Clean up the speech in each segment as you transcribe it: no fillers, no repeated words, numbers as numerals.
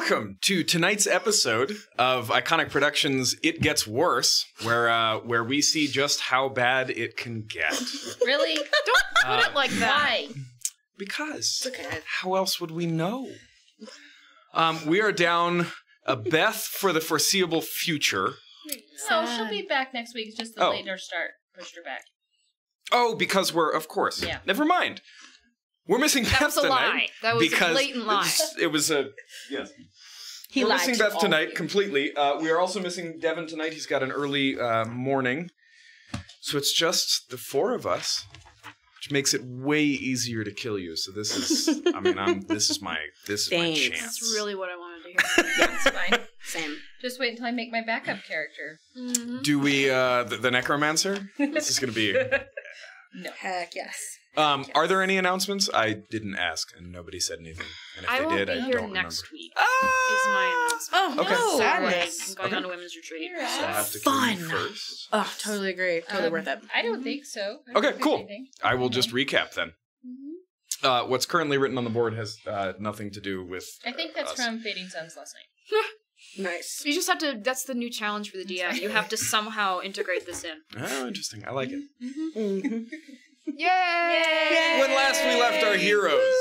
Welcome to tonight's episode of Iconic Productions' It Gets Worse, where we see just how bad it can get. Really? Don't put it like that. Why? Because how else would we know? We are down a Beth for the foreseeable future. No, she'll be back next week. It's just the later start pushed her back. Oh, because we're, of course. Yeah. Never mind. We're missing Beth tonight. That was a lie. That was a blatant lie. It was a, yes. We're missing Beth tonight completely. We are also missing Devin tonight. He's got an early morning. So it's just the four of us, which makes it way easier to kill you. So this is, I mean, this is my chance. That's really what I wanted to hear. Yeah, it's fine. Same. Just wait until I make my backup character. Mm-hmm. Do we, the Necromancer? This is going to be... No. Heck yes. Are there any announcements? I didn't ask, and nobody said anything. And if they did, I don't remember. I won't be here next week. Is my announcement. Oh, okay. No. Sadness. I'm going on a women's retreat. So I have to kill you first. Oh, totally agree. Totally worth it. I don't think so. Okay, cool. I will just recap then. Mm-hmm. What's currently written on the board has nothing to do with I think that's from Fading Suns last night. Nice. You just have to, that's the new challenge for the DM. You have to somehow integrate this in. Oh, interesting. I like it. Mm-hmm. Mm-hmm. Yay! When last we left our heroes.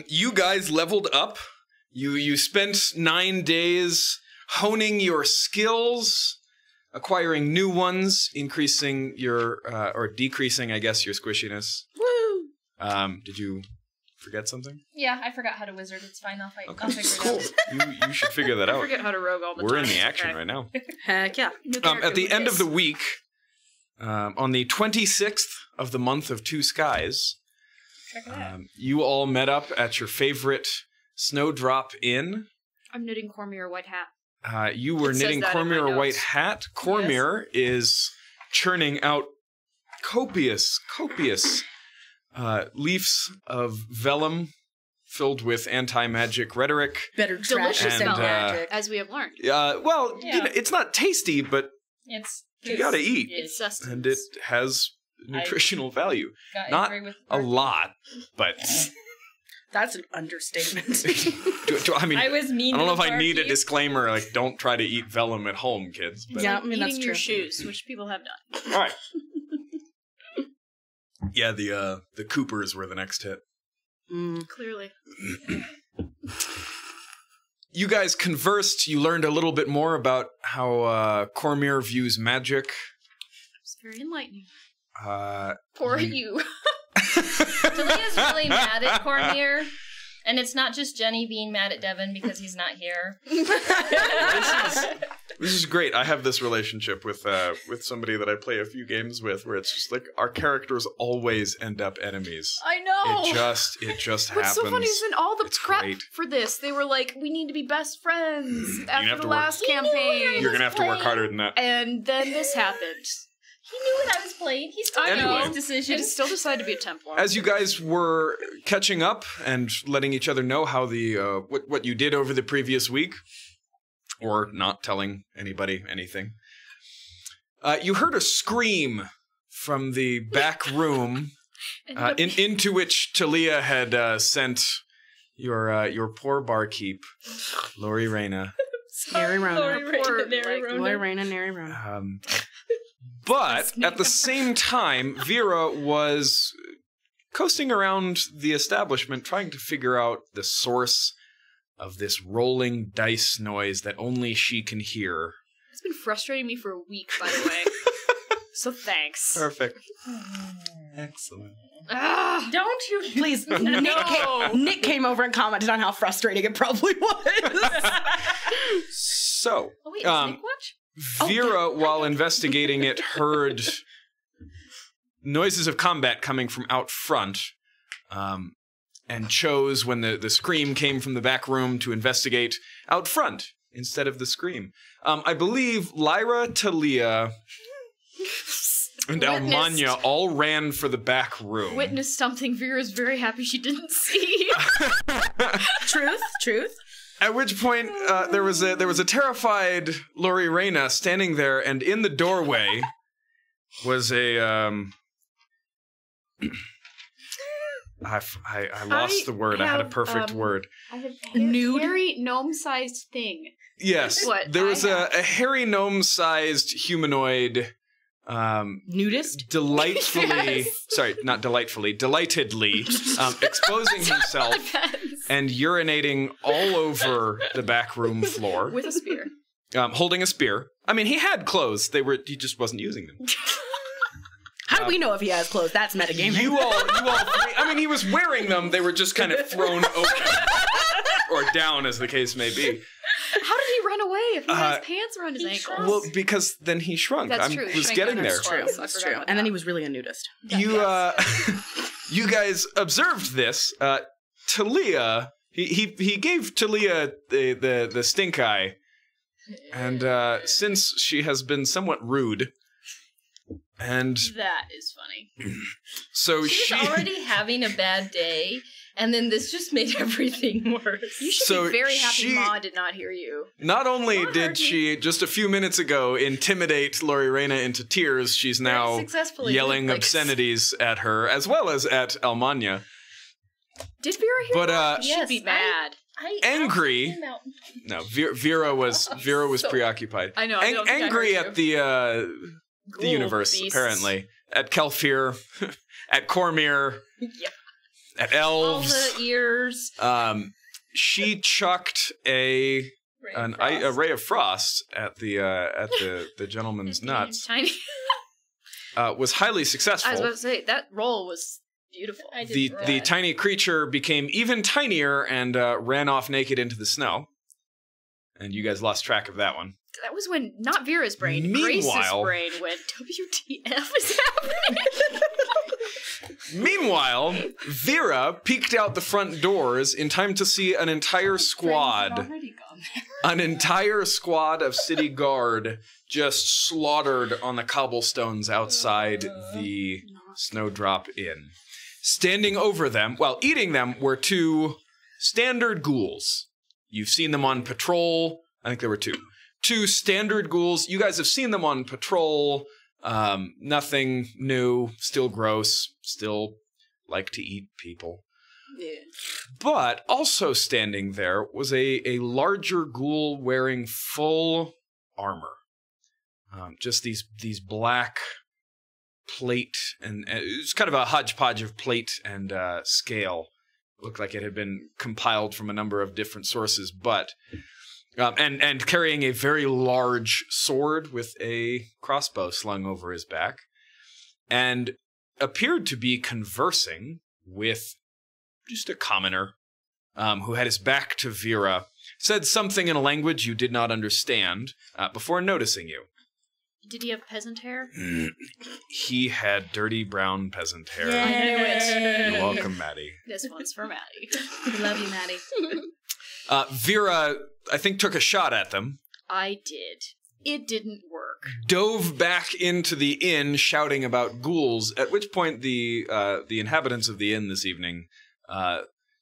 You guys leveled up. You spent 9 days honing your skills, acquiring new ones, increasing your, or decreasing, I guess, your squishiness. Woo! Did you forget something? Yeah, I forgot how to wizard. It's fine. I'll figure Cool. it out. You should figure that out. I forget how to rogue all the time. We're in the action right now. Heck yeah. At the end of the week, on the 26th of the month of Two Skies, Check it out. you all met up at your favorite Snowdrop Inn. I'm knitting Cormier White Hat. You were knitting Cormier White Hat. Cormier is churning out copious leaves of vellum filled with anti-magic rhetoric. Better trash Delicious than and, magic. As we have learned. Well, you know, it's not tasty, but you gotta eat. It's sustenance. And it has nutritional value. Not a lot, but... That's an understatement. I mean, I was mean I don't know if I barkeep. need a disclaimer, like, don't try to eat vellum at home, kids. But. Yeah, I mean, that's Eating true. your shoes, which people have done. All right. Yeah, the Coopers were the next hit. Clearly. You guys conversed. You learned a little bit more about how Cormier views magic. It's very enlightening. Poor you. Talia's really mad at Cormier, and it's not just Jenny being mad at Devin because he's not here. This is great. I have this relationship with somebody that I play a few games with, where it's just like our characters always end up enemies. I know. It just happens. What's so funny is in all the It's prep great. for this, they were like, "We need to be best friends after have the to work- last campaign." You're gonna have to work harder than that. And then this happened. He knew what I was playing. He still made Anyway. his decision. And still decided to be a Templar. As you guys were catching up and letting each other know how the what you did over the previous week, or not telling anybody anything, you heard a scream from the back room into which Talia had sent your poor barkeep, Lori Reyna. Nary Rona. Lori Reyna, Nary Rona. But at the same time, Vera was coasting around the establishment trying to figure out the source of this rolling dice noise that only she can hear. It's been frustrating me for a week, by the way. So thanks. Perfect. Excellent. Don't you... Please, Nick came over and commented on how frustrating it probably was. So, Oh, wait, does Nick watch? Vera, while investigating it, heard noises of combat coming from out front, and chose, when the scream came from the back room, to investigate out front instead of the scream. I believe Lyra, Talia, and Almanya all ran for the back room. Witnessed something Vera's very happy she didn't see. Truth. At which point, there was a terrified Lori Reyna standing there, and in the doorway was a I lost the word. I had a perfect word. I have Nude? hairy gnome-sized thing. Yes, What there was I a hairy gnome-sized humanoid. Nudist? Delightfully, sorry, not delightfully, delightedly exposing himself and urinating all over the back room floor. With a spear. Holding a spear. I mean, he had clothes. He just wasn't using them. How do we know if he has clothes? That's metagaming. You all, I mean, he was wearing them. They were just kind of thrown open. Or down, as the case may be. How did he run away if he had his pants around his ankles? Well, because then he shrunk. That's true. I was getting there. That's true. And then he was really a nudist. You guys observed this. Talia, he gave Talia the stink eye. And since she has been somewhat rude, and that is funny. So She's already having a bad day, and then this just made everything worse. You should be very happy Ma did not hear you. Not only did she just a few minutes ago intimidate Lori Reyna into tears, she's now yelling obscenities at her, as well as at Almanya. Did Vera hear that? Yes, She'd be mad. Angry. No, Vera was preoccupied. I know. Angry at the universe, apparently. At Kelfir, at Cormyr, at elves. All the ears. She chucked a ray of frost at the gentleman's nuts. Tiny. Was highly successful. I was about to say that roll was beautiful. The tiny creature became even tinier and ran off naked into the snow. And you guys lost track of that one. That was when not Vera's brain, Grace's brain went, WTF is happening? Meanwhile, Vera peeked out the front doors in time to see an entire squad. An entire squad of city guard just slaughtered on the cobblestones outside the Snowdrop Inn. Standing over them, while eating them, were two standard ghouls. You've seen them on patrol. I think there were two. Two standard ghouls. You guys have seen them on patrol. Nothing new. Still gross. Still like to eat people. Yeah. But also standing there was a larger ghoul wearing full armor. Just these black plate, and it's kind of a hodgepodge of plate and scale. Looked like it had been compiled from a number of different sources, but and carrying a very large sword with a crossbow slung over his back, and appeared to be conversing with just a commoner who had his back to Vera, said something in a language you did not understand before noticing you. Did he have peasant hair? He had dirty brown peasant hair. I knew it. You're welcome, Maddie. This one's for Maddie. We love you, Maddie. Vera, I think, took a shot at them. I did. It didn't work. Dove back into the inn shouting about ghouls, at which point the inhabitants of the inn this evening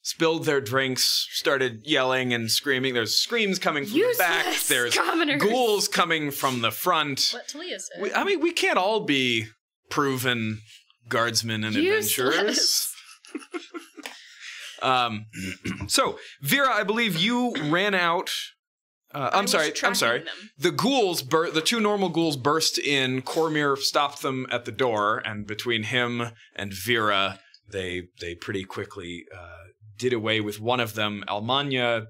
spilled their drinks, started yelling and screaming. There's screams coming from the back. There's ghouls coming from the front. What Talia said. We can't all be proven guardsmen and adventurers. So, Vera, I believe you ran out. I'm sorry. The ghouls, the two normal ghouls burst in. Cormyr stopped them at the door, and between him and Vera, they pretty quickly did away with one of them. Almanya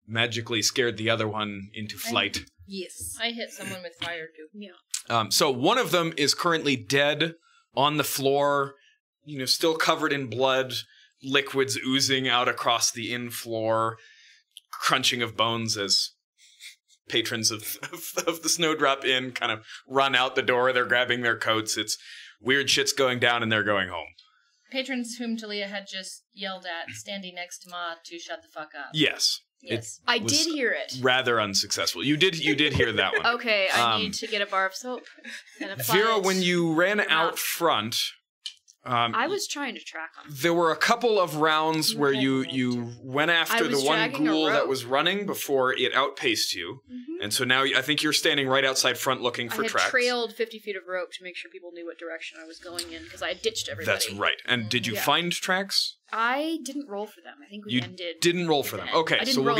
magically scared the other one into flight. Yes. I hit someone with fire too. Yeah. So one of them is currently dead on the floor, still covered in blood, liquids oozing out across the inn floor, crunching of bones as patrons of the Snowdrop Inn kind of run out the door. They're grabbing their coats. It's weird shit's going down and they're going home. Patrons whom Talia had just yelled at, standing next to Ma to shut the fuck up. Yes. I did hear it. Rather unsuccessful. You did hear that one. Okay, I need to get a bar of soap and apply Vera, it. when you ran out front, I was trying to track him. there were a couple of rounds where you went after the one ghoul that was running before it outpaced you, And so now I think you're standing right outside front looking for tracks. I had trailed 50 feet of rope to make sure people knew what direction I was going in because I had ditched everybody. That's right. And did you find tracks? I didn't roll for them. I think we ended. Didn't roll for them. Okay, so we'll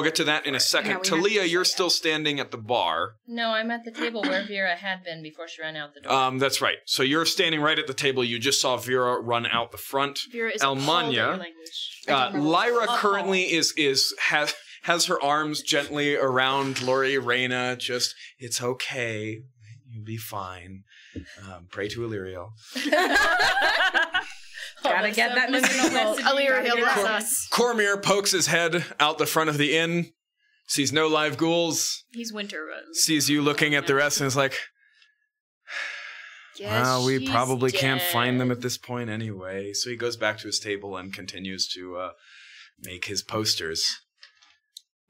get to that in a second. Yeah, Talia, you're still standing at the bar. No, I'm at the table where Vera had been before she ran out the door. That's right. So you're standing right at the table. You just saw Vera run out the front. Vera is Almanya. Lyra currently has her arms gently around Lori Reyna. Just, it's okay. You'll be fine. Pray to Illyrio. Gotta get that Illyrio, bless us. Cormier pokes his head out the front of the inn, sees no live ghouls. He's winter. Sees you looking at the rest and is like, well, we probably can't find them at this point anyway. So he goes back to his table and continues to make his posters.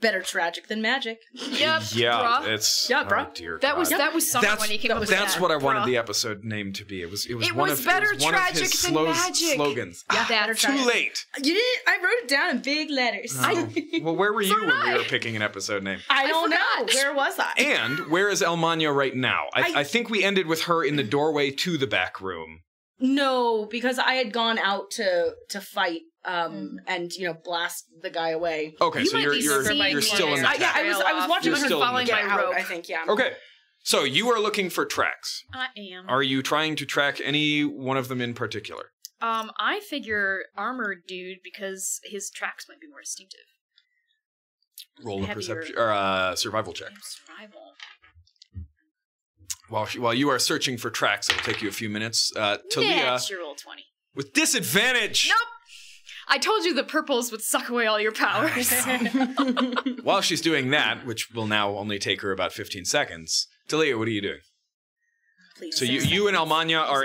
Better tragic than magic. Yep. Yeah, bruh. it's bruh. Oh, dear That God. was something when he came up with That's that. what I wanted Bruh. the episode name to be. It was It one was of better it was one of tragic his than magic. slogans. Yeah, better Too tragic. late. You did. I wrote it down in big letters. Oh. Well, where were you when we were picking an episode name? I don't know. forgot. Where was I? And where is Almanya right now? I think we ended with her in the doorway to the back room. No, because I had gone out to fight and blast the guy away. Okay, You so might you're be you're seeing you're still in the me. Yeah, I was watching You're her still in following the get my out, rope. I think, yeah. Okay. So you are looking for tracks. I am. Are you trying to track any one of them in particular? I figure armored dude because his tracks might be more distinctive. Roll a Heavier. perception or survival check. Survival. While you are searching for tracks, it'll take you a few minutes. Talia, Natural 20. with disadvantage. Nope. I told you the purples would suck away all your powers. While she's doing that, which will now only take her about 15 seconds, Talia, what are you doing? Please. So you and Almanya are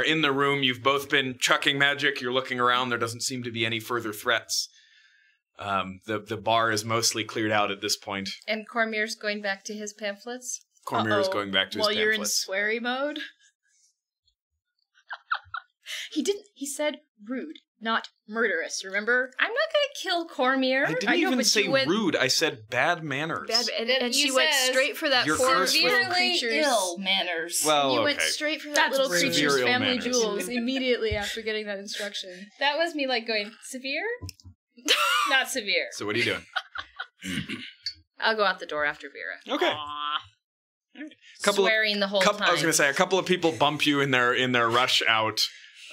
in the room. You've both been chucking magic. You're looking around. There doesn't seem to be any further threats. The bar is mostly cleared out at this point. And Cormier's going back to his pamphlets. Cormier is going back to his While you're in pamphlets. sweary mode. He said rude, not murderous, remember? I'm not going to kill Cormier. I didn't know, even but say you went- rude. I said bad manners. And she You went said straight for that you're poor cursed with- little Severely creature's... ill manners. Well, You okay. went straight for that That's little rude. creature's Severe ill family manners. jewels immediately after getting that instruction. That was me going, severe? Not severe. So what are you doing? I'll go out the door after Vera. Okay. Aw. Swearing the whole time. I was going to say a couple of people bump you in their rush out,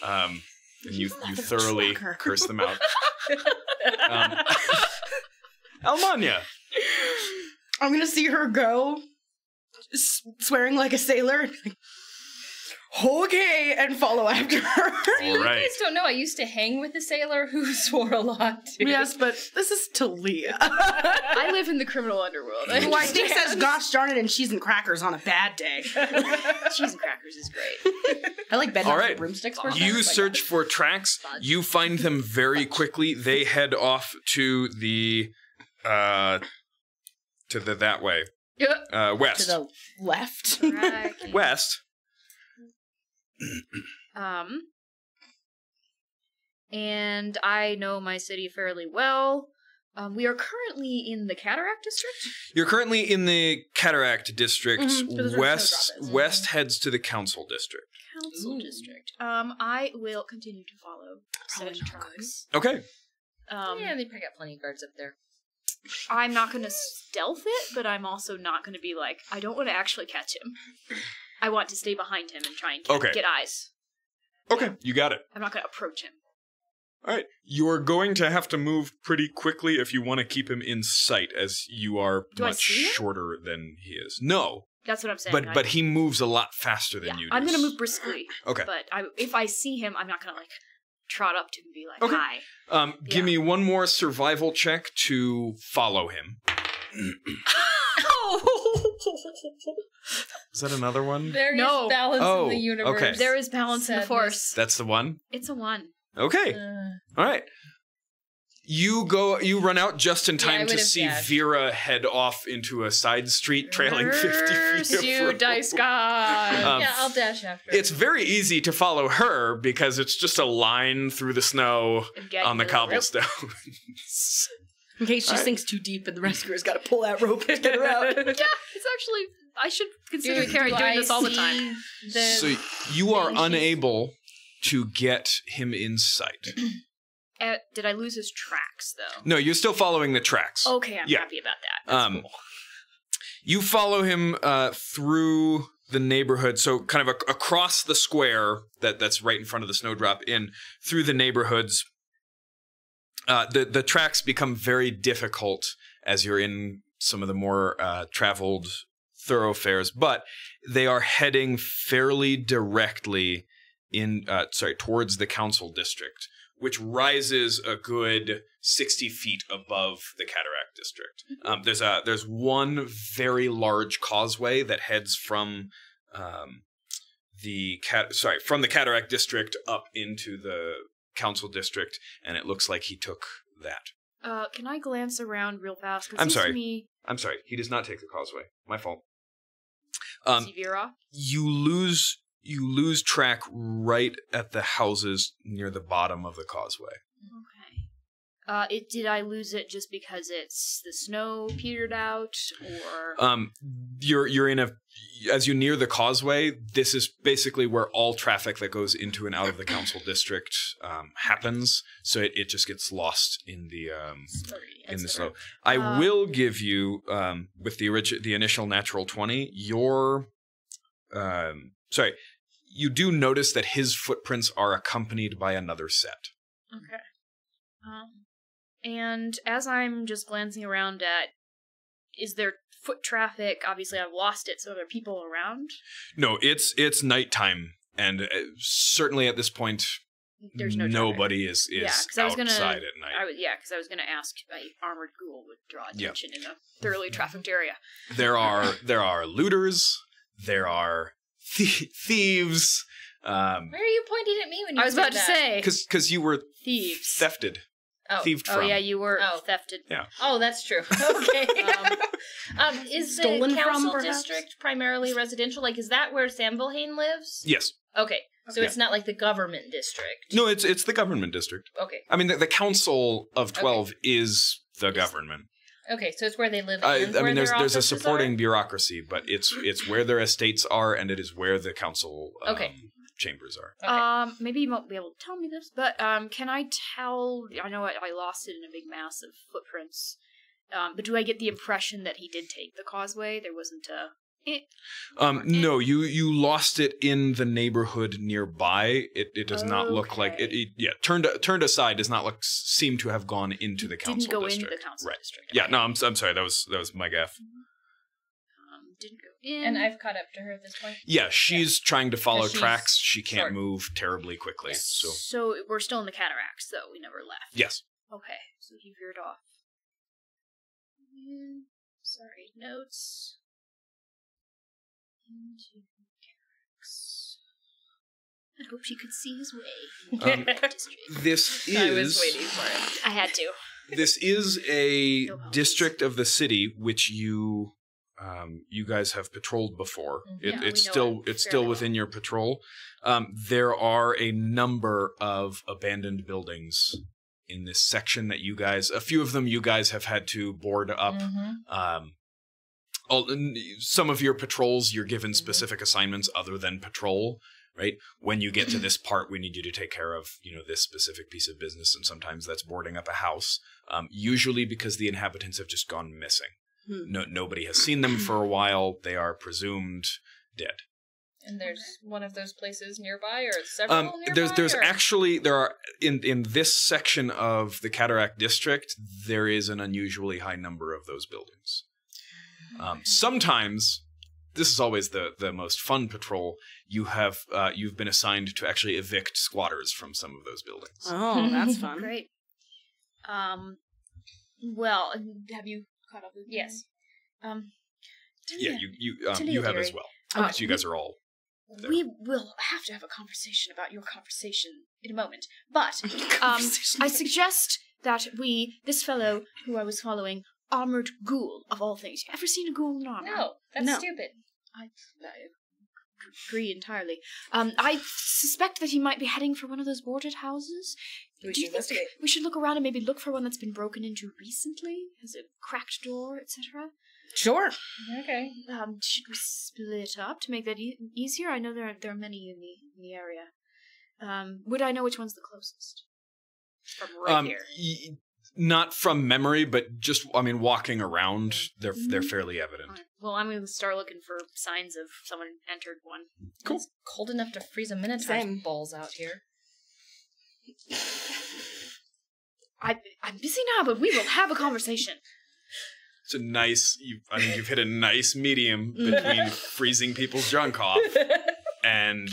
and you thoroughly curse them out. Almanya. I'm gonna see her go, swearing like a sailor, and be like, okay, and follow after her. All right. You guys don't know, I used to hang with a sailor who swore a lot, too. Yes, but this is Talia. I live in the criminal underworld. Who I think says gosh darn it and cheese and crackers on a bad day. Cheese and crackers is great. I like bed All right. broomsticks. You search for tracks. You find them very quickly. They head off to the that way. West. To the left. Right. West. And I know my city fairly well. We are currently in the Cataract District. You're currently in the Cataract District. Mhm, because where West Snowdrop is. West heads to the Council District. Council District. I will continue to follow said no, tracks. Okay. Yeah, they probably got plenty of guards up there. I'm not going to stealth it, but I'm also not going to be like, I don't want to actually catch him. I want to stay behind him and try and get eyes. Okay, you got it. I'm not going to approach him. All right. You're going to have to move pretty quickly if you want to keep him in sight, as you are Do I much see him? shorter than he is. No, That's what I'm saying. but he moves a lot faster than you do. I'm going to move briskly. Okay. But if I see him, I'm not going to trot up to him and be like, Okay. hi. Give me one more survival check to follow him. Is that another one? There is No. balance in the universe. okay. There is balance in the Sadness. force. That's the one? It's a 1. Okay. All right. You run out just in Yeah, I time to would've see dashed. Vera head off into a side street trailing 50 feet of You rope. dice god. Yeah, I'll dash after. It's very easy to follow her because it's just a line through the snow And get on the you to the rope. cobblestones. In case she sinks too deep and the rescuer's got to pull that rope and get her out. Yeah, it's actually... I should consider Carrie doing this all the time. So you are unable to get him in sight. Did I lose his tracks, though? No, you're still following the tracks. Okay, I'm happy about that. That's cool. You follow him through the neighborhood, so kind of across the square that's right in front of the Snowdrop Inn, through the neighborhoods. The tracks become very difficult as you're in some of the more traveled thoroughfares, but they are heading fairly directly towards the council district, which rises a good 60 feet above the Cataract District. There's one very large causeway that heads from the Cataract District up into the council district, and it looks like he took that. Can I glance around real fast? I'm sorry. He does not take the causeway. My fault. Does he veer off? You lose track right at the houses near the bottom of the causeway. Okay. Did I lose it just because it's the snow petered out, or? You're in as you near the causeway, this is basically where all traffic that goes into and out of the council district happens. So it just gets lost in the snow. I will give you with the initial natural 20. You do notice that his footprints are accompanied by another set. Okay. And as I'm just glancing around is there foot traffic? Obviously, I've lost it, so are there people around? No, it's nighttime, and certainly at this point, there's no nobody is outside at night. Because I was going to ask if an armored ghoul would draw attention in a thoroughly trafficked area. There are looters. There are thieves. Why are you pointing at me when you I was about to say? Because you were thieves. Thefted. Thieved from. Oh, yeah, you were thefted. Yeah. Oh, that's true. Okay. Is Stolen the council from, perhaps? district primarily residential? Like, is that where Samvilhane lives? Yes. Okay. So it's not like the government district? No, it's the government district. Okay. I mean, the Council of 12 is the government. Okay, so it's where they live. I mean, there's a supporting bureaucracy, but it's where their estates are, and it is where the council chambers are. Okay. Maybe you won't be able to tell me this, but can I tell? I know I lost it in a big mass of footprints, but do I get the impression that he did take the causeway? There wasn't a. No, you lost it in the neighborhood nearby. It does not look like it. Yeah, turned aside does not seem to have gone into the council district. Didn't go into the council district. Yeah, no, I'm sorry. That was my gaffe. Didn't go in. And I've caught up to her at this point. Yeah, she's trying to follow tracks. She can't move terribly quickly. Yeah. So we're still in the cataracts, though. We never left. Yes. Okay, so he veered off. Sorry, notes. Into cataracts. I hope she could see his way. This is. I was waiting for it. I had to. This is a district of the city which you guys have patrolled before. It's still within your patrol. There are a number of abandoned buildings in this section that a few of them you guys have had to board up. Some of your patrols, you're given specific assignments other than patrol, right? When you get to this part, we need you to take care of, this specific piece of business, and sometimes that's boarding up a house. Usually because the inhabitants have just gone missing. Nobody has seen them for a while. They are presumed dead. And there's one of those places nearby, or several nearby? There are in this section of the Cataract District, there is an unusually high number of those buildings. Sometimes, this is always the most fun patrol, you've been assigned to actually evict squatters from some of those buildings. Oh, that's fun. Great. Well, have you caught up with me? Yes. Yeah, you have as well. So you guys are all there. We will have to have a conversation about your conversation in a moment. But I suggest that this fellow who I was following, armored ghoul of all things. You ever seen a ghoul in armor? No, that's stupid. I agree entirely. I suspect that he might be heading for one of those boarded houses. We Do should you think investigate. we should look around and maybe look for one that's been broken into recently? Has a cracked door, etc.? Sure. Okay. Should we split up to make that easier? I know there are many in the area. Would I know which one's the closest? From right here. Not from memory, but just, I mean, walking around, they're fairly evident. Right. Well, I'm going to start looking for signs of someone entered one. Cool. It's cold enough to freeze a Minotaur's balls out here. I'm busy now, but we will have a conversation. It's a nice, I think you've hit a nice medium between freezing people's junk off and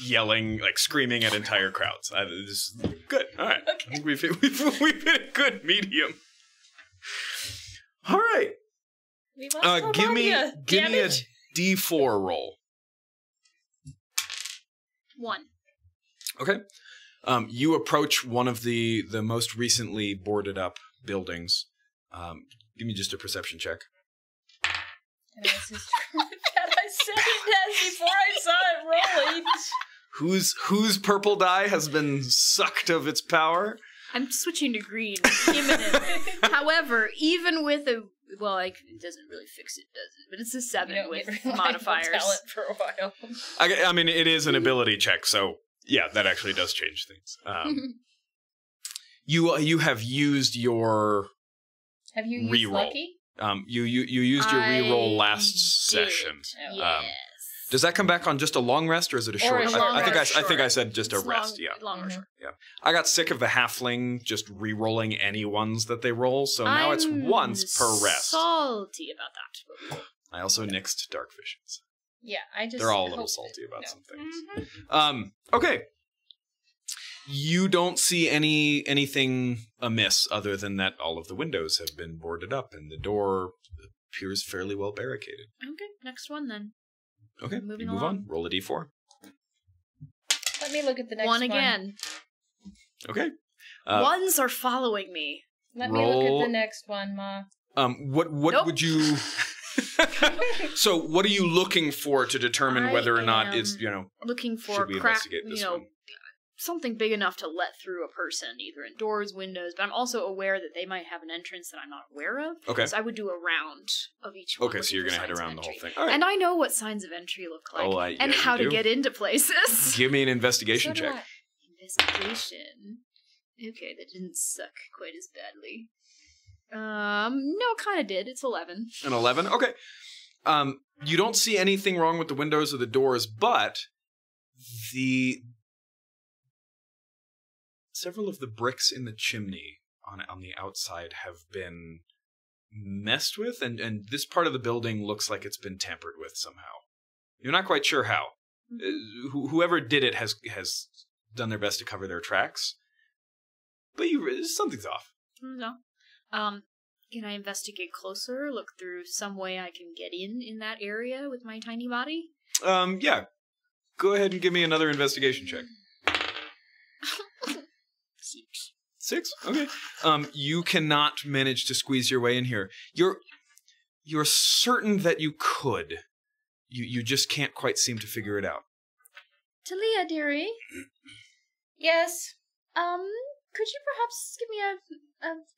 yelling, like screaming at entire crowds. This is good. All right. Okay. I think we've hit a good medium. All right. Give me a D4 roll. 1. Okay. You approach one of the most recently boarded up buildings. Give me just a perception check. I said it before I saw it rolling. Whose purple die has been sucked of its power? I'm switching to green imminently. However, even with a it doesn't really fix it, does it? But it's a 7 with modifiers. Talent for a while. I mean, it is an ability check, so yeah, that actually does change things. You have used your Have you used reroll. Lucky? You used your reroll last session. Yes. Does that come back on just a long rest, or is it a short? I think I said just a rest. Long or short. Yeah. I got sick of the halfling just re-rolling any ones that they roll, so now it's once per rest. Salty about that. I also nixed dark visions. Yeah, They're all a little salty about some things. Okay. You don't see anything amiss other than that all of the windows have been boarded up and the door appears fairly well barricaded. Okay, next one then. Okay, Moving you move along. on. Roll a d4. Let me look at the next one. One again. Okay. Ones are following me. Let me look at the next one, Ma. What Nope. would you... So what are you looking for to determine whether or not it's, looking for should we investigate this one? something big enough to let through a person, either in doors, windows, but I'm also aware that they might have an entrance that I'm not aware of. Okay. So I would do a round of each one. Okay, so you're going to head around the whole thing. All right. And I know what signs of entry look like. And yeah, how you to do. get into places. Give me an investigation check. Investigation. Okay, that didn't suck quite as badly. No, kind of did. It's 11. An 11? Okay. You don't see anything wrong with the windows or the doors, but several of the bricks in the chimney on the outside have been messed with, and this part of the building looks like it's been tampered with somehow. You're not quite sure how. Whoever did it has done their best to cover their tracks, but something's off. No. Can I investigate closer? Look through some way I can get in that area with my tiny body? Yeah. Go ahead and give me another investigation check. 6? Okay. You cannot manage to squeeze your way in here. You're certain that you could. You just can't quite seem to figure it out. Talia, dearie. Yes. Could you perhaps give me a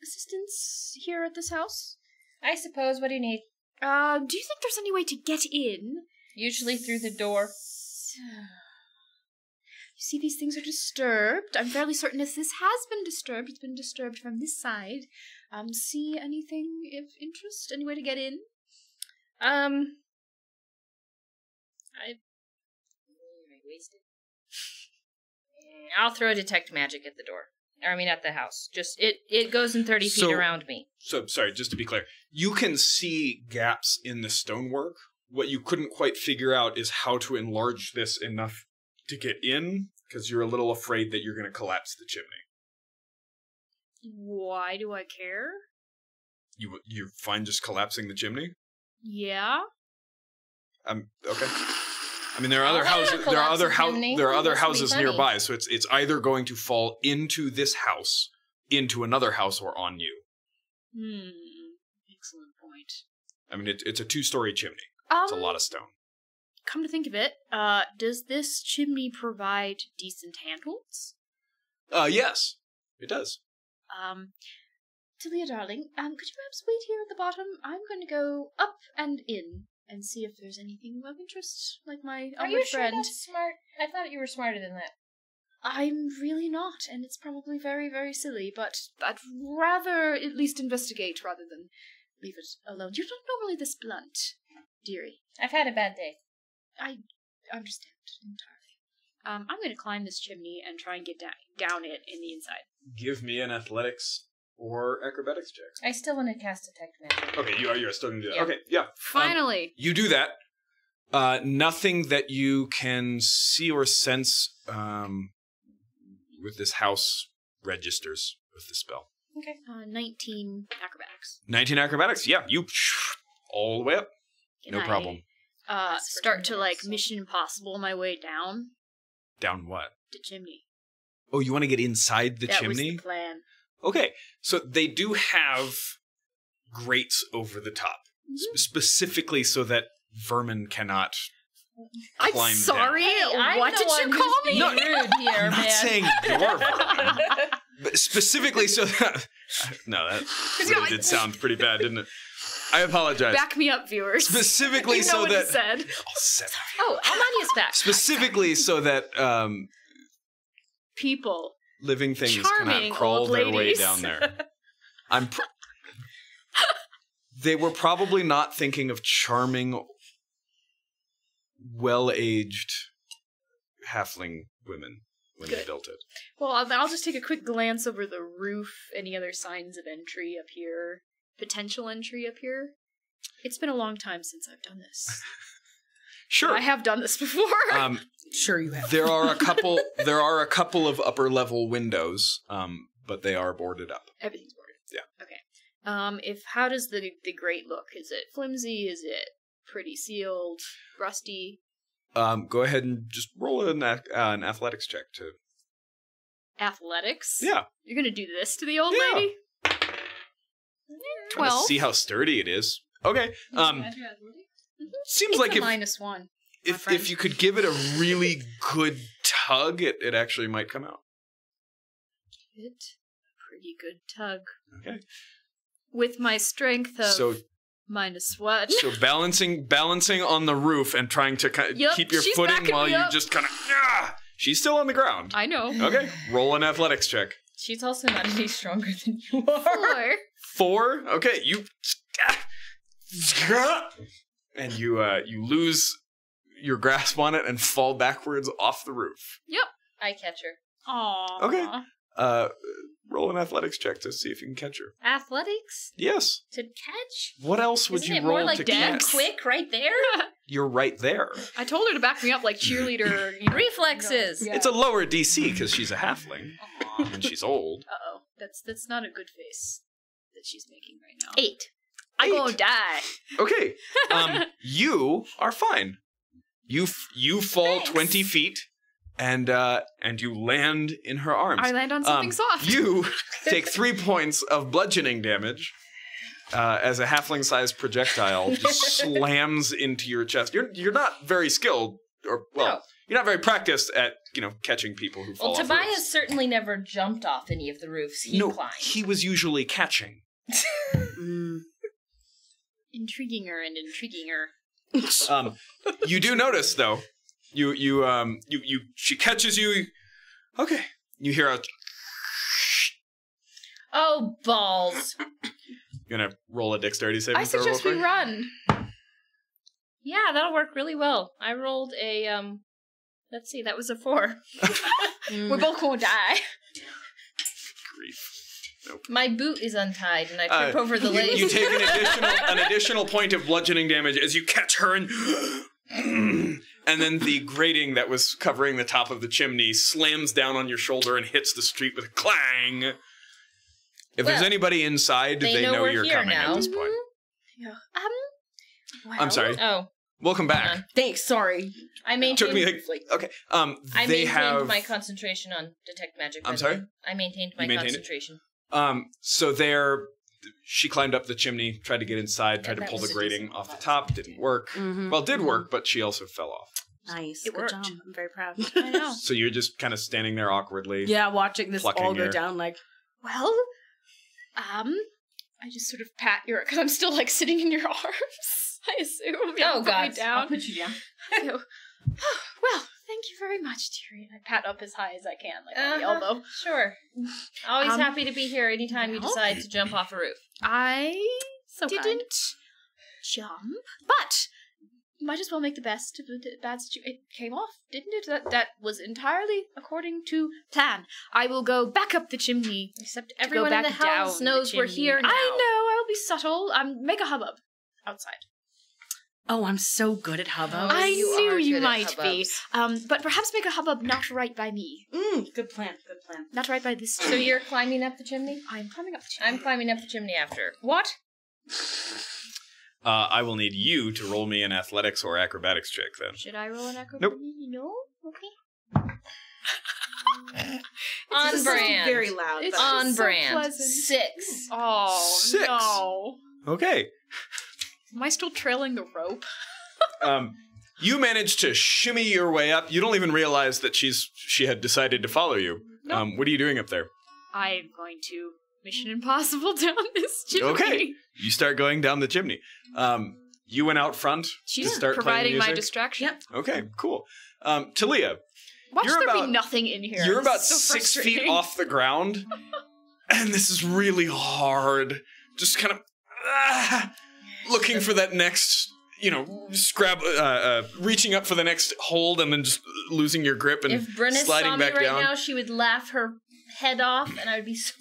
assistance here at this house? I suppose. What do you need? Do you think there's any way to get in? Usually through the door. You see, these things are disturbed. I'm fairly certain this has been disturbed. It's been disturbed from this side. See anything of interest? Any way to get in? I'll throw detect magic at the door. At the house. Just, it goes in 30 feet around me. So, sorry, just to be clear. You can see gaps in the stonework. What you couldn't quite figure out is how to enlarge this enough to get in, because you're a little afraid that you're going to collapse the chimney. Why do I care? You're fine just collapsing the chimney? Yeah. Okay. I mean, there are other houses. There are other houses nearby, so it's either going to fall into this house, into another house, or on you. Excellent point. I mean, it's a 2-story chimney. It's a lot of stone. Come to think of it, does this chimney provide decent handholds? Yes. It does. Talia, darling, could you perhaps wait here at the bottom? I'm going to go up and in and see if there's anything of interest, like my Are other you sure friend. that's smart? I thought you were smarter than that. I'm really not, and it's probably very, very silly, but I'd rather at least investigate rather than leave it alone. You're not normally this blunt, dearie. I've had a bad day. I understand entirely. I'm going to climb this chimney and try and get down it in the inside. Give me an athletics or acrobatics check. I still want to cast detect magic. Okay, you're still going to do that. Yeah. Okay, yeah. Finally! You do that. Nothing that you can see or sense with this house registers with the spell. Okay. 19 acrobatics. 19 acrobatics? Yeah, you all the way up. Can No I, problem. Start to, like, Mission Impossible my way down Down what? the chimney. Oh, you want to get inside the That chimney? was the plan. Okay, so they do have grates over the top, specifically so that vermin cannot I'm climb sorry. down. I'm What the did you one call who's me? being rude here, I'm not man. saying your vermin, but specifically so that... No, that really did sound pretty bad, didn't it? I apologize. Back me up, viewers. Specifically you know so what that... he said. I'll set it. Oh, Almanya's back. Specifically so that People. living things Charming cannot crawl old their way ladies. down there. They were probably not thinking of charming, well-aged halfling women when they Good. built it. Well, I'll just take a quick glance over the roof. Any other signs of entry up here? Potential entry up here? It's been a long time since I've done this. Sure. I have done this before. Sure you have. There are a couple. There are a couple of upper level windows, but they are boarded up. Everything's boarded. Yeah. Okay. How does the grate look? Is it flimsy? Is it pretty sealed? Rusty? Go ahead and just roll an athletics check to. Athletics? Yeah. You're gonna do this to the old Yeah. lady? Trying to see how sturdy it is. Okay. Seems like if -1. if you could give it a really good tug, it actually might come out. Give it a pretty good tug. Okay. With my strength of So -1. so balancing on the roof and trying to kind of Yep, keep your she's footing backing while me you up. just kind of. She's still on the ground. I know. Okay. Roll an athletics check. She's also not any stronger than you are. 4. 4. Okay. You. And you lose your grasp on it and fall backwards off the roof. Yep. I catch her. Aww. Okay. Roll an athletics check to see if you can catch her. Athletics? Yes. To catch? What else would Isn't you it roll more like to being catch? quick right there? You're right there. I told her to back me up like cheerleader. Reflexes. Yeah. It's a lower DC because she's a halfling Aw. and she's old. Uh-oh. That's not a good face that she's making right now. 8. I'm 8. gonna die. Okay. You are fine. You fall Thanks. 20 feet and you land in her arms. I land on something soft. You take 3 points of bludgeoning damage as a halfling-sized projectile just slams into your chest. You're not very skilled, or No. you're not very practiced at catching people who fall Well, off Tobias roofs. certainly never jumped off any of the roofs he No, climbed. he was usually catching. Intriguing her and intriguing her. You do notice though. She catches you. Okay. You hear a. Oh, balls. Gonna roll a dexterity saving I throw real suggest we quick? run. Yeah, that'll work really well. I rolled a, let's see, that was a 4. We're both gonna die. Grief. My boot is untied and I trip over the lace. You take an additional point of bludgeoning damage as you catch her and then the grating that was covering the top of the chimney slams down on your shoulder and hits the street with a clang. If there's Well, anybody inside, they they know know we're you're here coming now. at this point. Yeah. Well, I'm sorry. Oh, Welcome hold back. on. Thanks, sorry. I Took me maintained, like okay. I They maintained have my concentration on detect magic. by I'm the sorry? way. I maintained my You maintained it? concentration. So she climbed up the chimney, tried to get inside, tried to that pull the was a grating decent off the class. top, didn't work. Mhm. Well, it did work, but she also fell off. Nice. It Good worked. job. I'm very proud. I know. So you're just kind of standing there awkwardly. Yeah, watching this Plucking all go your- down like Well, I just sort of pat your, because I'm still like sitting in your arms, I assume. Oh, God. I'll put you down. I go, oh, well, thank you very much, dearie. And I pat up as high as I can, like on the elbow. Sure. Always happy to be here anytime you well. decide to jump off a roof. I So kind. didn't jump, but might as well make the best of the bad situation. It came off, didn't it? That was entirely according to plan. I will go back up the chimney. Except to go everyone in back the house down knows the we're chimney. here now. I know, I'll be subtle. Make a hubbub outside. Oh, I'm so good at hubbub. Oh, I you knew are you good at might be. hubbubs. But perhaps make a hubbub not right by me. Good plan. Good plan. Not right by this So chimney. you're climbing up the chimney? I'm climbing up the chimney. I'm climbing up the chimney after. What? I will need you to roll me an athletics or acrobatics check then. Should I roll an acrobatics? Nope. No? Okay. On This is brand. very loud. It's but- On just so brand. pleasant. 6. Oh, 6. no. Okay. Am I still trailing the rope? You manage to shimmy your way up. You don't even realize that she had decided to follow you. No. What are you doing up there? I'm going to Mission Impossible down this chimney. Okay. You start going down the chimney. You went out front to start providing playing my music? distraction. Yep. Okay, cool. Talia, Watch You're there about- be nothing in here. you're This about is so 6 feet frustrating. off the ground, and this is really hard. Just kind of looking for that next, reaching up for the next hold, and then just losing your grip and If Brenna sliding saw me back right down. now, she would laugh her head off, and I would be so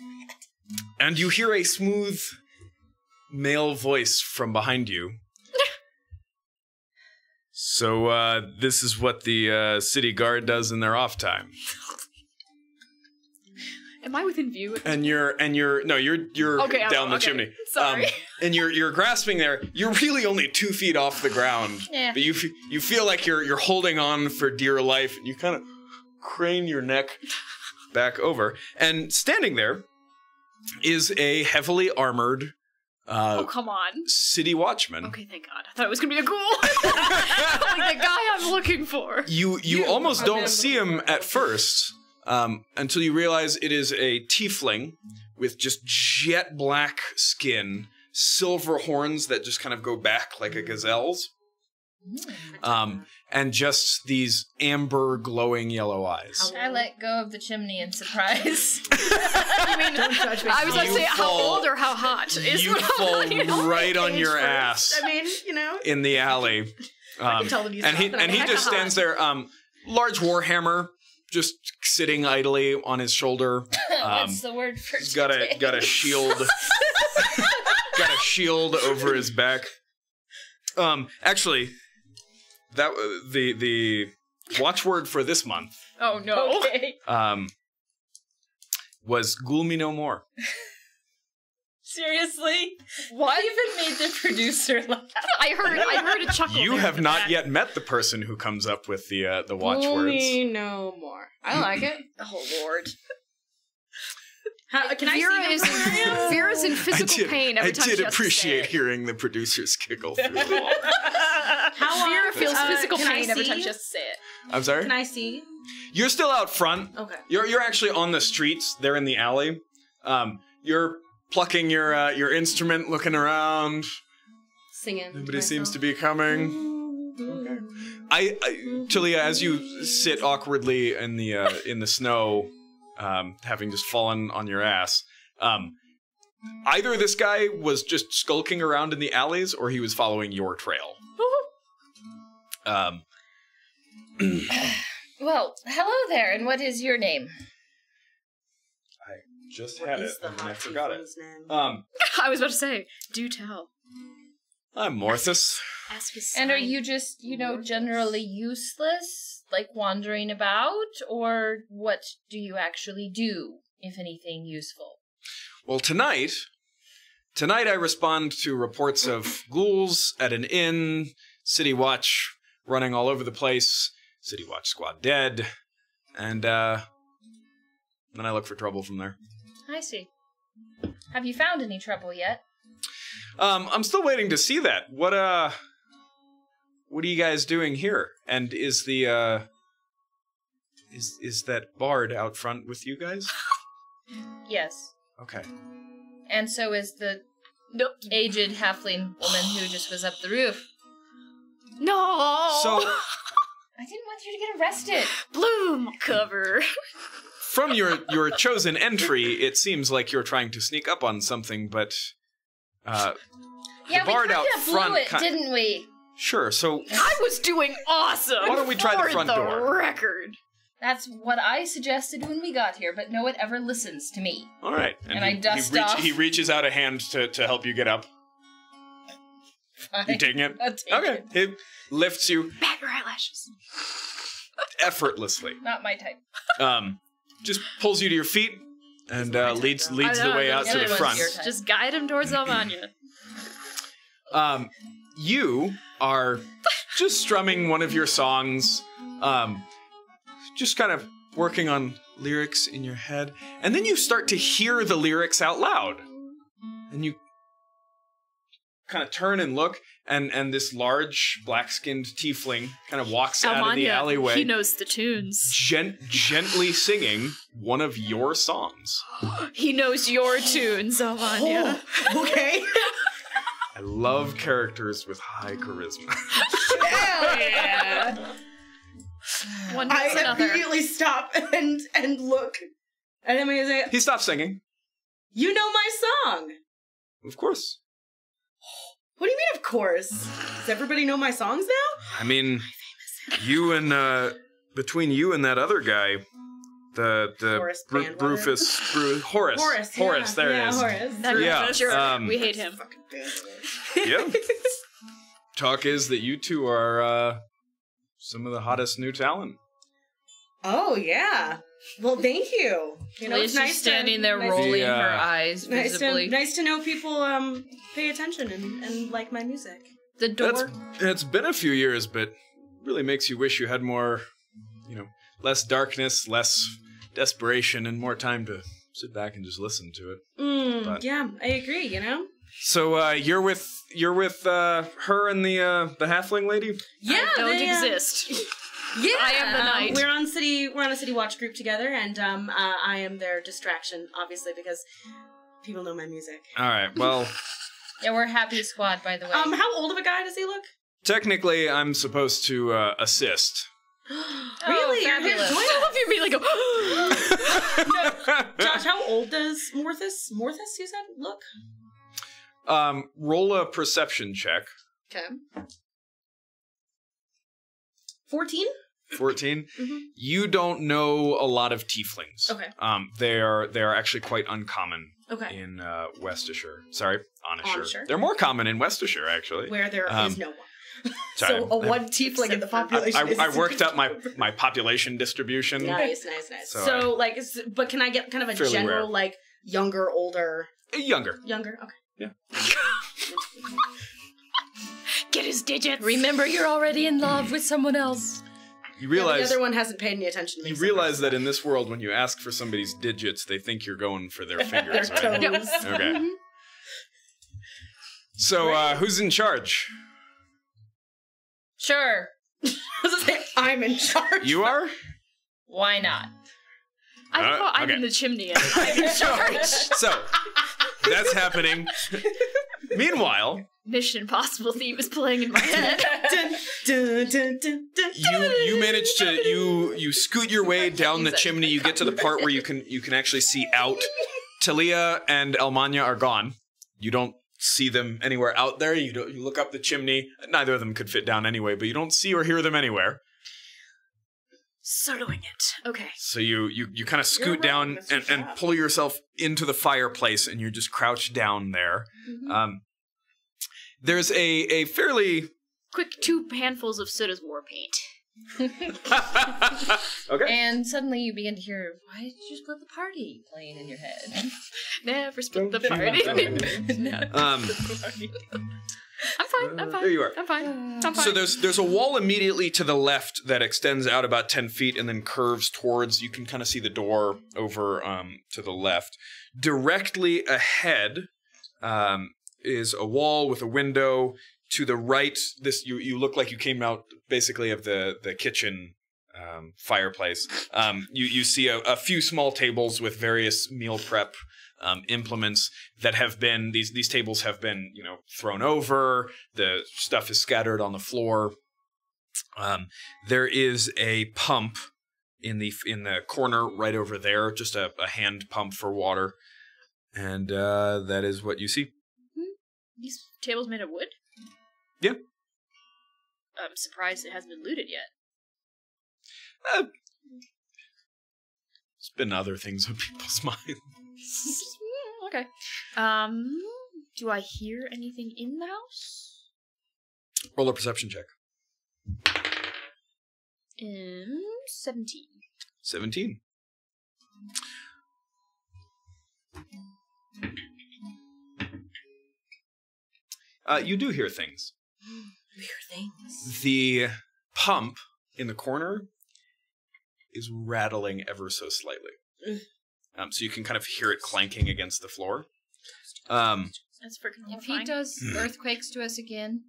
And you hear a smooth male voice from behind you. So, this is what the city guard does in their off time. Am I within view? And you're Okay, down the okay. chimney. Sorry. And you're grasping there. You're really only 2 feet off the ground. Yeah. But you feel like you're holding on for dear life, and you kind of crane your neck back over. And standing there is a heavily armored Oh, come on. city watchman. Okay, thank God. I thought it was going to be a ghoul. Like the guy I'm looking for. You almost don't see him at first until you realize it is a tiefling with just jet black skin, silver horns that just kind of go back like a gazelle's, and just these amber glowing yellow eyes. I let go of the chimney in surprise. You mean, Don't judge me. I was about to You say how fall- old or how hot is You what fall I'm like, right on Age your first. ass I mean, in the alley. I can tell that he's and he not and he that just hot. stands there, large warhammer, just sitting idly on his shoulder. What's the word for He's got a shield, got a shield over his back. Actually, that the watchword for this month Oh, no. Okay. was "Ghoul me no more." Seriously? What? I even made the producer laugh. I heard a chuckle. You there have in the not back. yet met the person who comes up with the watchwords. Me no more. I like it. Oh, Lord. Can I Vera see is him from here? Vera's in physical pain every time I did she has to appreciate say it. hearing the producers giggle through the wall. How Vera feels physical can I pain every time see? she has to say it. I'm sorry? Can I see? You're still out front. Okay. You're actually on the streets. They're in the alley. You're plucking your instrument, looking around. Singing. Nobody seems to be coming. Okay. Talia, as you sit awkwardly in the snow, having just fallen on your ass, either this guy was just skulking around in the alleys, or he was following your trail. Well, hello there, and what is your name? I just had it, and I forgot it. Name? I was about to say, do tell. I'm Morthus. Ask his And are sign. you just, generally useless, like wandering about, or what do you actually do, if anything useful? Well, tonight I respond to reports of ghouls at an inn, City Watch running all over the place, City Watch squad dead, and then I look for trouble from there. I see. Have you found any trouble yet? I'm still waiting to see that. What are you guys doing here? And is the is that bard out front with you guys? Yes. Okay. And so is the aged halfling woman who just was up the roof. No! So, I didn't want you to get arrested. Bloom cover. from your chosen entry, it seems like you're trying to sneak up on something, but Yeah, the bard we out kind of front blew it, didn't we? Sure, so I was doing awesome. Why don't we try the front for door? Record. That's what I suggested when we got here, but no one ever listens to me. all right. And I dust off. He reaches out a hand to help you get up. You taking it? I'll take Okay. it. He lifts you Bat your eyelashes. effortlessly. Not my type. Just pulls you to your feet and leads I the know, way out to the everyone's front. your type. Just guide him towards Almanya. You are just strumming one of your songs, just kind of working on lyrics in your head, and then you start to hear the lyrics out loud. And you kind of turn and look, and this large, black-skinned tiefling kind of walks out of the alleyway. He knows the tunes. Gently singing one of your songs. He knows your tunes, Almanya. Oh, okay. I love characters with high charisma. Hell yeah. One knows I another. immediately stop and look at him and say, He stops singing. "You know my song." Of course. What do you mean, of course? Does everybody know my songs now? I mean, you and, between you and that other guy, the Horace Bandwater? Horace. Horace, There yeah, it is. Horace. Yeah, Sure. We hate him. Fucking bandwater. Yeah. Talk is that you two are, some of the hottest new talent. Oh, yeah. Well, thank you. You know, it's nice standing there nice rolling The, her eyes visibly. Nice to know people pay attention and like my music. The door. It's been a few years, but really makes you wish you had more, less darkness, less desperation, and more time to sit back and just listen to it. But- Yeah, I agree, So you're with her and the halfling lady? Yeah, I don't they, exist. Yeah, I am the knight. We're on a city watch group together, and I am their distraction, obviously, because people know my music. All right. Well, Yeah, we're Happy Squad, by the way. How old of a guy does he look? technically, I'm supposed to assist. Really? You're here to fabulous. join All us? of you immediately go, Josh, how old does Morthus, you said, look? Roll a perception check. Okay. 14? 14. Mhm. You don't know a lot of tieflings. Okay. They are actually quite uncommon Okay. in Westishire. Sorry, Onishire. Onishire. They're more common in Westishire, actually. Where there is no one. Sorry. So a one tiefling in the population is... I worked up my population distribution. Nice. So So, but can I get kind of a Fairly general, rare. like, younger, older... Younger. Younger? Okay. get his digits. Remember, you're already in love with someone else. You Yeah, realize the other one hasn't paid any attention to me. you so realize far. that in this world, when you ask for somebody's digits, they think you're going for their fingers, Their right? toes. Okay. So, who's in charge? Sure. I was gonna say, I'm in charge. You are? Why not? I thought I'm okay. in the chimney and I'm in charge. So, that's happening. Meanwhile, Mission Impossible theme is playing in my head. Dun, dun, dun, dun, dun, you manage to you scoot your way down the Jesus. chimney. You get to the part where you can actually see out. Talia and Almanya are gone. You don't see them anywhere out there. You look up the chimney. Neither of them could fit down anyway, but you don't see or hear them anywhere. Soloing it. Okay. So you kind of scoot You're down wrong, Mr. and Chap. pull yourself into the fireplace, and you're just crouched down there. Mm-hmm. There's a fairly Quick 2 handfuls of Soda's war paint. okay. And suddenly you begin to hear, why did you split the party playing in your head? Never split the Don't party. I'm fine. There you are. I'm fine. I'm fine. So there's a wall immediately to the left that extends out about 10 feet and then curves towards. You can kind of see the door over to the left. Directly ahead is a wall with a window. To the right, you look like you came out basically of the kitchen fireplace. You see a few small tables with various meal prep implements that have been, these tables have been, thrown over. The stuff is scattered on the floor. There is a pump in the corner right over there, just a hand pump for water. And that is what you see. These tables made of wood? Yeah. I'm surprised it hasn't been looted yet. It's been other things on people's minds. Okay. Do I hear anything in the house? Roll a perception check. 17. 17. You do hear things. Weird things. The pump in the corner is rattling ever so slightly. So you can kind of hear it clanking against the floor. That's freaking If he does earthquakes to us again.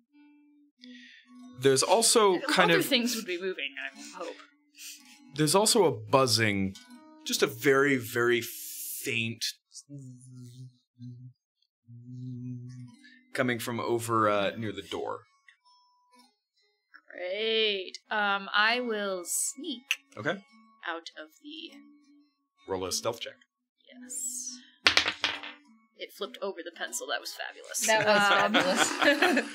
There's also other things would be moving, I hope. There's also a buzzing, just a very, very faint coming from over near the door. Great. I will sneak Okay. out of the... Roll a stealth check. Yes. It flipped over the pencil. That was fabulous. That was fabulous.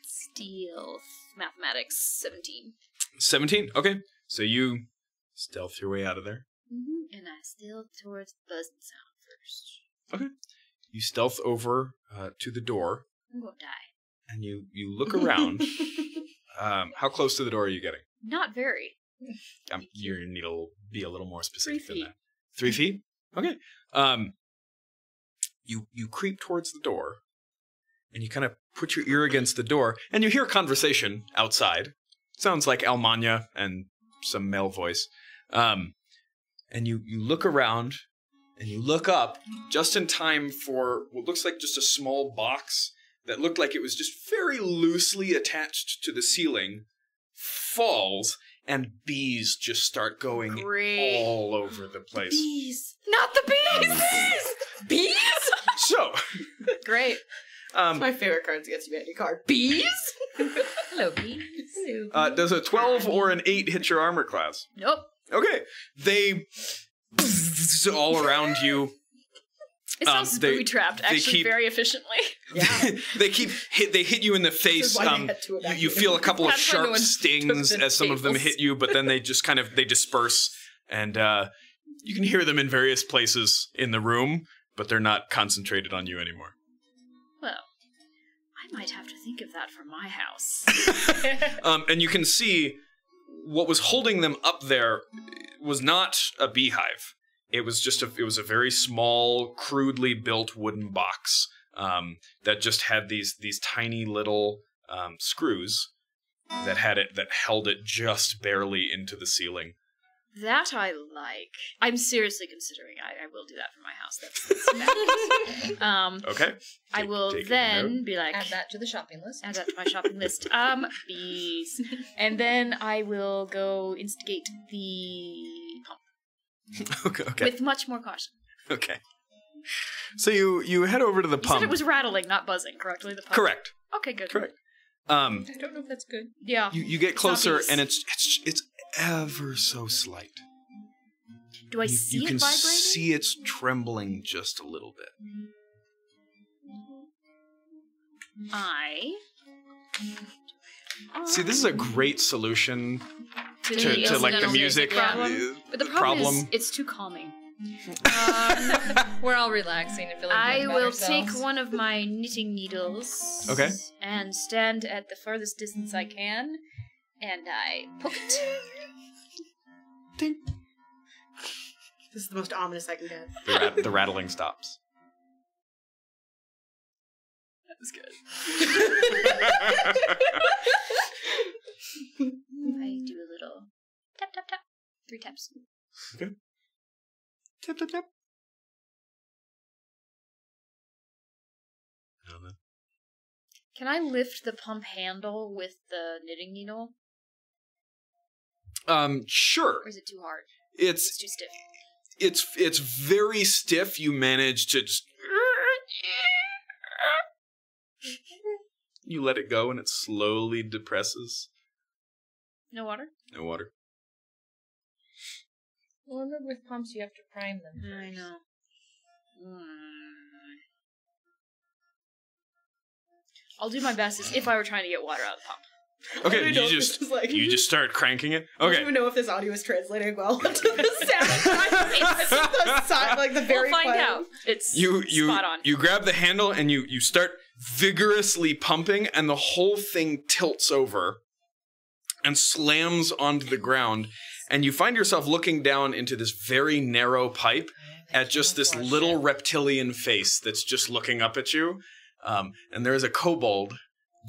Stealth. Mathematics. 17. 17? Okay. So you stealth your way out of there. Mm-hmm. And I stealth towards the buzzing sound first. Okay. You stealth over to the door. I'm gonna die. And you look around. How close to the door are you getting? Not very. You need to be a little more specific 3 than feet. that. 3 feet? Okay. You creep towards the door, and you kind of put your ear against the door, and you hear conversation outside. Sounds like Almanya and some male voice. And you look around, and you look up just in time for what looks like just a small box that looked like it was just very loosely attached to the ceiling, falls, and bees just start going Great. all over the place. Bees. Not the bees! Bees? So, Great. That's my favorite Cards Against Humanity card. Bees? Hello, bees. does a 12 or an 8 hit your armor class? Nope. Okay. They all around you. It sounds booby-trapped, actually, keep- very efficiently. Yeah. They hit you in the face. why they had to evacuate. You feel a couple of That's why no sharp one stings took the as some of them tables. hit you, but then they just they disperse, and you can hear them in various places in the room, but they're not concentrated on you anymore. Well, I might have to think of that for my house. And you can see what was holding them up there was not a beehive. It was just it was a very small, crudely built wooden box that just had these tiny little screws that held it just barely into the ceiling. That I like. I'm seriously considering I will do that for my house. That's fabulous. Okay. I will Taking a then note. be like... Add that to the shopping list. Add that to my shopping list. Bees. And then I will go instigate the pump. Okay. With much more caution. Okay. So you head over to the You pump. said it was rattling, not buzzing, correctly? The pump. Correct. Okay, good. Correct. I don't know if that's good. Yeah. You get It's not closer, bees. and it's ever so slight. Do I see You it can vibrating? see it's trembling just a little bit. See, this is a great solution To to the like the incidental music problem. But the problem is, it's too calming. We're all relaxing and feeling good I about will ourselves. take one of my knitting needles. Okay. And stand at the furthest distance I can, and I poke it. Ding. This is the most ominous I can get. The rattling stops. That was good. I do a little tap, tap, tap. 3 taps. Okay. Tap, tap, tap. Now then. Can I lift the pump handle with the knitting needle? Sure. Or is it too hard? It's It's too stiff. it's very stiff. You manage to just... You let it go and it slowly depresses. No water? No water. Well, remember with pumps you have to prime them. I know. I'll do my best as if I were trying to get water out of the pump. Okay, I don't know if this is like- you just start cranking it. I don't Okay. even know if this audio is translating well to the sound. Like the very We'll find quiet. out. It's You spot on. you grab the handle and you start vigorously pumping, and the whole thing tilts over and slams onto the ground, and you find yourself looking down into this very narrow pipe at just this little reptilian face that's just looking up at you, and there's a kobold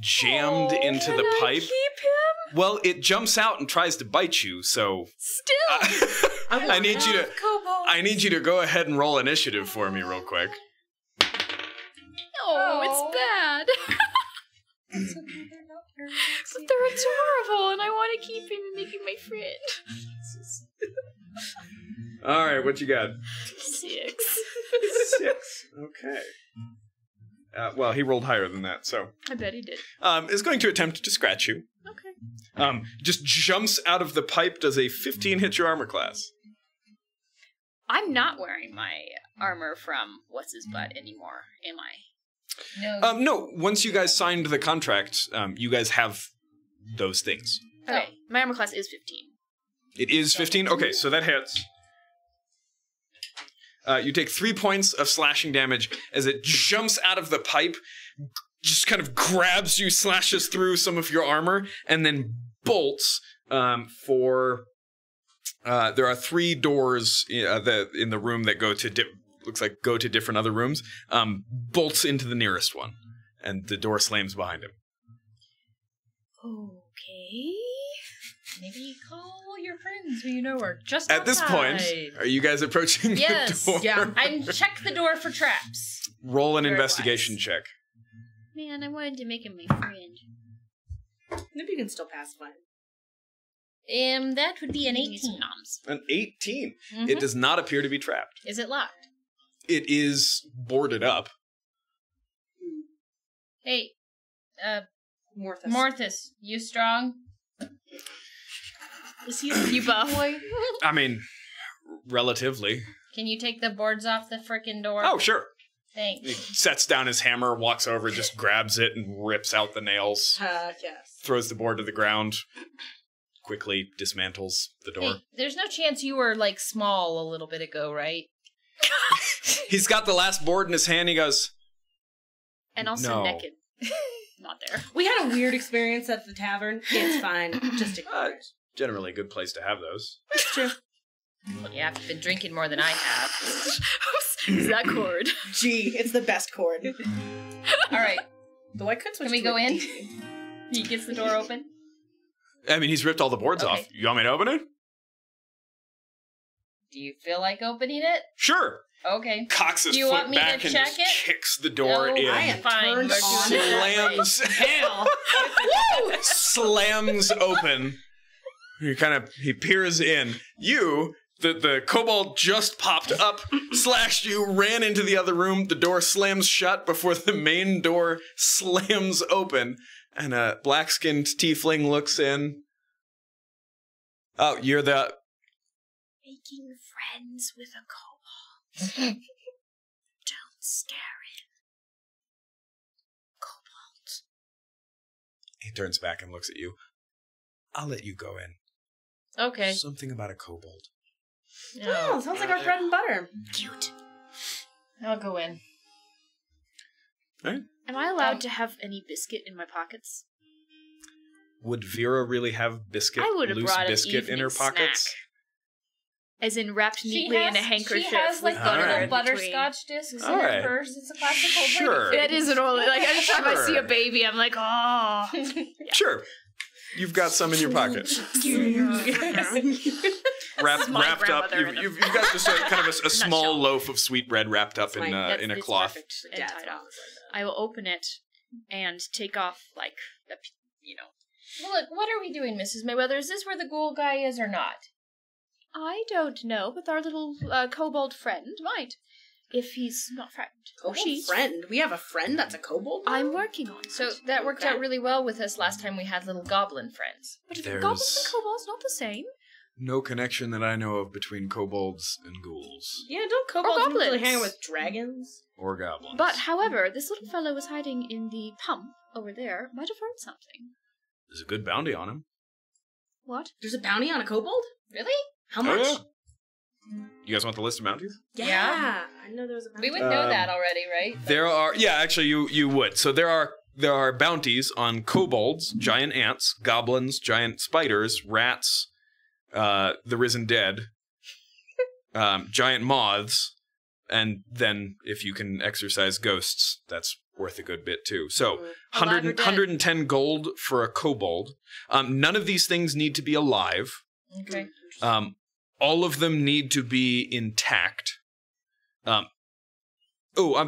jammed into the pipe. Keep him Well, it jumps out and tries to bite you, so still. I need you to go ahead and roll initiative for me real quick. Oh, it's bad. But they're adorable, and I want to keep him and make him my friend. All right, what you got? 6. 6. Okay. Well, he rolled higher than that, so I bet he did. is going to attempt to scratch you. Okay. Just jumps out of the pipe. Does a 15 hit your armor class? I'm not wearing my armor from what's his butt anymore, am I? No. No. Once you guys signed the contract, you guys have those things. Okay, my armor class is 15. It is 15. Okay, so that hits. You take 3 points of slashing damage as it jumps out of the pipe, just kind of grabs you, slashes through some of your armor, and then bolts for... there are 3 doors in the room that go to different other rooms. Bolts into the nearest one, and the door slams behind him. Okay. Maybe call your friends who you know are just At this point, are you guys approaching Yes, the door? yeah. And check the door for traps. Roll an Very investigation wise. check. Man, I wanted to make him my friend. Maybe you can still pacify him. That would be an 18. An 18. Mhm. It does not appear to be trapped. Is it locked? It is boarded up. Hey, Morthus. Morthus, you strong? Is he You buff? I mean, relatively. Can you take the boards off the frickin' door? Oh, sure. Thanks. He sets down his hammer, walks over, just grabs it and rips out the nails. yes. Throws the board to the ground. Quickly dismantles the door. Hey, there's no chance you were, like, small a little bit ago, right? He's got the last board in his hand. He goes, And also No. naked. Not there. We had a weird experience at the tavern. It's fine. Just ignore it. generally a good place to have those. That's true. Well, yeah, if you've been drinking more than I have. Is that cord? Gee, it's the best chord. All right. Though I could switch Can we to go a in? D. He gets the door open. I mean, he's ripped all the boards Okay. off. You want me to open it? Do you feel like opening it? Sure. Okay. Cocks his Do you foot want me to back and check just it? kicks the door No, in. I am Fine, turned we're on. doing it. Slams, Hell. slams open. He peers in. You, the kobold just popped up, slashed you, ran into the other room. The door slams shut before the main door slams open, and a black-skinned tiefling looks in. Oh, you're the... Making friends with a kobold. Don't scare him. Kobold. He turns back and looks at you. I'll let you go in. Okay. Something about a kobold. Oh, sounds like our bread and butter. Cute. I'll go in. Right? Am I allowed to have any biscuit in my pockets? Would Vera really have biscuit, I would have loose brought an biscuit in her evening pockets? snack. As in wrapped neatly in a handkerchief. She has like with the All little right. butterscotch discs in All her right. purse. It's a classic old Sure. lady. That is an old, like, every time I see Sure. a baby, I'm like, oh. Sure. You've got some in your pocket. My Wrapped up. grandmother You've got just a kind of a small Nutshell. loaf of sweet bread wrapped up in That's- a it's cloth. perfect and Dad's tied mom off. was like I will open it and take off, like, the, Well, look, what are we doing, Mrs. Mayweather? Is this where the ghoul guy is or not? I don't know, but our little kobold friend might, if he's not frightened. Kobold friend? We have a friend that's a kobold? I'm working on it. So that worked out really well with us last time we had little goblin friends. But goblins and kobolds not the same? No connection that I know of between kobolds and ghouls. Yeah, don't kobolds usually hang with dragons? Or goblins. But, however, this little fellow was hiding in the pump over there. Might have heard something. There's a good bounty on him. What? There's a bounty on a kobold? Really? How much? Oh, yeah. You guys want the list of bounties? Yeah. I know there was a bounty. We would know that already, right? There are, actually you would. So there are bounties on kobolds, giant ants, goblins, giant spiders, rats, the risen dead, giant moths, and then if you can exorcise ghosts, that's worth a good bit too. So 110 gold for a kobold. None of these things need to be alive. Okay. All of them need to be intact. I'm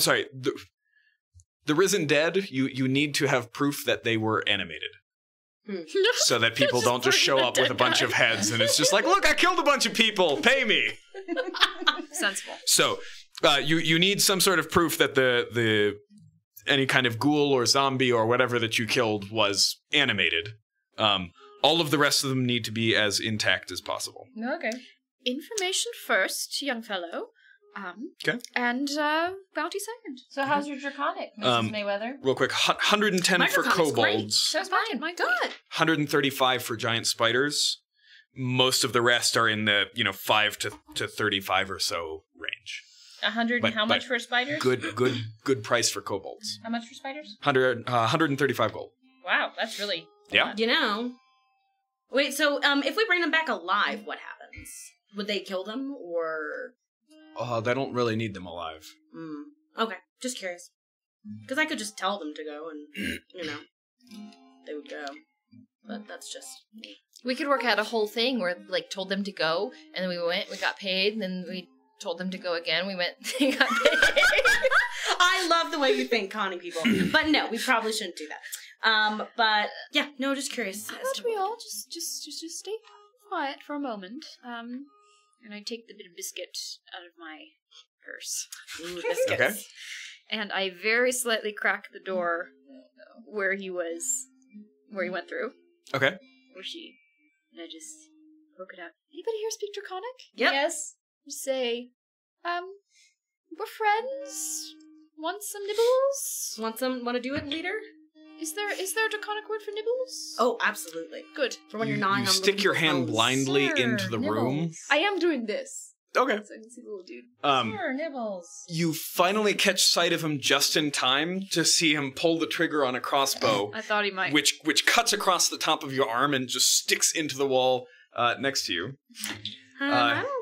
sorry. The risen dead, you need to have proof that they were animated. So that people don't just show up with a bunch of heads and it's just like, look, I killed a bunch of people, pay me. Sensible. So you need some sort of proof that the any kind of ghoul or zombie or whatever that you killed was animated. All of the rest of them need to be as intact as possible. Okay. Information first, young fellow. Okay. And bounty second. So how's your draconic, Mrs. Mayweather? Real quick, 110 for kobolds. So's mine. My God. 135 for giant spiders. Most of the rest are in the 5 to 35 or so range. 100. How much for spiders? Good price for kobolds. How much for spiders? 135 gold. Wow, that's really Yeah. You know. Wait, so if we bring them back alive, what happens? Would they kill them or? They don't really need them alive. Okay, just curious. Because I could just tell them to go and, they would go. But that's just me. We could work out a whole thing where, told them to go, and then we went, we got paid, and then we told them to go again, we went, they got paid. I love the way you think, conning people. But no, we probably shouldn't do that. But, yeah, no, just curious. How about we all just stay quiet for a moment, and I take the bit of biscuit out of my purse. Ooh, biscuits. Okay. And I very slightly crack the door where he went through. Okay. And I just poke it out. Anybody here speak Draconic? Yep. Yes. Just say, we're friends. Want some nibbles? Want to do it, leader? Is there a Draconic word for nibbles? Oh, absolutely. Good. For when you're gnawing on You stick your hand bones. blindly Sir, into the room. nibbles. I am doing this. Okay. So I can see the little dude. Sure, nibbles. You finally catch sight of him just in time to see him pull the trigger on a crossbow, I thought he might. which cuts across the top of your arm and just sticks into the wall next to you.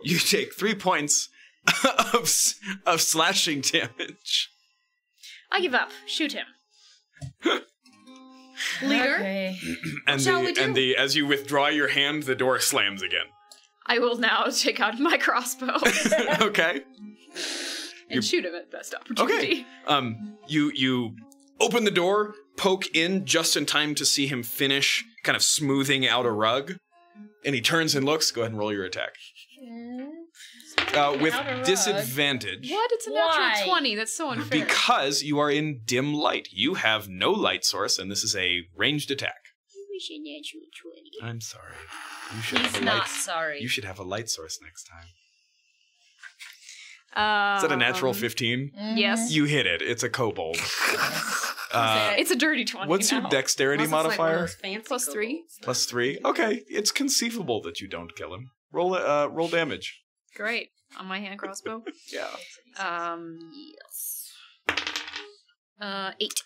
You take 3 points of slashing damage. I give up. Shoot him. Leader? Okay. And as you withdraw your hand, the door slams again. I will now take out my crossbow Okay. and shoot him at best opportunity. Okay. You open the door, poke in just in time to see him finish kind of smoothing out a rug, and he turns and looks. Go ahead and roll your attack. With Out a rug. disadvantage. What? It's a Why? natural 20. That's so unfair. Because you are in dim light. You have no light source, and this is a ranged attack. wish a natural 20. I'm sorry. You should He's have a not light, sorry. You should have a light source next time. Is that a natural 15? Yes. You hit it. It's a kobold. It's a dirty 20 What's now. your dexterity Unless it's like one of modifier? those fancy Plus 3. kobolds. Plus 3. Okay, it's conceivable that you don't kill him. Roll damage. Great. On my hand crossbow. Yeah. Yes. 8.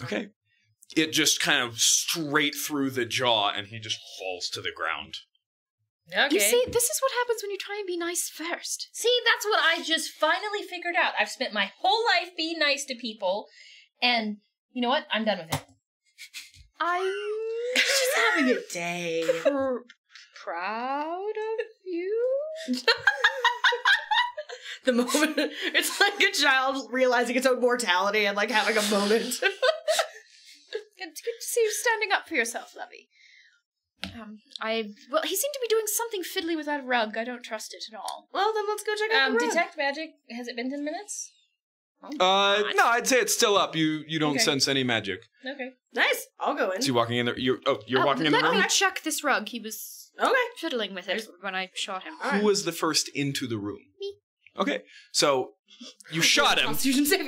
Okay. It just kind of straight through the jaw, and he just falls to the ground. Okay. You see, this is what happens when you try and be nice first. See, that's what I just finally figured out. I've spent my whole life being nice to people, and you know what? I'm done with it. I'm Just having a day. proud of you. The moment it's like a child realizing its own mortality and like having a moment. Good to see you standing up for yourself, Lovey. Well, he seemed to be doing something fiddly with that rug. I don't trust it at all. Well, then let's go check out the room. Detect magic. Has it been 10 minutes? No, I'd say it's still up. You don't sense any magic. Okay. Nice. I'll go in. So you walking in there? You're walking in the room? Let me check this rug. He was fiddling with it when I shot him. Who was the first into the room? Me. Okay, so you shot him,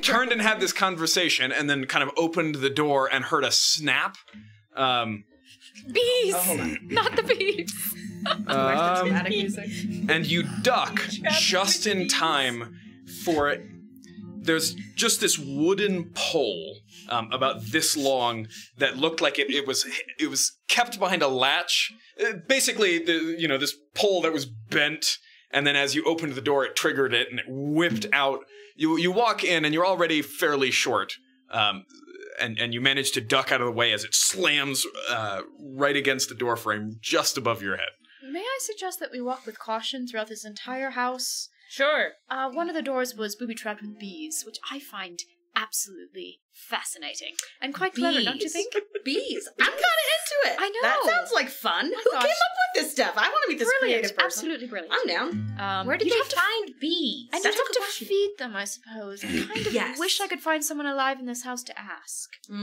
turned and had this conversation, and then kind of opened the door and heard a snap. Bees! Not the bees! And you duck just in time for it. There's just this wooden pole about this long that looked like it was kept behind a latch. Basically, this pole that was bent, and then as you opened the door, it triggered it and it whipped out. You walk in and you're already fairly short, and you manage to duck out of the way as it slams right against the door frame just above your head. May I suggest that we walk with caution throughout this entire house? Sure. One of the doors was booby-trapped with bees, which I find absolutely fascinating. And quite clever, don't you think? Bees. I'm kind of into it. I know. That sounds like fun. Who came up with this stuff? I want to meet this creative person. Absolutely brilliant. I'm down. Where did they find bees? And you'd have to feed them, I suppose. I kind of wish I could find someone alive in this house to ask. Do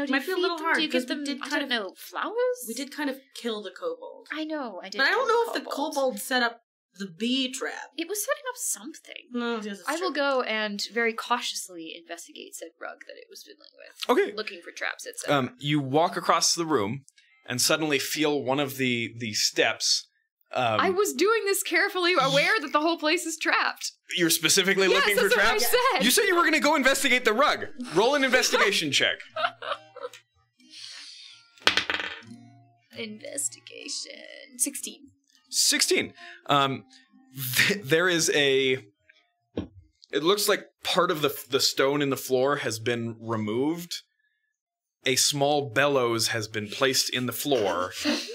Might you be a little hard. Do you give them, I don't know, flowers? We did kind of kill the kobold. I know, I did. But I don't know if the kobold set up the bee trap. It was setting up something. No, yes, I will go and very cautiously investigate said rug that it was fiddling with. Okay. Looking for traps, etc. You walk across the room and suddenly feel one of the steps. I was doing this carefully, aware that the whole place is trapped. You're specifically looking for traps? Yes, that's what I said. You said you were going to go investigate the rug. Roll an investigation check. Investigation. 16. 16. There is it looks like part of the stone in the floor has been removed. A small bellows has been placed in the floor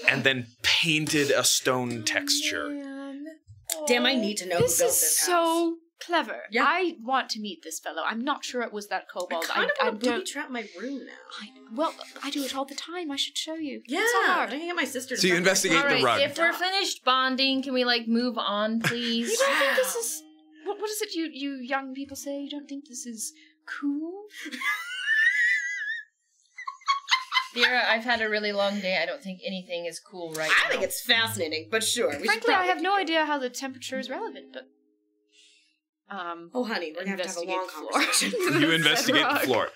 and then painted a stone texture. Damn, I need to know who built this This is so clever. Yeah. I want to meet this fellow. I'm not sure it was that kobold. I kind of want to booby trap my room now. Well, I do it all the time. I should show you. Yeah, It's not hard. I can get my sister to So you find investigate All right, the rug. if we're finished bonding, can we, move on, please? You don't think this is... What is it you young people say? You don't think this is cool? Vera, I've had a really long day. I don't think anything is cool right now. I think it's fascinating, but sure. Frankly, I have no idea how the temperature is relevant, but... oh, honey, we're going to have a long conversation. You investigate the floor.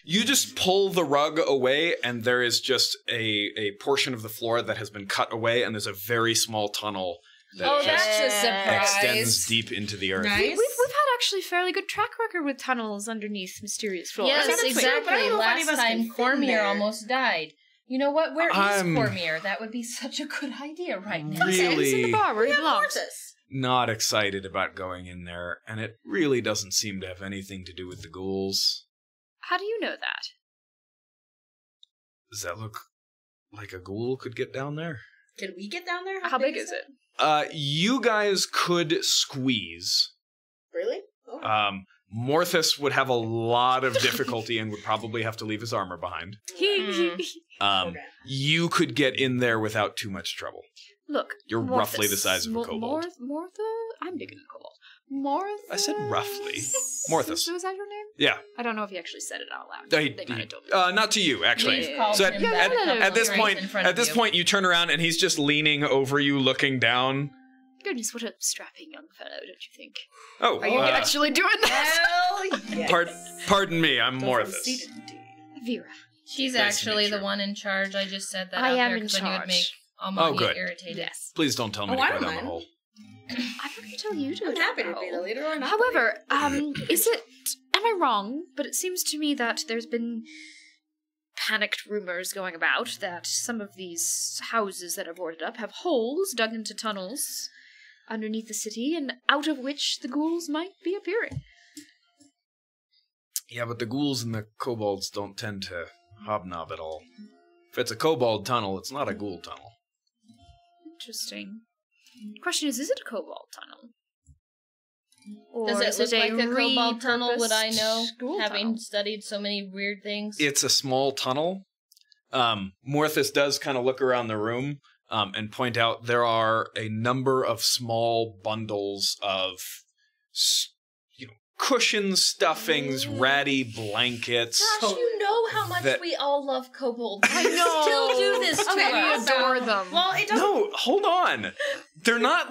You just pull the rug away, and there is just a portion of the floor that has been cut away, and there's a very small tunnel that that's a surprise. extends deep into the earth. Nice. We've had actually fairly good track record with tunnels underneath mysterious floors. Yes, exactly. Last time Cormier there. almost died. You know what? Where is Cormier? That would be such a good idea right now. It's in the Really bar where he belongs. not excited about going in there, and it really doesn't seem to have anything to do with the ghouls. How do you know that? Does that look like a ghoul could get down there? Can we get down there? How big is it? You guys could squeeze. Really? Oh. Morthus would have a lot of difficulty and would probably have to leave his armor behind. You could get in there without too much trouble. Look, You're roughly the size of a kobold. I'm bigger than a kobold. Morthus? I said roughly. Morthus. Was that your name? Yeah. I don't know if he actually said it out loud. They might have told me. Not to you, actually. We've called So him that at this right point, in front of you. you turn around and he's just leaning over you, looking down. Goodness, what a strapping young fellow, don't you think? Oh, Are you actually doing that? Hell yes. Pardon me, I'm Morthus. Vera. She's Nice to actually meet the you. one in charge. I just said that I out am there in because I knew it'd make charge. Almanya good. irritated. Yes. Please don't tell me Oh, to I go don't down the mind. hole. I'm not going to tell you to. I'm happy to be the leader or not. However, is it... Am I wrong? But it seems to me that there's been panicked rumors going about that some of these houses that are boarded up have holes dug into tunnels underneath the city, and out of which the ghouls might be appearing. Yeah, but the ghouls and the kobolds don't tend to hobnob at all. If it's a kobold tunnel, it's not a ghoul tunnel. Interesting. Question is it a kobold tunnel? Or Does is it look like a kobold repurposed tunnel? Would I know, ghoul having tunnel? studied so many weird things? It's a small tunnel, Morthus does kind of look around the room and point out there are a number of small bundles of, cushions, stuffings, ratty blankets. Gosh, you know how much we all love kobolds. I know. Still do this to us. We adore them. Well, it doesn't. No, hold on. They're not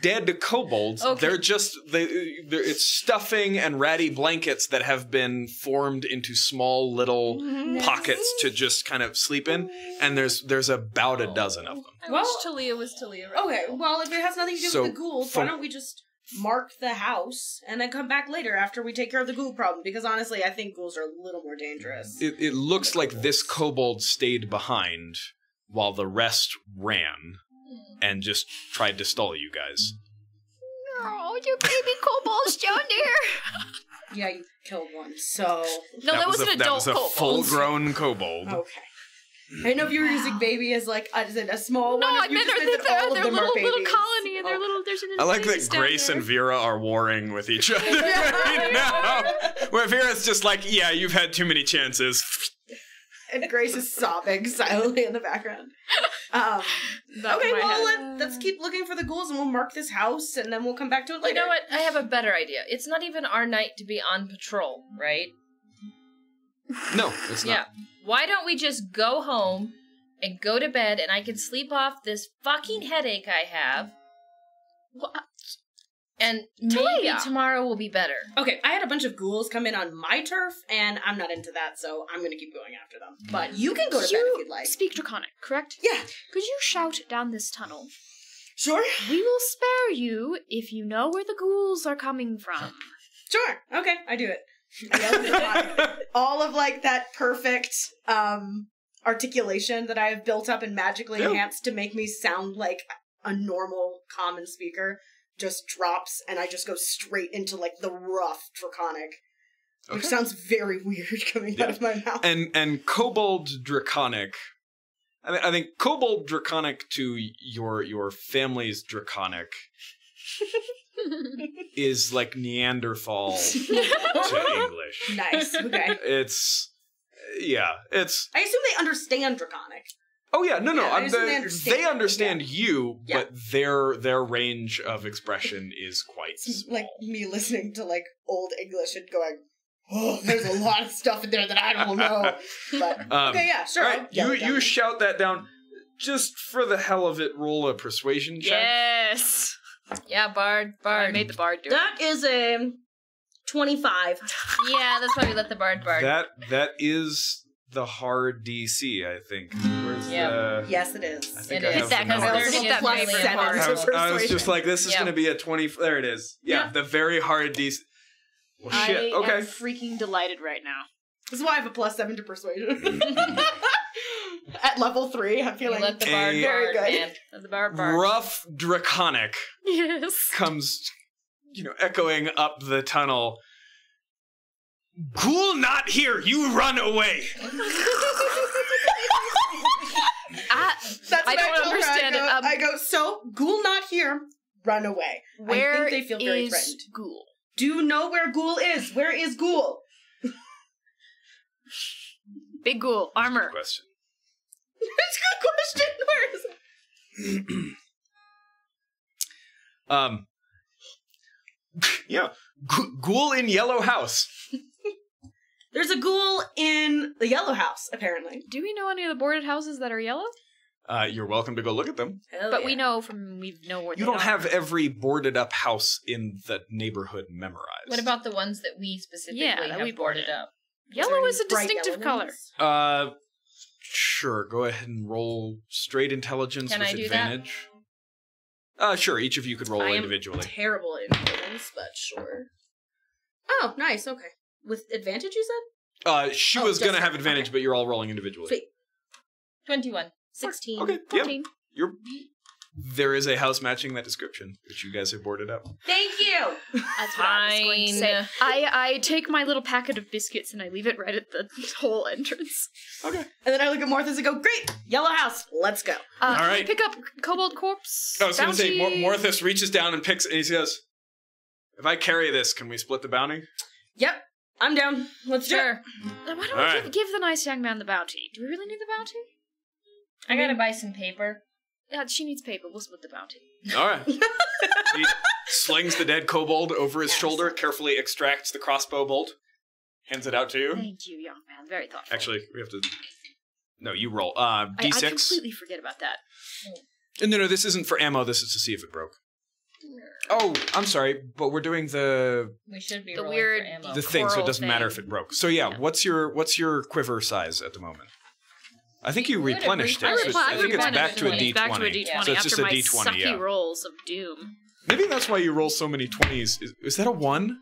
dead to kobolds. Okay. They're just it's stuffing and ratty blankets that have been formed into small little pockets to just kind of sleep in. And there's about a dozen of them. I wish Talia was Talia. Right Okay, now. well, if it has nothing to do with the ghouls, why don't we just mark the house and then come back later after we take care of the ghoul problem? Because honestly, I think ghouls are a little more dangerous. It looks like this kobold stayed behind while the rest ran and just tried to stall you guys. Oh, your baby kobolds down there. Yeah, you killed one, so... No, that was an adult That was a kobold. full-grown kobold. Okay. I didn't know if you were using baby as like a small No, one. I meant they're little colony and they're little. There's an. I like that Grace and Vera are warring with each other right now. Where Vera's just like, yeah, you've had too many chances. And Grace is sobbing silently in the background. Okay, well, let's keep looking for the ghouls and we'll mark this house and then we'll come back to it later. You know what? I have a better idea. It's not even our night to be on patrol, right? No, it's not. Yeah. Why don't we just go home and go to bed and I can sleep off this fucking headache I have? And maybe tomorrow will be better. Okay, I had a bunch of ghouls come in on my turf, and I'm not into that, so I'm gonna keep going after them. But you can go to bed if you'd like. Speak Draconic, correct? Yeah. Could you shout down this tunnel? Sure. We will spare you if you know where the ghouls are coming from. Sure. Okay, I do it. I yell all of like that perfect articulation that I have built up and magically enhanced to make me sound like a normal common speaker just drops, and I just go straight into like the rough Draconic, which sounds very weird coming out of my mouth. And Kobold Draconic, I think Kobold Draconic to your family's Draconic is like Neanderthal to English. Nice. Okay. It's. I assume they understand Draconic. Oh yeah, no, they understand you, but their range of expression is quite small. Like me listening to like old English and going, oh, there's a lot of stuff in there that I don't know. But okay, yeah, sure. Right, you shout that down. Just for the hell of it, roll a persuasion check. Yes. Yeah, Bard. I made the Bard do it. That is a 25. Yeah, that's why we let the Bard. That is the hard DC, I think. Where's the... Yes, it is. I think it I is. have the Because numbers. hit that favorite hard. I was just like, this is going to be a 20... There it is. Yeah, the very hard DC. Well, shit. I Okay. am freaking delighted right now. This is why I have a +7 to persuasion. At level 3, I'm feeling let the Bard very good. Man. Let the Bard. Rough Draconic Yes. comes, echoing up the tunnel. Ghoul not here, you run away. That's I what don't told her. understand it. I go, so, ghoul not here, run away. Where I think they feel very is threatened. Ghoul? Do you know where Ghoul is? Where is Ghoul? Big Ghoul, armor. Good question. It's a good question. Where is it? Ghoul in yellow house. There's a ghoul in the yellow house, apparently. Do we know any of the boarded houses that are yellow? You're welcome to go look at them. But We know where you don't have every boarded up house in the neighborhood memorized. What about the ones that we specifically have boarded up? Yellow is a distinctive color. Sure. Go ahead and roll straight intelligence with advantage. Sure. Each of you could roll individually. Terrible at intelligence, but sure. Oh, nice. Okay. With advantage, you said? She was going to have advantage, but you're all rolling individually. Sweet. 21. 16. Okay. 14. Yeah. There is a house matching that description, which you guys have boarded up. Thank you! That's what I was going to say. I take my little packet of biscuits and I leave it right at the whole entrance. Okay. And then I look at Morthus and go, great! Yellow house, let's go. All right. Pick up Kobold Corpse. I was going to say, bounty. Morthus reaches down and picks, and he says, if I carry this, can we split the bounty? Yep. I'm down. Let's do it. Sure. Why don't we give the nice young man the bounty? Do we really need the bounty? I gotta buy some paper. Yeah, she needs paper. We'll split the bounty. All right. He slings the dead kobold over his shoulder, carefully extracts the crossbow bolt, hands it out to you. Thank you, young man. Very thoughtful. Actually, we have to... No, you roll. D6. I completely forget about that. No, this isn't for ammo. This is to see if it broke. Oh, I'm sorry, but we're doing We should be the rolling weird for ammo. the thing, so it doesn't thing. matter if it broke. So yeah, what's your quiver size at the moment? I think you would have replenished it. replenished So it. I think it's back to a replenished D20. it. Back to a D20 So it's just after a my D20, sucky yeah. rolls of doom. Maybe that's why you roll so many 20s. Is that a 1?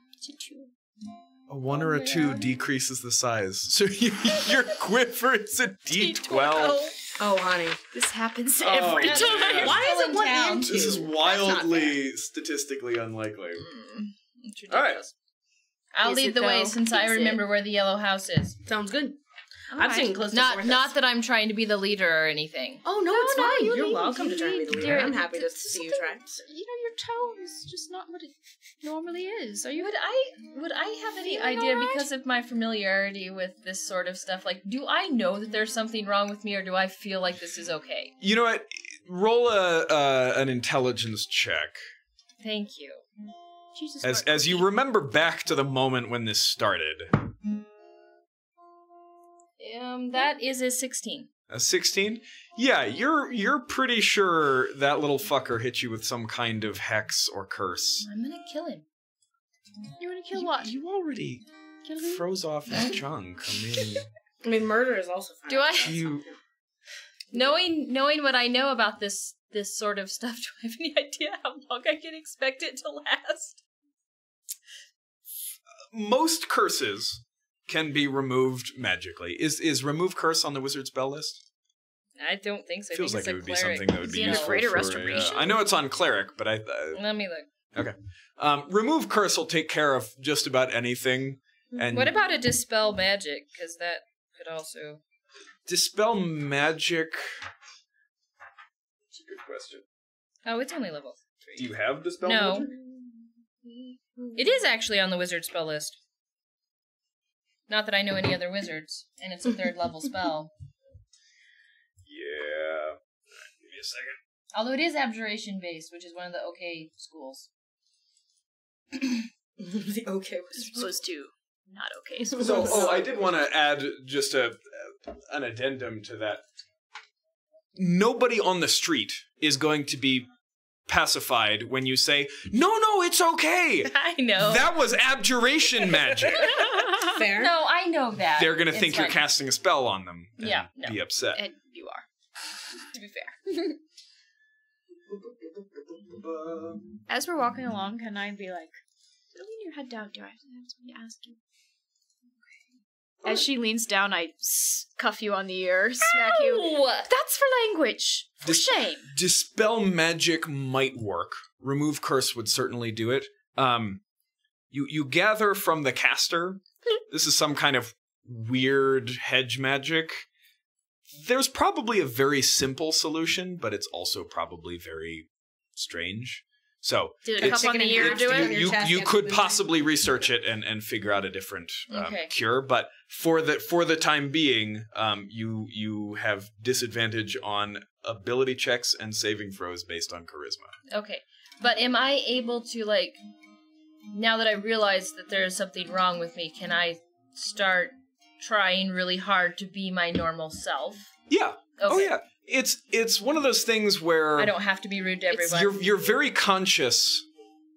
A 1 or a 2 decreases the size. So your quiver is a D12. Oh, honey. This happens Oh, every man. time. Why is it 1 down. and 2? This is That's not wildly statistically unlikely. All right. I'll Is lead it, the way though? since I Is it? remember where the yellow house is. fair. Sounds good. All I'm right. sitting close to Not Porthos. that I'm trying to be the leader or anything. Oh, no, No, it's no, fine. you You're lead, welcome you to turn me lead, the leader. dear. I'm happy to see you try. You know, your tone is just not what it normally is. Are you? Would I have any Feeling idea alright? because of my familiarity with this sort of stuff? Like, do I know that there's something wrong with me, or do I feel like this is okay? You know what? Roll an intelligence check. Thank you. Jesus, As you remember back to the moment when this started. That is a 16. A 16? Yeah, you're pretty sure that little fucker hit you with some kind of hex or curse. I'm gonna kill him. You want to kill what? You already Kill me? froze off his chunk. I mean, murder is also fine. Do I? You... Knowing what I know about this sort of stuff, do I have any idea how long I can expect it to last? Most curses can be removed magically. Is remove curse on the wizard spell list? I don't think so. Feels I like think it would be it's a cleric. something that would Is be he in a useful greater for restoration? I know it's on cleric, but Let me look. okay. Remove curse will take care of just about anything. And What about a dispel magic? Because that could also... dispel magic? That's a good question. Oh, it's only level 3. Do you have dispel No. magic? It is actually on the wizard spell list. Not that I know any other wizards, and it's a 3rd level spell. Yeah. Give me a second. Although it is abjuration based, which is one of the okay schools. The okay You're was supposed to not okay. So, I did want to add just an addendum to that. Nobody on the street is going to be pacified when you say, no, it's okay. I know. That was abjuration magic. fair. No, I know that. They're going to It's think you're fine. casting a spell on them and Yeah, no. be upset. And you are. To be fair. As we're walking along, can I be like, lean your head down, do I have something to ask you? Okay. As she leans down, I cuff you on the ear, smack you. Ow! That's for language. For shame. Dispel magic might work. Remove curse would certainly do it. You gather from the caster. This is some kind of weird hedge magic. There's probably a very simple solution, but it's also probably very strange. So Did a cuff on the ear do it? you could possibly research it and figure out a different Okay. cure, but for the time being, you have disadvantage on ability checks and saving throws based on charisma. Okay. But am I able to, like, now that I realize that there's something wrong with me, can I start trying really hard to be my normal self? Yeah. Okay. Oh yeah. It's one of those things where I don't have to be rude to everyone. you're very conscious.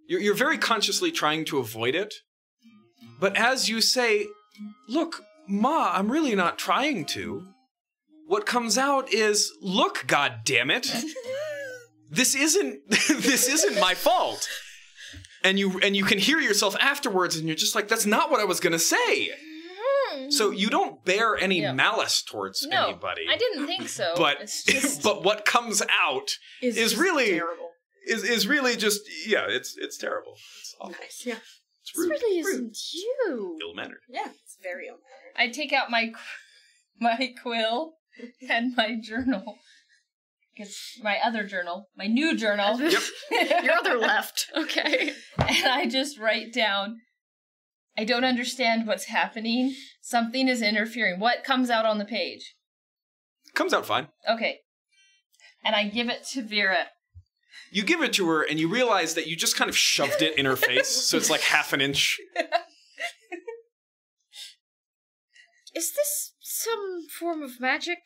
You're very consciously trying to avoid it. But as you say, look, Ma, I'm really not trying to. What comes out is, look, God damn it. This isn't my fault. And you can hear yourself afterwards and you're just like, that's not what I was going to say. So you don't bear any malice towards anybody. I didn't think so. But It's just... but what comes out is really terrible. is really just it's terrible. It's awful. Nice. Yeah. It's This rude. really isn't you. Ill-mannered. Yeah. It's very own. I take out my quill and my journal. Because my other journal, my new journal. Yep. Your other left. Okay. And I just write down, I don't understand what's happening. Something is interfering. What comes out on the page? Comes out fine. Okay. And I give it to Vera. You give it to her, and you realize that you just kind of shoved it in her face, so it's like half an inch. Is this some form of magic?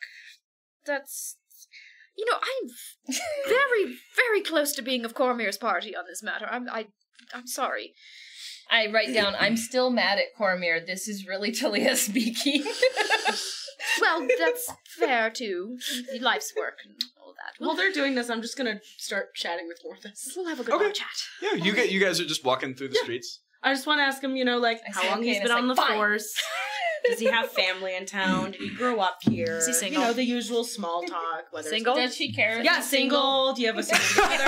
That's... You know, I'm very, very close to being of Cormier's party on this matter. I'm sorry. I write down, I'm still mad at Cormier. This is really Talia speaking. Well, that's fair, too. Life's work and all that. While they're doing this, I'm just gonna start chatting with Morthus. We'll have a good long chat. Yeah, you guys are just walking through the streets. I just want to ask him, you know, like, how long he's been on the force. Does he have family in town? Did he grow up here? Is he single? You know, the usual small talk. Whether Single? Does she care? Yeah, single. Do you have a single brother?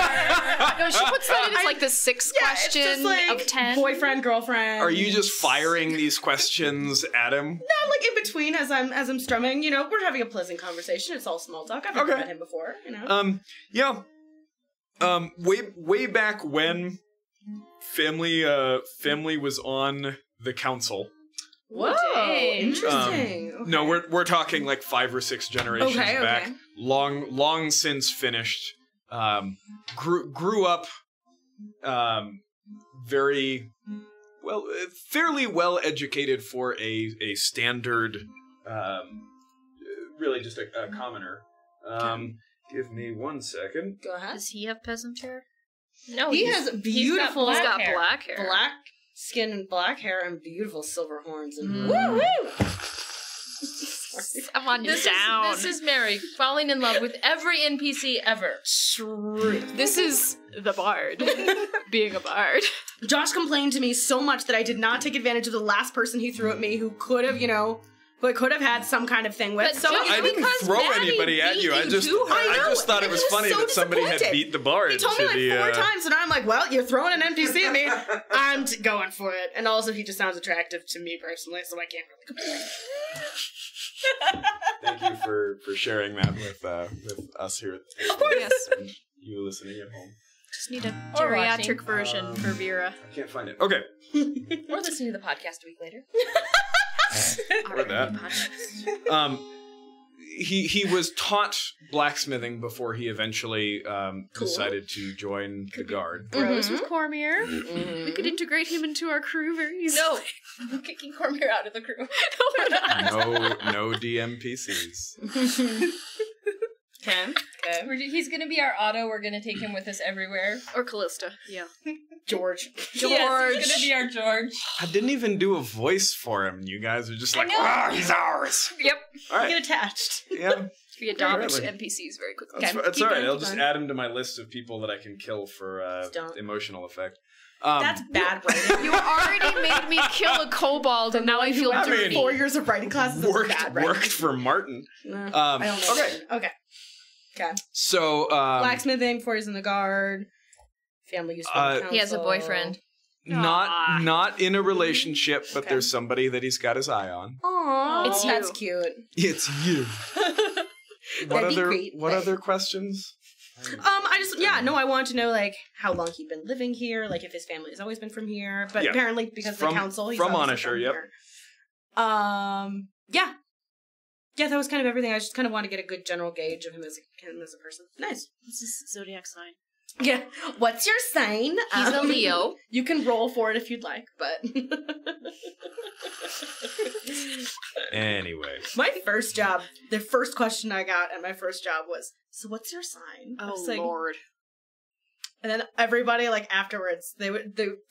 No, she puts that in as like the sixth question it's just like of 10. Boyfriend, girlfriend. Are you just firing these questions at him? No, like in between as I'm strumming, you know, we're having a pleasant conversation. It's all small talk. I've never met him before, you know. Yeah. Way back when family was on the council. Whoa, interesting. Okay. No, we're talking like 5 or 6 generations back. Okay. Long since finished. Grew up very well, fairly well educated for a standard, really just a commoner. Give me 1 second. Go ahead. Does he have peasant hair? No, he has beautiful. He's got black hair. Black skin and black hair and beautiful silver horns and woo! I'm on you down. This is Mary falling in love with every NPC ever. True. This is the bard being a bard. Josh complained to me so much that I did not take advantage of the last person he threw at me who could have, you know, but could have had some kind of thing with. But so I didn't throw anybody at you. I just thought it was funny that somebody had beat the bard. He told me like 4 times, and I'm like, well, you're throwing an NPC at me. I'm going for it. And also, he just sounds attractive to me personally, so I can't really complain. Thank you for sharing that with us here at the Of course. Yes. and you listening at home. Just need a Or geriatric watching. version for Vera. I can't find it. Okay. Or listening to the podcast a week later. Or that. He was taught blacksmithing before he eventually decided to join the guard. Bros with Cormier. We could integrate him into our crew very easily. No, I'm kicking Cormier out of the crew. No, we're not. No DMPCs. Okay. He's gonna be our Otto. We're gonna take him with us everywhere. Or Callista. Yeah. George. Yes, he's gonna be our George. I didn't even do a voice for him. You guys are just like, he's ours. Yep. All right. Get attached. Yeah. We adopt Apparently. NPCs very quickly. That's all right. I'll just add him to my list of people that I can kill for emotional effect. That's bad writing. You already made me kill a kobold, and now I feel dirty. 4 years of writing classes. Worked for Martin. I don't know. Okay. So blacksmithing before he's in the guard. Family used to be on the council. He has a boyfriend. Not in a relationship, but there's somebody that he's got his eye on. Aww, It's you. That's cute. It's you. What other questions? I want to know like how long he'd been living here, like if his family has always been from here, but apparently because of the council, he's from always Onisher, here. Yeah, that was kind of everything. I just kind of want to get a good general gauge of him as a person. Nice. What's his zodiac sign? Yeah. What's your sign? He's a Leo. You can roll for it if you'd like, but Anyway. my first job, the first question I got at my first job was, so what's your sign? I was like, Lord. and then everybody, like, afterwards, they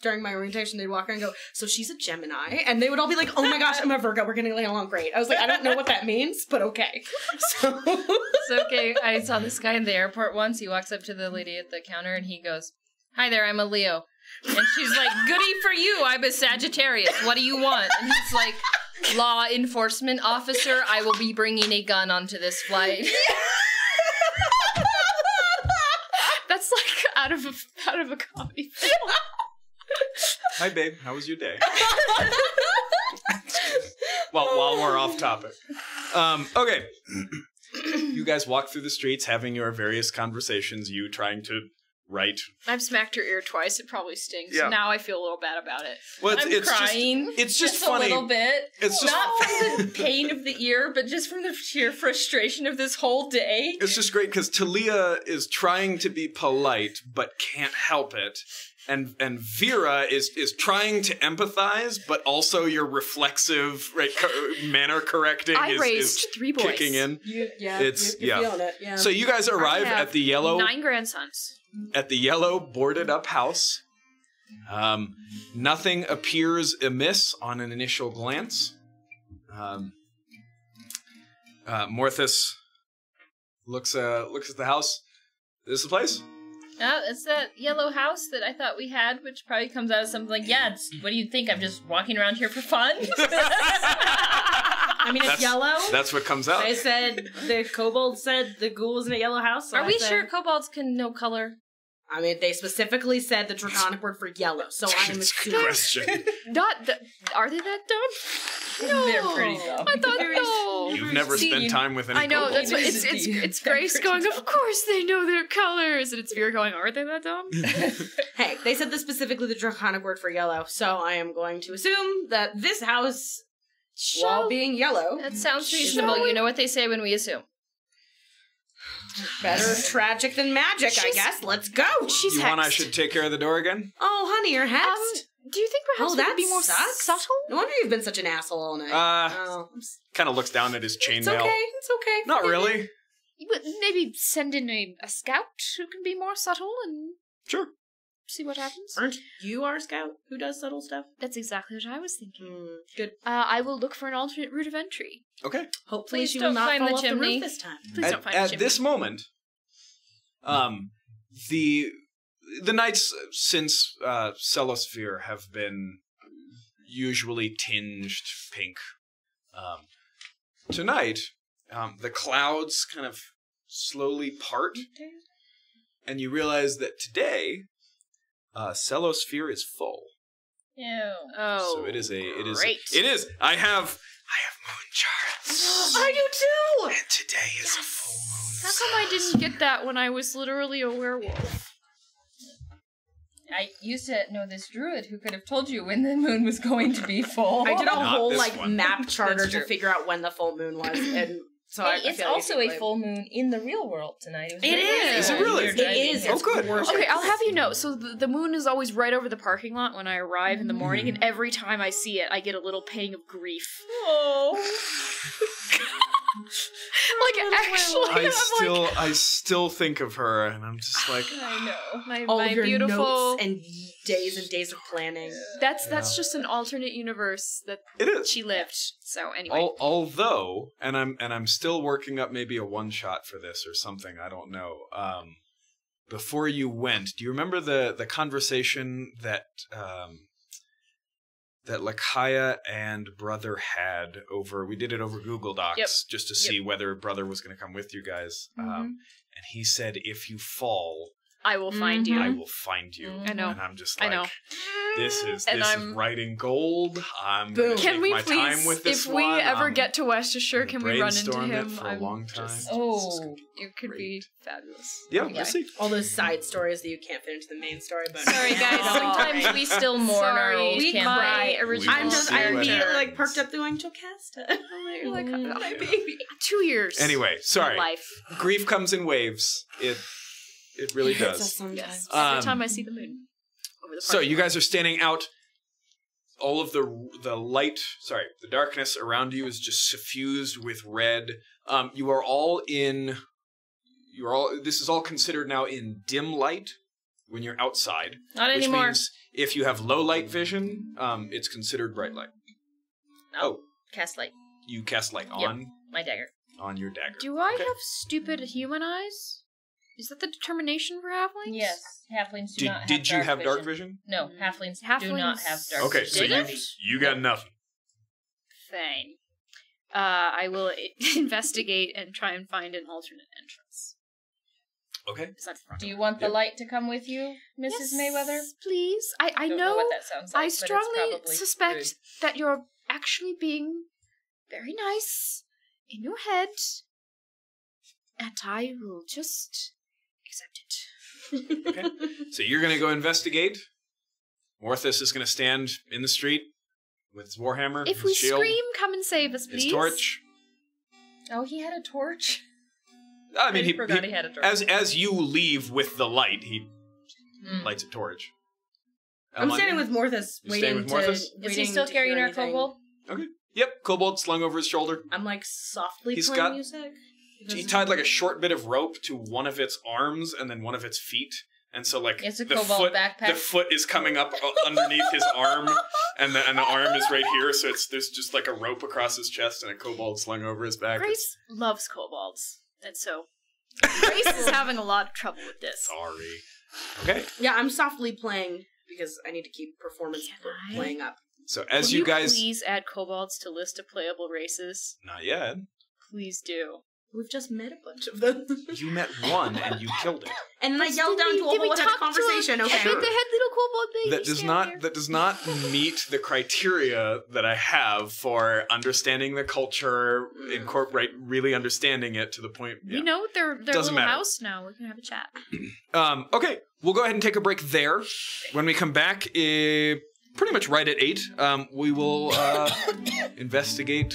during my orientation, they'd walk around and go, so she's a Gemini? And they would all be like, oh my gosh, I'm a Virgo, we're gonna get along great. I was like, I don't know what that means, but okay. So It's okay. I saw this guy in the airport once. He walks up to the lady at the counter and he goes, hi there, I'm a Leo. And she's like, goody for you, I'm a Sagittarius. What do you want? And he's like, law enforcement officer, I will be bringing a gun onto this flight. That's like out of a comedy film. Hi, babe. How was your day? While we're off topic. Okay. You guys walk through the streets having your various conversations, you trying to right? I've smacked her ear twice. It probably stings. Yeah. Now I feel a little bad about it. Well, I'm crying. It's just a funny. little bit. It's just not from the pain of the ear, but just from the sheer frustration of this whole day. It's just great because Talia is trying to be polite but can't help it. And Vera is trying to empathize, but also your reflexive manner correcting is 3 boys. kicking in. You're yeah. feeling it. Yeah. So you guys arrive at the yellow 9 grandsons. At the yellow boarded up house. Nothing appears amiss on an initial glance. Morthus looks at the house. Is this the place? Oh, it's that yellow house that I thought we had, which probably comes out of something like, what do you think? I'm just walking around here for fun? I mean, it's yellow. That's what comes out. I said, the kobolds said the ghoul was in a yellow house. So Are we sure kobolds can know color? I mean, they specifically said the draconic word for yellow, so I'm assuming. Question. Are they that dumb? No. They're pretty dumb. I thought no. You've never spent time with any I know, kobolds. that's what it's Grace going, of course they know their colors, and it's Vera going, are they that dumb? Hey, they said specifically the draconic word for yellow, so I am going to assume that this house, while being yellow, that sounds reasonable. You know what they say when we assume. better tragic than magic, I guess. Let's go. She's You hexed. want I should take care of the door again? Oh, honey, you're hexed. Do you think perhaps we could be more subtle? No wonder you've been such an asshole all night. Kind of looks down at his chainmail. It's okay. It's okay. Not really. But maybe send in a scout who can be more subtle and Sure. see what happens. Aren't you our scout who does subtle stuff? That's exactly what I was thinking. Good. I will look for an alternate route of entry. Okay. Hopefully Please she don't will not climb fall the off the chimney. roof this time. Please don't find a At chimney. this moment, the nights since Celosphere have been usually tinged pink. Tonight, the clouds kind of slowly part, and you realize that today, Celosphere is full. Ew. Oh, So it is. great. It is. I have moon charts. I do too! And today is a full moon. How come I didn't get that when I was literally a werewolf? I used to know this druid who could have told you when the moon was going to be full. I did a Not whole this like one. map charter That's to true. figure out when the full moon was, and so I It's feel like also a full moon in the real world tonight. It is. Is it really? You're driving It is. here. Oh, good. Gorgeous. Okay, I'll have you know. So the moon is always right over the parking lot when I arrive in the morning, and every time I see it, I get a little pang of grief. Oh. I still think of her, and I'm just like, I know. All my of your beautiful. notes and days of planning. That's just an alternate universe that it is. she lived. So anyway, Although, and I'm still working up maybe a one shot for this or something. I don't know. Before you went, do you remember the conversation that that Lakaya and Brother had over? We did it over Google Docs just to see whether Brother was going to come with you guys. And he said, "If you fall, I will find you. I will find you." I know. And I'm just I like, know. this is And writing gold. I'm going to Can take we my please, time with this if we one. ever I'm get to Worcestershire, gonna can we run into brainstorm him? it for a long time. Oh. It could be fabulous. Yeah, Yeah. we'll see. All those side stories that you can't fit into the main story. But Sorry, guys. Oh. Sometimes we still mourn our Sorry, old we campaign. my original. I'm just, I See what immediately like happens. perked up doing Jocasta. You're like, My baby. 2 years. Anyway, sorry. Life. Grief comes in waves. It really does. Sometimes. Every time I see the moon. Over the So parking you lot. guys are standing out. All of the light, the darkness around you is just suffused with red. You are all in. This is all considered now in dim light when you're outside. Not Which anymore. means if you have low light vision, it's considered bright light. Oh, Cast light. you cast light Yep. on My dagger. your dagger. Do I Okay. have stupid human eyes? Is that the determination for halflings? Yes. Halflings do not have Did you dark have vision. dark vision? No, halflings do not have dark Okay, vision. so Didn't? you got nothing. Fine. I will investigate and try and find an alternate entrance. Okay. 'Cause that's the front Do you door. want the light to come with you, Mrs. Yes, Mayweather? please. I Don't know. what that sounds like, I but it's strongly probably suspect rude. that you're actually being very nice in your head, and I will just accept it. Okay. So you're going to go investigate. Morthus is going to stand in the street with his warhammer, If his we shield, scream, come and save us, please. his torch. Oh, he had a torch? I mean, I forgot he had a torch. as you leave with the light, he lights a torch. I'm Almanya? standing with Morthus, You're staying waiting with Morthus? Is he still carrying our kobold? Okay. Yep, kobold slung over his shoulder. I'm like softly He's playing got- music. He tied like a short bit of rope to one of its arms and then one of its feet. And so like It's a the kobold foot, backpack. the foot is coming up underneath his arm, and the arm is right here. So there's just like a rope across his chest and a kobold slung over his back. Grace loves kobolds, and so Grace is having a lot of trouble with this. Sorry. Okay. Yeah, I'm softly playing because I need to keep performance Can I? playing up. So as Will you guys, please add kobolds to list of playable races? not yet. Please do. We've just met a bunch of them. You met one and you killed it. And then I But yelled down to a did we whole other talk to conversation, a- okay? I bet they had little kobold babies. That does not meet the criteria that I have for understanding the culture, incorporate really understanding it to the point. We know their Doesn't little matter. house now. We can have a chat. Okay, we'll go ahead and take a break there. When we come back, pretty much right at 8, we will investigate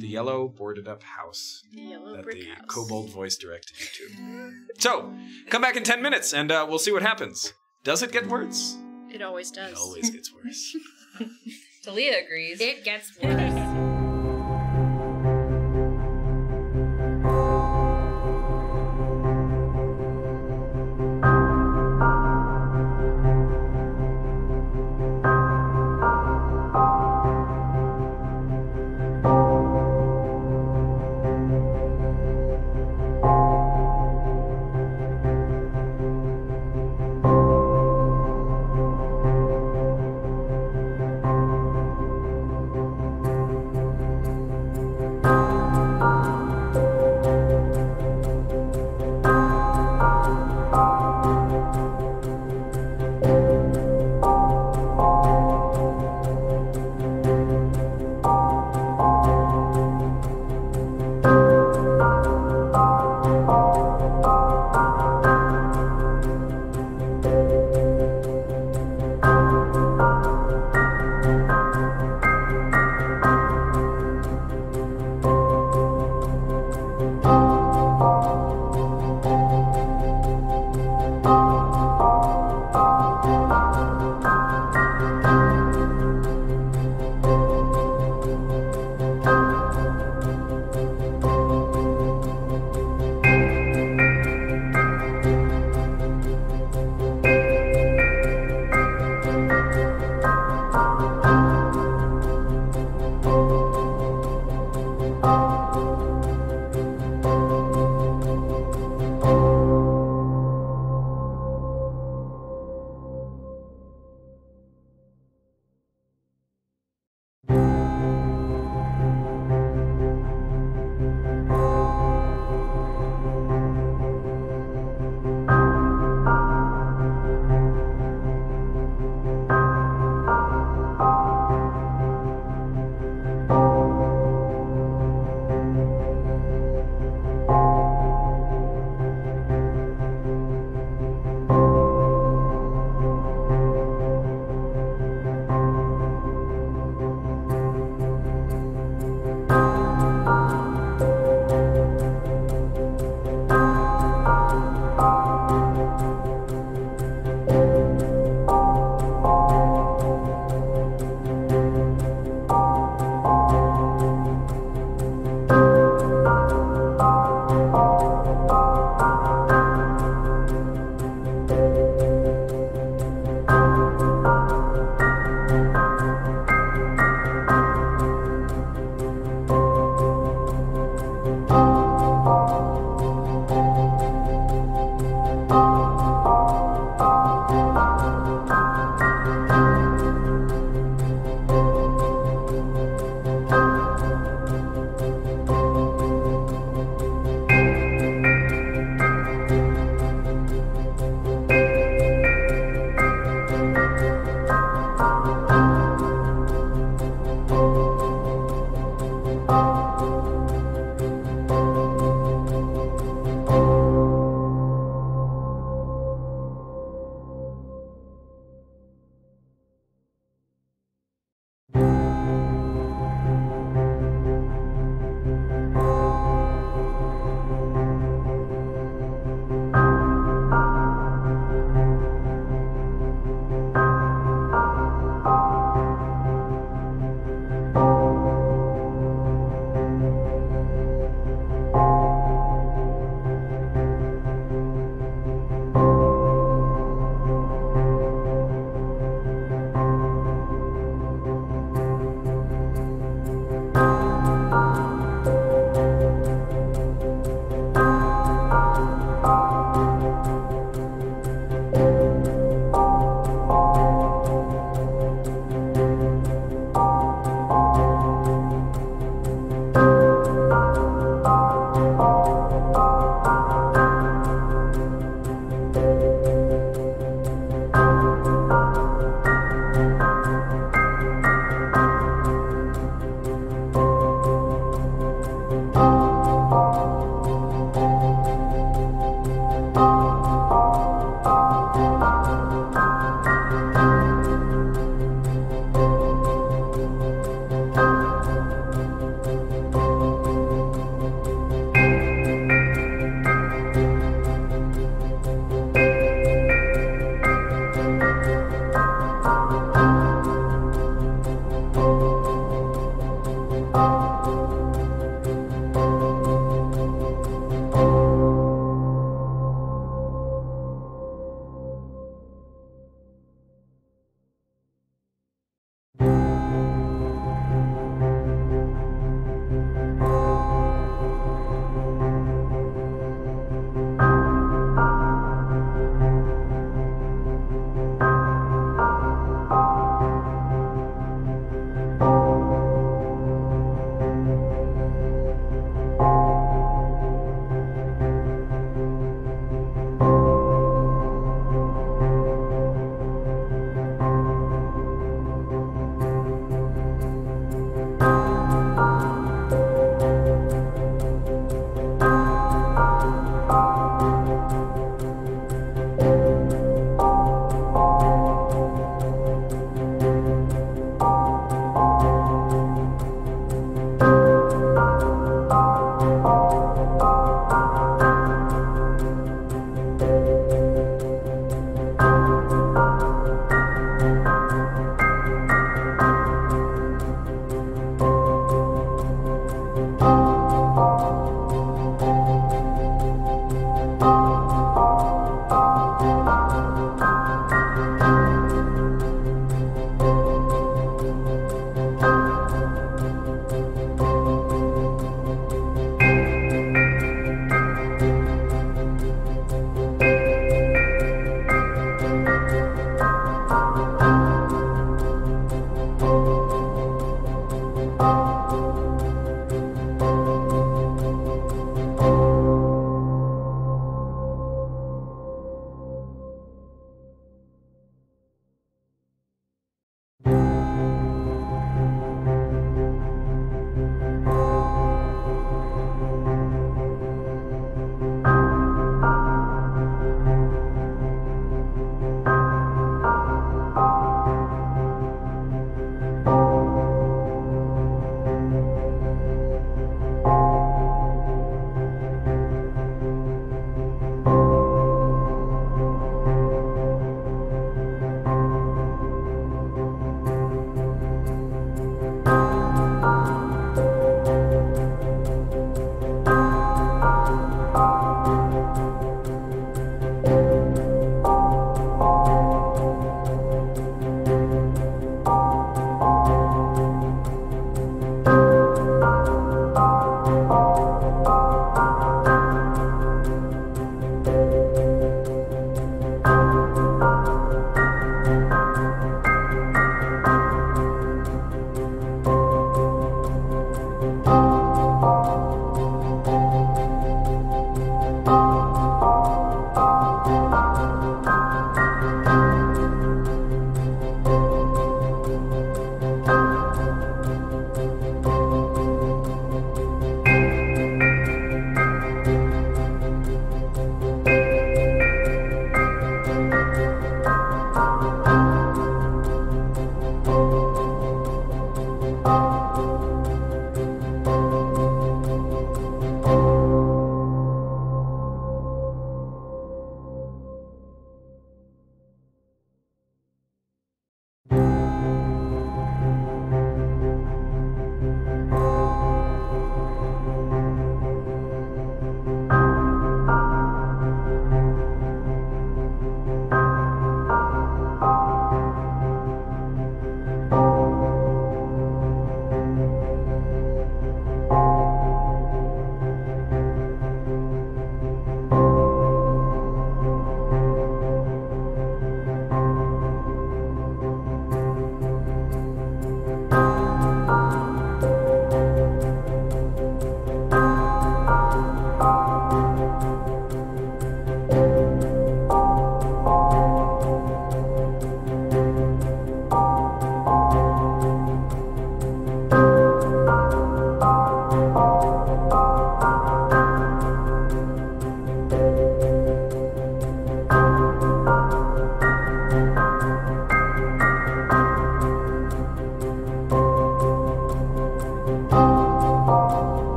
the yellow boarded up house The yellow that brick the house. kobold voice directed you to. So, come back in 10 minutes and we'll see what happens. Does it get worse? It always does. It always gets worse. Talia agrees. It gets worse.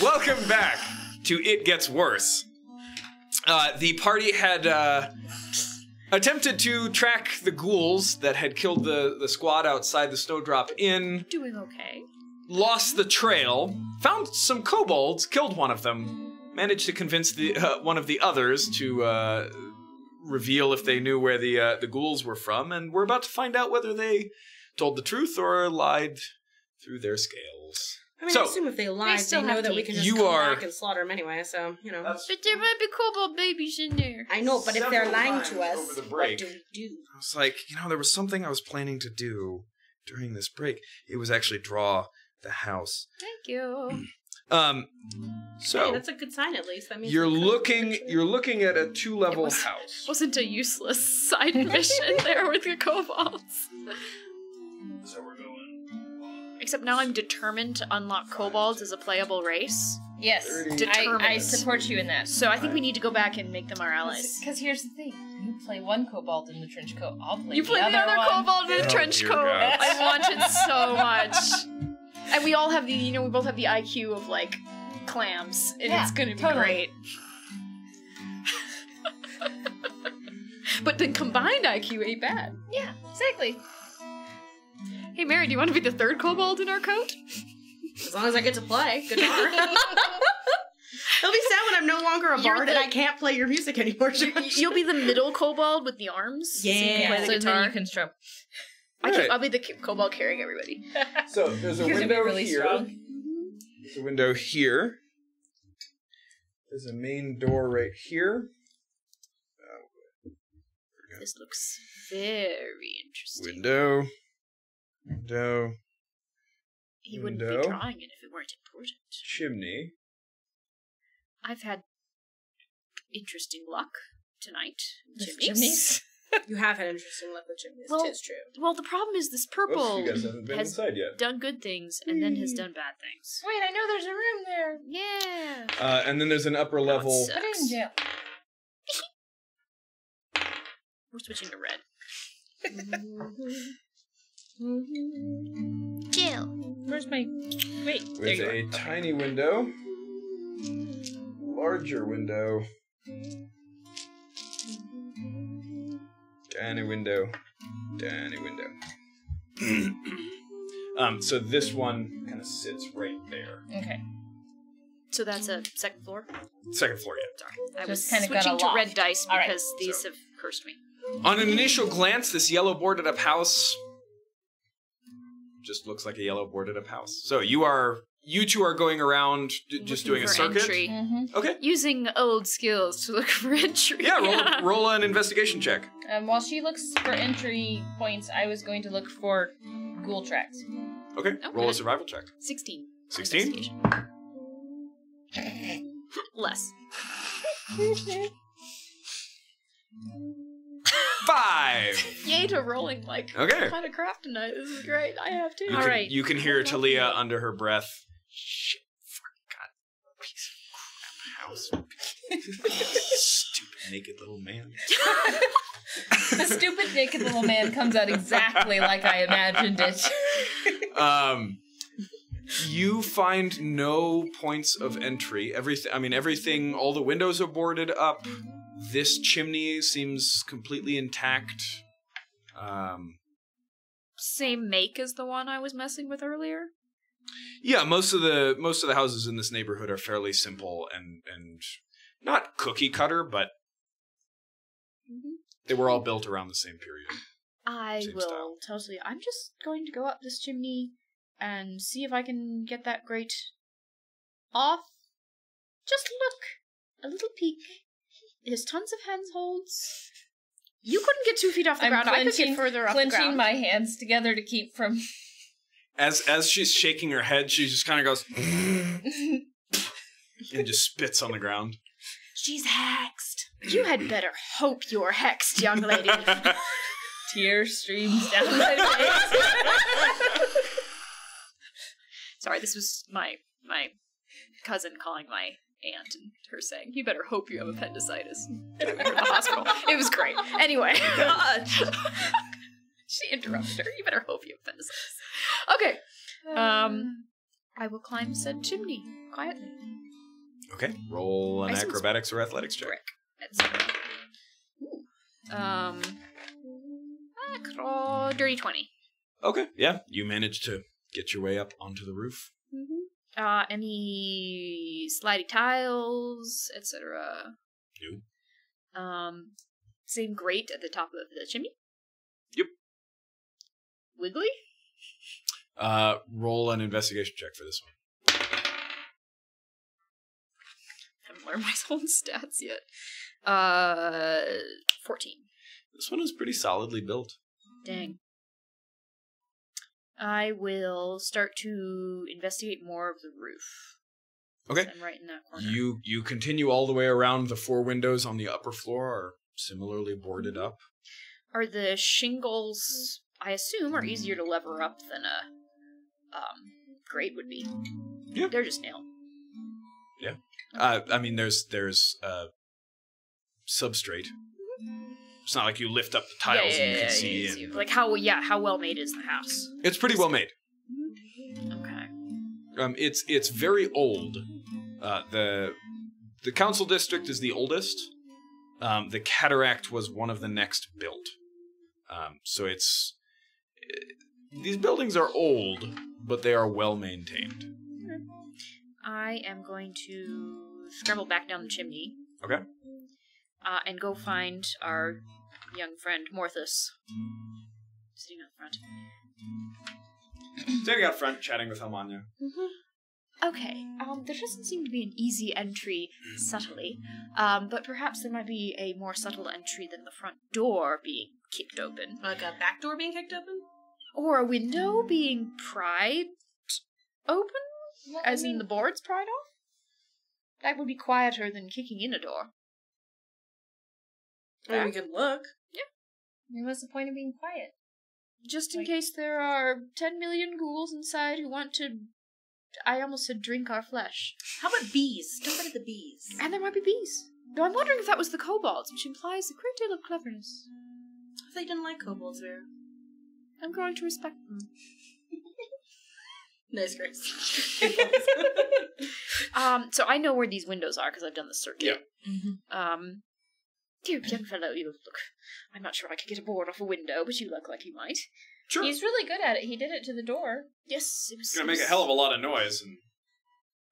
Welcome back to It Gets Worse. The party had attempted to track the ghouls that had killed the squad outside the Snowdrop Inn. Doing okay. Lost the trail, found some kobolds, killed one of them, managed to convince the one of the others to reveal if they knew where the ghouls were from, and we're about to find out whether they told the truth or lied through their scales. I mean, So, I assume if they lied, still they know have that we teeth. can just You come are- back and slaughter them anyway, so, you know. That's But there might be kobold babies in there. I know, but if they're several lying times to us, over the what break. do we do? I was like, there was something I was planning to do during this break. It was actually draw the house. Thank you. So Hey, that's a good sign, at least. That means you're we could- looking at a 2-level It was- house. Wasn't a useless side mission there with the kobolds. So we're going. Except now I'm determined to unlock kobolds as a playable race. Yes, 30. I Determined. support you in that. So I think we need to go back and make them our allies. Because here's the thing: you play one kobold in the trench coat. I'll play You the play the other one. kobold in a Oh, trench dear coat. God. I want it so much. And we all have we both have the IQ of like clams, and Yeah, it's gonna be totally. great. But the combined IQ ain't bad. Yeah, exactly. Hey Mary, do you want to be the third kobold in our coat? As long as I get to play guitar. It'll be sad when I'm no longer a You're bard and I can't play your music anymore, Josh. You'll be the middle kobold with the arms. So you can Yeah. play the So then guitar. you can strum. Alright. I'll be the kobold carrying everybody. So there's a You guys would be window really here. strong. There's a window here. There's a main door right here. This looks very interesting. Window. He wouldn't window. be drawing it if it weren't important. Chimney. I've had interesting luck tonight. With Chimneys. You have had interesting luck with chimneys, Well, tis true. Well, the problem is this Oops, purple you guys haven't been has inside yet. done good things and then has done bad things. Wait, I know there's a room there. Yeah. And then there's an upper level. sucks. Put it in jail. We're switching to red. Jill. Where's my... Wait, there With you a are. tiny window. Larger window. Tiny window. Tiny window. So this one kind of sits right there. Okay. So that's a second floor? Second floor, yeah. Sorry. I So was it's kinda got a switching to loft. red dice All right, because these have cursed me. On an initial glance, this yellow boarded up house just looks like a yellow boarded up house. So you two are going around just Looking doing a for circuit. entry. Mm-hmm. Okay. Using old skills to look for entry. Yeah, roll an investigation check. While she looks for entry points, I was going to look for ghoul tracks. Okay. Oh, Roll a good. survival check. 16. 16? Investigation. Less. 5. Yay to rolling like Okay. kind of crap tonight. This is great. I have to. All right. You can hear Talia under her breath. Shit, forgot. Piece of crap house. Stupid naked little man. The stupid naked little man comes out exactly like I imagined it. You find no points of entry. Everything, all the windows are boarded up. This chimney seems completely intact. Same make as the one I was messing with earlier. Yeah, most of the houses in this neighborhood are fairly simple and not cookie cutter, but they were all built around the same period. I Same will style. tell you. I'm just going to go up this chimney and see if I can get that grate off. Just look. A little peek. There's tons of handholds. You couldn't get 2 feet off the ground. I could get further off the ground. Clenching my hands together to keep from... As she's shaking her head, she just kind of goes and just spits on the ground. She's hexed. You had better hope you're hexed, young lady. Tear streams down my face. Sorry, this was my cousin calling my aunt and her saying, "You better hope you have appendicitis." Took her to the hospital. It was great. Anyway. God. She interrupted her. You better hope you have appendicitis. Okay. I will climb said chimney quietly. Okay, roll an acrobatics or athletics check. Etc. Dirty 20. Okay, yeah, you managed to get your way up onto the roof. Any slidey tiles, etc. No. Same grate at the top of the chimney? Yep. Wiggly? Roll an investigation check for this one. Haven't learned my own stats yet. 14. This one is pretty solidly built. Dang. I will start to investigate more of the roof. Okay. I'm right in that corner. You continue all the way around. The 4 windows on the upper floor are similarly boarded up. Are the shingles, I assume, are easier to lever up than a grate would be? Yeah. They're just nailed. Yeah. There's substrate. It's not like you lift up the tiles and you can see in. Like how well made is the house? It's pretty well made. Okay. It's very old. The council district is the oldest. The cataract was one of the next built. So these buildings are old, but they are well maintained. I am going to scramble back down the chimney. Okay. And go find our young friend Morthus. Sitting up front. Standing out front, chatting with Almanya. Okay, there doesn't seem to be an easy entry subtly, but perhaps there might be a more subtle entry than the front door being kicked open. Like a back door being kicked open? Or a window being pried open? Well, As in the boards pried off? That would be quieter than kicking in a door. Well, we could look. What's the point of being quiet? Just in case there are 10 million ghouls inside who want to... I almost said drink our flesh. How about bees? Don't forget the bees. And there might be bees. Though I'm wondering if that was the kobolds, which implies a great deal of cleverness. If they didn't like kobolds there. I'm going to respect them. Nice, Grace. So I know where these windows are because I've done the circuit. Yeah. Dear young fellow, you look... I'm not sure I could get a board off a window, but you look like you might. Sure. He's really good at it. He did it to the door. Yes, it was... It's gonna make a hell of a lot of noise, and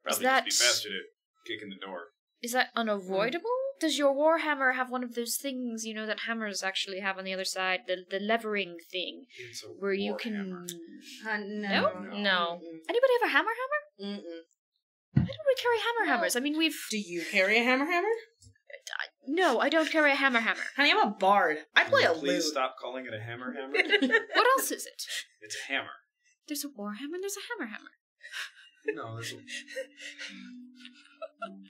probably that... just be faster to kick in the door. Is that unavoidable? Does your warhammer have one of those things, that hammers actually have on the other side? The levering thing. It's a where you warhammer. can... No. No. Anybody have a hammer? Mm-mm. Why don't we carry hammers? I mean, we've... Do you carry a hammer? No, I don't carry a hammer. Honey, I'm a bard. I play a lute. Please stop calling it a hammer. What else is it? It's a hammer. There's a warhammer and there's a hammer. No, there's a...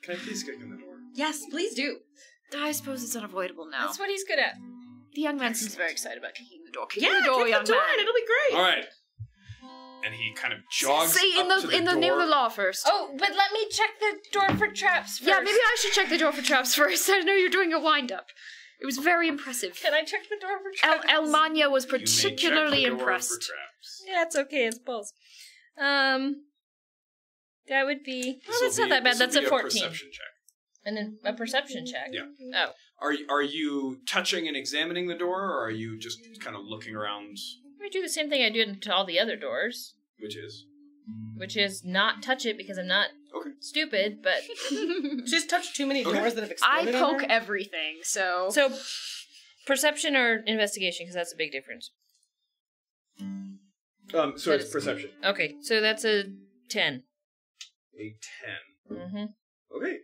Can I please kick in the door? Yes, please do. I suppose it's unavoidable now. That's what he's good at. The young man seems very excited about kicking the door. Kick Yeah, the door, kick young the door man. and it'll be great. All right. And he kind of jogs Say in up the to in the door. name of the law first. Oh, but let me check the door for traps first. Yeah, maybe I should check the door for traps first. I know you're doing a wind-up. It was very impressive. Can I check the door for traps? Almanya was You may check particularly the door for impressed. traps. Yeah, it's okay, I suppose. That would be... Well, that's not that bad. That's a 14. Perception check. And then a perception check. Yeah. Oh. Are you touching and examining the door, or are you just kind of looking around? I do the same thing I do to all the other doors. Which is not touch it because I'm not stupid, but... She's touched too many doors that have I exploded. poke on her. everything, so... So, perception or investigation, because that's a big difference. so it's perception. Okay, so that's a 10. A 10. Mm-hmm. Okay.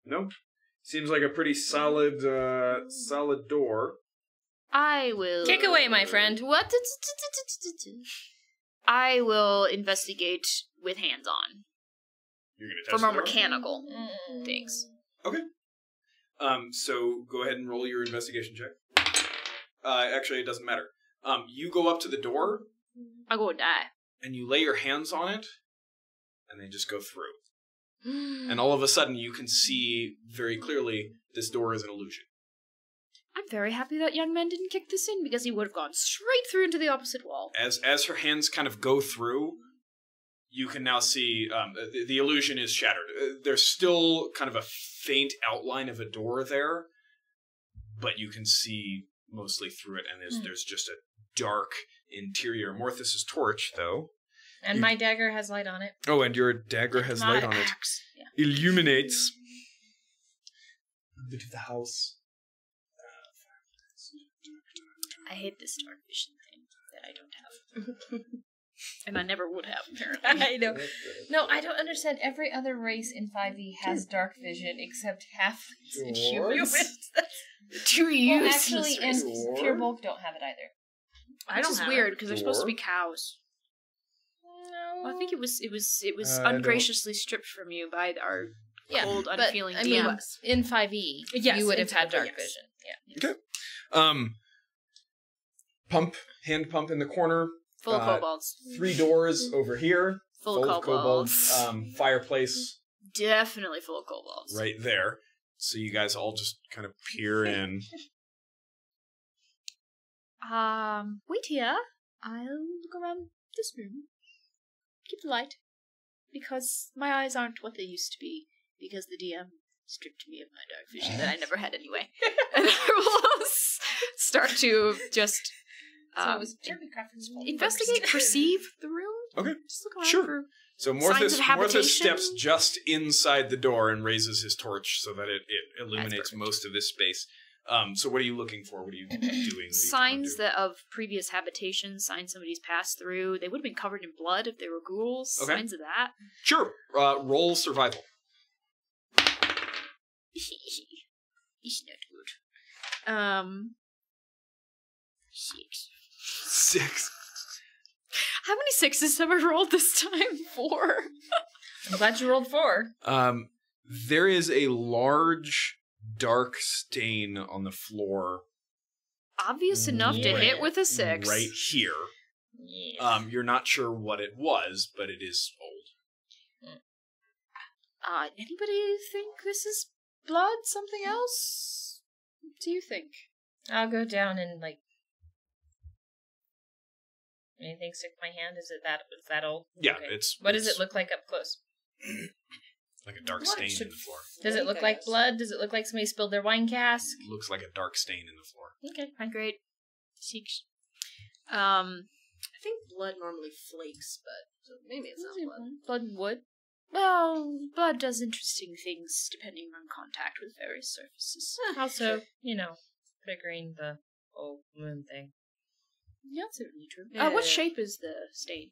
No. Seems like a pretty solid door. I will... Kick away, my friend. What? I will investigate with hands-on. You're gonna For test more the door? mechanical things. Okay. So go ahead and roll your investigation check. Actually, it doesn't matter. You go up to the door, I'll go die. and you lay your hands on it, and they just go through. And all of a sudden, you can see very clearly this door is an illusion. I'm very happy that young man didn't kick this in, because he would have gone straight through into the opposite wall. As her hands kind of go through, you can now see the illusion is shattered. There's still kind of a faint outline of a door there, but you can see mostly through it, and there's just a dark interior. Morthus's torch, though. And my dagger has light on it. Oh, and your dagger has light on it. Yeah. Illuminates a bit of the house. I hate this dark vision thing that I don't have. And I never would have, apparently. I know. No, I don't understand. Every other race in 5e has dark vision except halflings and humans. Two Well, use. actually, and Pure Bulk don't have it either. Which is weird, because they're supposed to be cows. No. Well, I think it was I ungraciously stripped from you by our cold, unfeeling I mean, DM. in 5e, Yes, you would in have had 5e, dark yes. vision. Yeah. Okay. Hand pump in the corner. Full of kobolds. 3 doors over here. Full of kobolds. Fireplace Definitely full of kobolds. right there. So you guys all just kind of peer in. Wait here. I'll look around this room. Keep the light. Because my eyes aren't what they used to be. Because the DM stripped me of my dark vision that I never had anyway. And I will start to just So it was purely crafted small investigate, perceive the room. Okay. Just look around Sure. for So signs of Morthus habitation? steps just inside the door and raises his torch so that it illuminates perfect. most of this space. So what are you looking for? What are you doing? What are you signs trying to do? of previous habitation, signs somebody's passed through. They would have been covered in blood if they were ghouls. Okay. Signs of that. Sure. Roll survival. It's not good. 6. 6. How many 6s have I rolled this time? 4. I'm glad you rolled 4. There is a large dark stain on the floor. Obvious enough to hit with a 6. Right here. Yeah. You're not sure what it was, but it is old. Anybody think this is blood? Something else? What do you think? I'll go down and, like... Anything stick to my hand? Is that old? Yeah, Okay. it's... What does it look like up close? Like a dark Blood stain should in the floor. Does it look like blood? Does it look like somebody spilled their wine cask? It looks like a dark stain in the floor. Okay, fine. Great. 6. I think blood normally flakes, but so maybe it's not blood. Blood and wood? Well, blood does interesting things depending on contact with various surfaces. Also, figuring the whole moon thing. Yeah, that's certainly true. Yeah. What shape is the stain?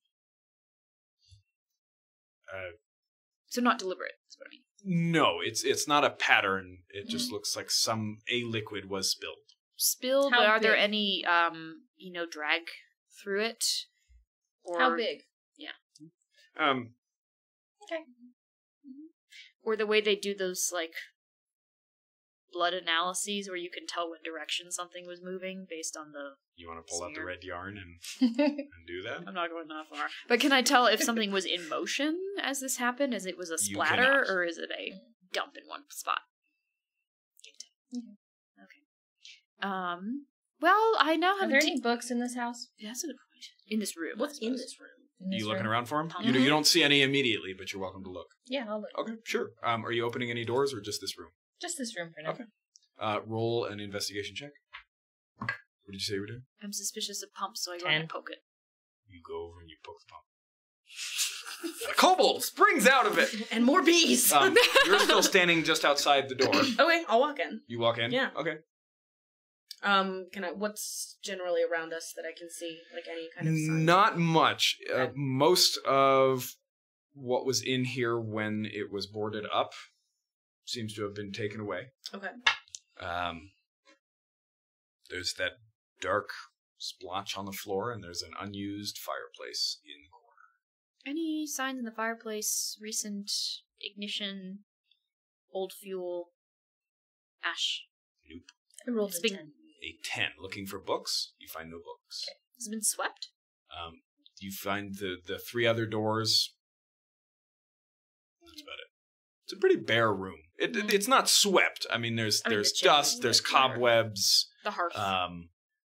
So not deliberate, is what I mean. No, it's not a pattern. It just looks like a liquid was spilled. Spilled, How but are there big? any, drag through it? Or, How big? Um, Okay. Or the way they do those, blood analyses where you can tell what direction something was moving based on the... You want to pull out the red yarn and do that? I'm not going that far. But can I tell if something was in motion as this happened? As it was a splatter, or is it a dump in one spot? Okay. Well, I now have... Are there any books in this house? That's a good point. In this room. What's in this room? You looking around for them? Mm-hmm. You don't see any immediately, but you're welcome to look. Yeah, I'll look. Okay, sure. Are you opening any doors or just this room? Just this room for now. Okay. Roll an investigation check. What did you say you were doing? I'm suspicious of pumps, so I go 10. and poke it. You go over and you poke the pump. A kobold springs out of it! And more bees! You're still standing just outside the door. Okay, I'll walk in. You walk in? Yeah. Okay. What's generally around us that I can see? Like any kind of sign? Not much. Okay. Most of what was in here when it was boarded up seems to have been taken away. Okay. There's that dark splotch on the floor, and there's an unused fireplace in the corner. Any signs in the fireplace? Recent ignition? Old fuel? Ash? Nope. I rolled It's a been- 10. A 10. Looking for books, you find no books. Okay. Has it been swept? You find the 3 other doors. That's about it. It's a pretty bare room. It's not swept. I mean, there's the dust, chimney, there's the cobwebs. The hearth.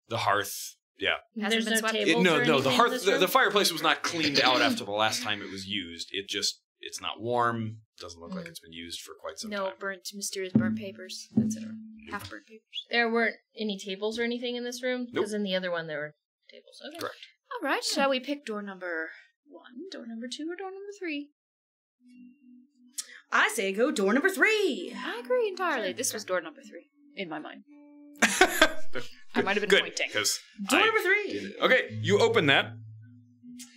The hearth. Yeah. Hasn't There's been no swept? tables or No. anything The in hearth. this The room? fireplace was not cleaned out after the last time it was used. It's not warm. Doesn't look like it's been used for quite some No time. mysterious burnt papers, etc. Half-burnt papers. There weren't any tables or anything in this room? Nope. Because in the other one there were tables. Okay. Correct. All right, shall we pick door number 1, door number 2, or door number 3? I say go door number 3. I agree entirely. This was door number 3, in my mind. I might have been Good, pointing. because Door number 3. Okay, you open that.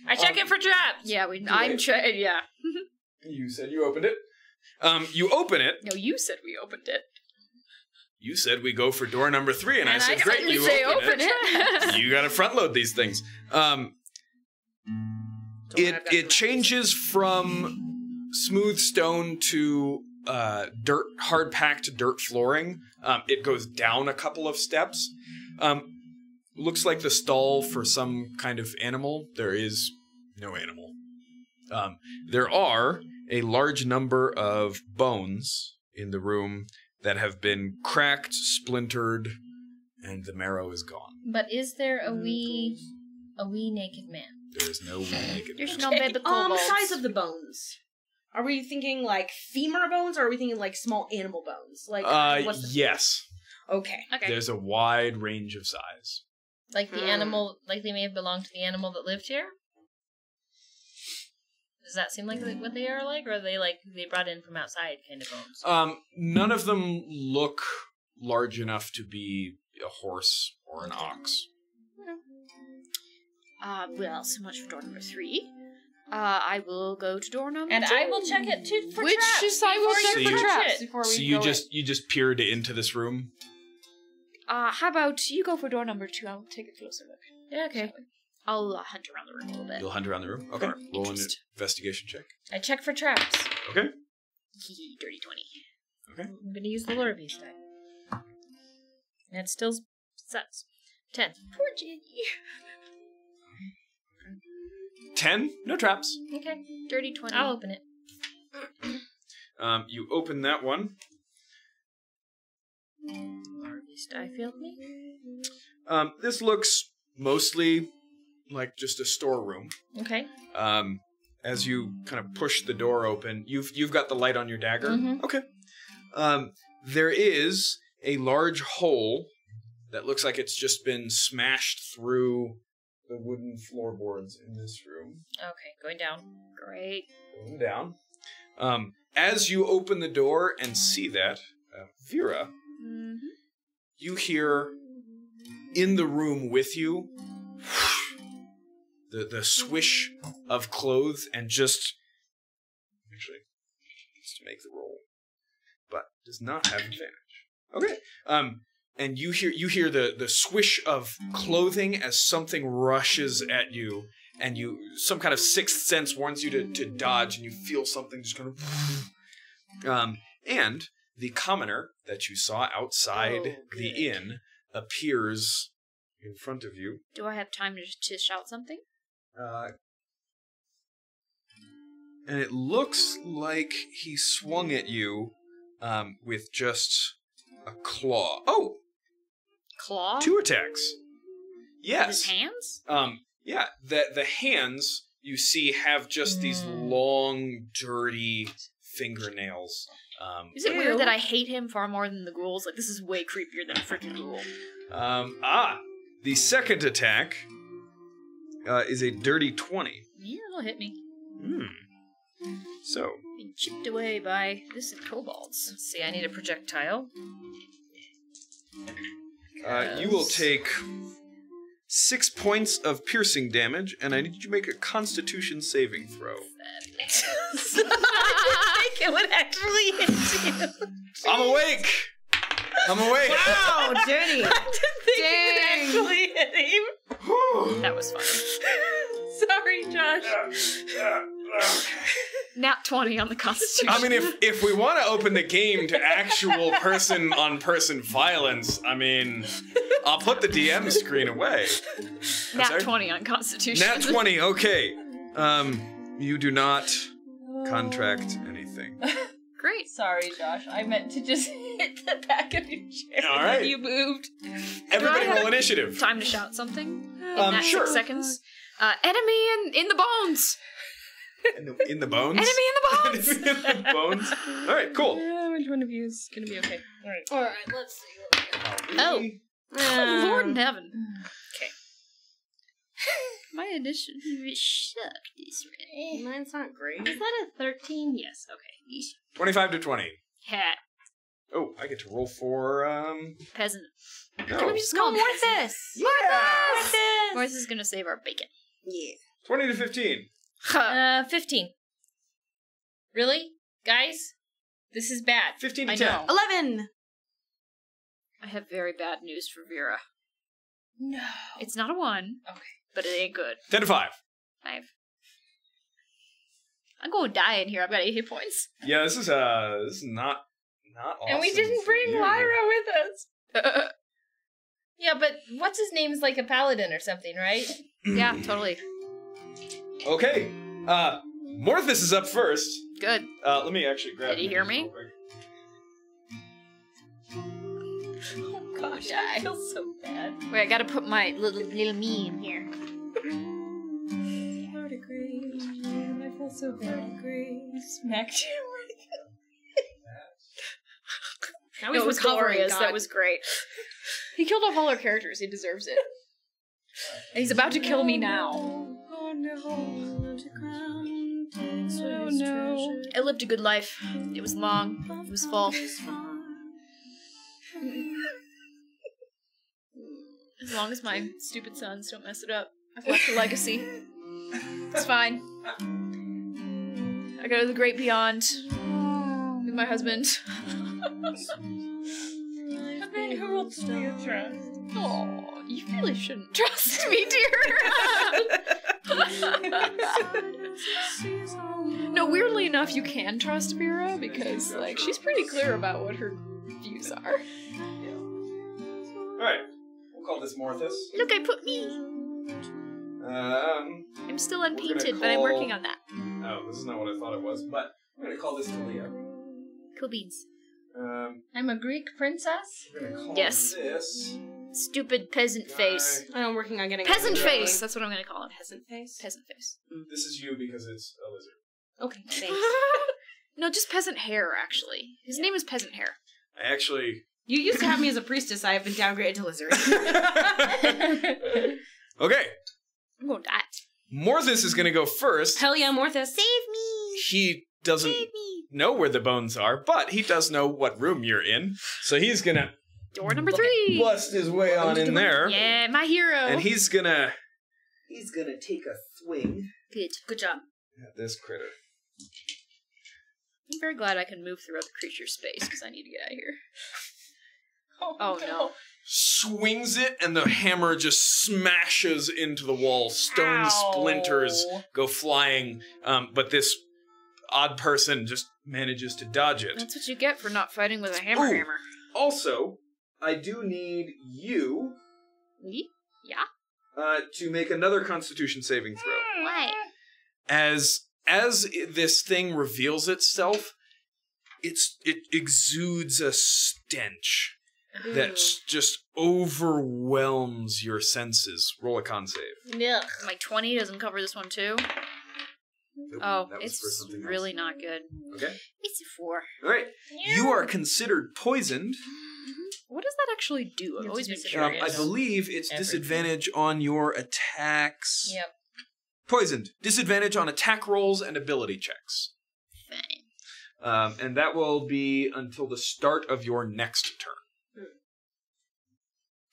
I check it for traps! Yeah, yeah. You said you opened it. You open it. No, you said we opened it. You said we go for door number 3, and I said, I great, didn't you say open open it. You gotta front load these things. It changes from smooth stone to hard-packed dirt flooring. It goes down a couple of steps. Looks like the stall for some kind of animal. There is no animal. There are a large number of bones in the room that have been cracked, splintered, and the marrow is gone. But is there a wee naked man? There is no naked There's man. no baby kobolds. Size of the bones. Are we thinking like femur bones, or are we thinking like small animal bones? Like what's the... Yes. Okay. Okay. There's a wide range of size. Like the animal, like they may have belonged to the animal that lived here? Does that seem like what they are like? Or are they like they brought in from outside kind of bones? None of them look large enough to be a horse or an ox. Well, so much for door number 3. I will go to door number 2. And I will check it too for Which traps. is I will before check you for touch traps it. before we So go you just peered into this room? How about you go for door number 2? I'll take a closer look. Yeah, okay. I'll hunt around the room a little bit. You'll hunt around the room? Okay. For Roll an interest. investigation check. I check for traps. Okay. Dirty 20. Okay. I'm gonna use the lure beast die. And it still sucks. 10. Poor Jenny. 10? No traps. Okay. Dirty 20. I'll open it. You open that one. Lure beast die failed me. This looks mostly like just a storeroom. Okay. As you kind of push the door open, you've got the light on your dagger. Mhm. Okay. There is a large hole that looks like it's just been smashed through the wooden floorboards in this room. Okay, going down. Great. Going down. As you open the door and see that, Vera, you hear in the room with you the swish of clothes and just actually needs to make the roll, but does not have advantage. Okay. And you hear the swish of clothing as something rushes at you, and some kind of sixth sense warns you to dodge, and you feel something just kind of and the commoner that you saw outside the inn appears in front of you. Do I have time to shout something? And it looks like he swung at you with just a claw. Oh! Claw? 2 attacks. Yes. With his hands? Yeah, the hands you see have just these long, dirty fingernails. Is it weird that I hate him far more than the ghouls? Like, this is way creepier than a freaking ghoul. The second attack is a dirty 20. Yeah, it'll hit me. So. Being chipped away by this and kobolds. Let's see, I need a projectile. You will take 6 points of piercing damage, and I need you to make a Constitution saving throw. I think it would actually hit you. I'm awake! Wow, Jenny! I didn't think it would actually hit him. That was fun. Sorry, Josh. Nat 20 on the Constitution. I mean, if we want to open the game to actual person-on-person violence, I mean, I'll put the DM screen away. Nat 20 on Constitution. Nat 20, okay. You do not contract anything. Great. Sorry, Josh. I meant to just hit the back of your chair All right. when you moved. Everybody roll initiative. Time to shout something in that sure. 6 seconds. Enemy in the bones. In the bones? Enemy in the bones. Enemy in the bones. All right, cool. Which one of you is going to be okay? All right. All right, let's see. Oh, Lord in heaven. Okay. My initiative sucked this way. Mine's not great. Is that a 13? Yes. Okay. 25 to 20. Hat. Oh, I get to roll for, Peasant. no. Can we just call him Morthus! Morthus! Morthus is gonna save our bacon. Yeah. 20 to 15. 15. Really? Guys? This is bad. 15 to I 10. know. 11! I have very bad news for Vera. No. It's not a 1. Okay. But it ain't good. 10 to 5. 5. I'm gonna die in here. I've got 8 hit points. Yeah, this is not awesome. And we didn't bring Lyra with us. Yeah, but what's his name is like a paladin or something, right? Yeah, totally. Okay. Morthus is up first. Good. Let me actually grab. Did he hear me? real quick. Oh gosh, I feel so bad. Wait, I gotta put my little meme here. Verdigris, I feel so verdigris. Smacked you. Now he's recovering, glorious. God. That was great. He killed off all our characters. He deserves it. And he's about to kill me now. Oh no. Oh no. I lived a good life. It was long. It was full. As long as my stupid sons don't mess it up, I've left a legacy. It's fine. I go to the great beyond with my husband. But then who will do you trust? Oh, you really shouldn't trust me, dear. No, weirdly enough, you can trust Vera because, like, she's pretty clear about what her views are. Alright. We'll call this Morthus. Look, I put me. I'm still unpainted, but I'm working on that. Oh, this is not what I thought it was, but I'm gonna call this Talia. Cool beans. I'm a Greek princess? We're gonna call Yes. this Stupid peasant face. I'm working on getting Peasant a face! That's what I'm gonna call him. Peasant face? Peasant face. This is you because it's a lizard. Okay, thanks. No, just peasant hair, actually. His name is Peasant Hair. I actually... You used to have me as a priestess. I have been downgraded to lizard. Okay. I'm gonna die. Morthus is gonna go first. Hell yeah, Morthus. Save me! He doesn't Save me! know where the bones are, but he does know what room you're in. So he's gonna Door number 3! bust his way on in there. Yeah, my hero! And he's gonna take a swing Good. Good job. at this critter. I'm very glad I can move through other creatures' space, because I need to get out of here. Oh no. Swings it, and the hammer just smashes into the wall. Stone Ow. splinters go flying, but this odd person just manages to dodge it. That's what you get for not fighting with a hammer. Also, I do need you to make another Constitution saving throw. Why? As this thing reveals itself, it exudes a stench that just overwhelms your senses. Roll a con save. Ugh. My 20 doesn't cover this one too. Nope, Oh, that was it's for something really else. not good. Okay. It's a 4. All right. You are considered poisoned. What does that actually do? I've always been curious. I believe it's disadvantage on your attacks. Yep. Poisoned. Disadvantage on attack rolls and ability checks. Fine. And that will be until the start of your next turn.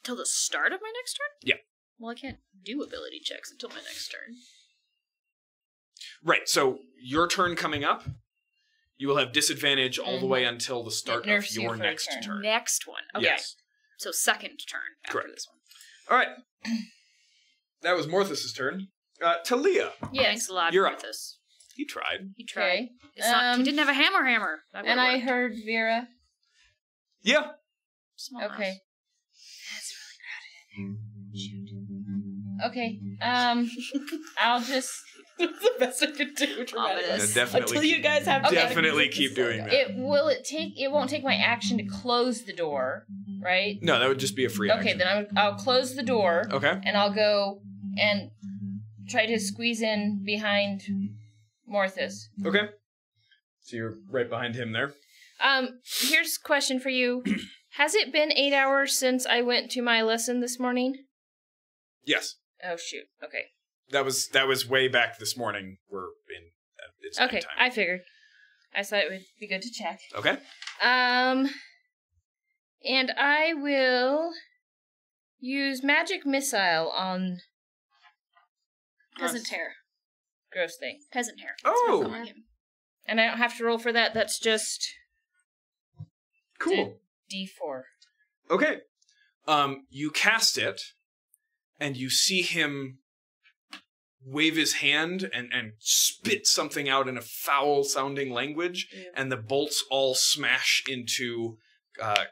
Till the start of my next turn? Yeah. Well, I can't do ability checks until my next turn. Right, so your turn coming up, you will have disadvantage all the way until the start of your next turn. Next one. Okay. Yes. So second turn after Correct. this one. All right. That was Morthus' turn. Talia. Yes. Thanks a lot, You're up. Marthas. He tried. He tried. Okay. It's not, he didn't have a hammer. That And would've I worked. heard Vera. Yeah. Small mouse. Okay. Okay. I'll just. That's the best I could do. Ominous. Definitely. Until you guys have to Definitely keep doing that. It won't take my action to close the door, right? No, that would just be a free action. Okay, then I'll close the door. Okay. And I'll go and try to squeeze in behind Morthus. Okay. So you're right behind him there. Here's a question for you. Has it been 8 hours since I went to my lesson this morning? Yes. Oh shoot. Okay. That was way back this morning. We're in. It's Okay, nighttime. I figured. I thought it would be good to check. Okay. And I will use magic missile on Peasant hair. gross thing. Peasant hair. Oh. That's what I'm calling him. And I don't have to roll for that. That's just Cool. D4. Okay. You cast it, and you see him wave his hand and spit something out in a foul-sounding language, and the bolts all smash into a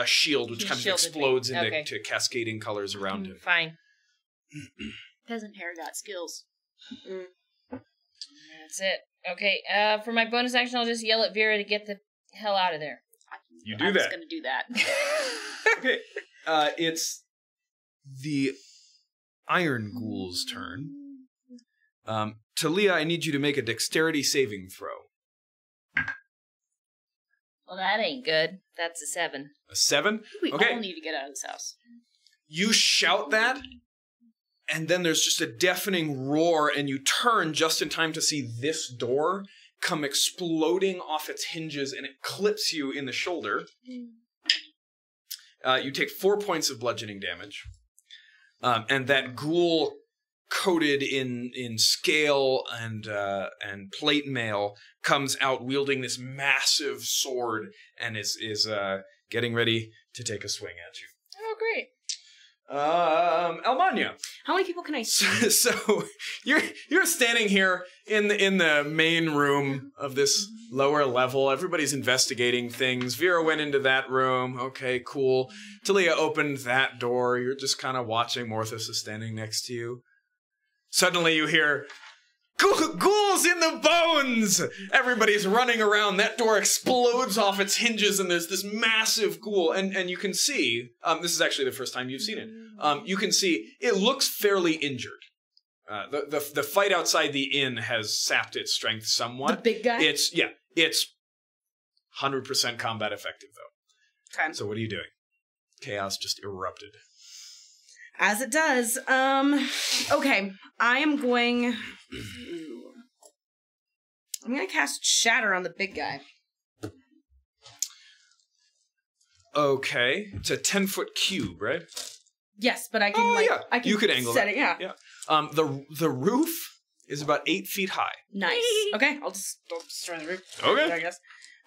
shield, which He kind of shielded explodes me. into Okay. to cascading colors around him. Fine. Peasant hair got skills. That's it. Okay. For my bonus action, I'll just yell at Vera to get the hell out of there. You do I was that. going to do that. Okay. It's the Iron Ghoul's turn. Talia, I need you to make a dexterity saving throw. Well, that ain't good. That's a 7. A 7? We Okay. all need to get out of this house. You shout that, and then there's just a deafening roar, and you turn just in time to see this door come exploding off its hinges, and it clips you in the shoulder. You take 4 points of bludgeoning damage. And that ghoul, coated in scale and plate mail, comes out wielding this massive sword and is getting ready to take a swing at you. Oh, great. Almanya. How many people can I see? So you're standing here in the main room of this lower level. Everybody's investigating things. Vera went into that room. Okay, cool. Talia opened that door. You're just kind of watching. Morthus is standing next to you. Suddenly you hear, ghouls in the bones! Everybody's running around. That door explodes off its hinges, and there's this massive ghoul. And you can see, this is actually the first time you've seen it. You can see it looks fairly injured. The fight outside the inn has sapped its strength somewhat. The big guy? It's 100% combat effective, though. Okay. So what are you doing? Chaos just erupted. As it does. Okay. I'm going to cast Shatter on the big guy. Okay. It's a 10-foot cube, right? Yes, but I can I can you could angle set that. it. Yeah. The roof is about 8 feet high. Nice. Okay, I'll just destroy the roof. Okay. I guess.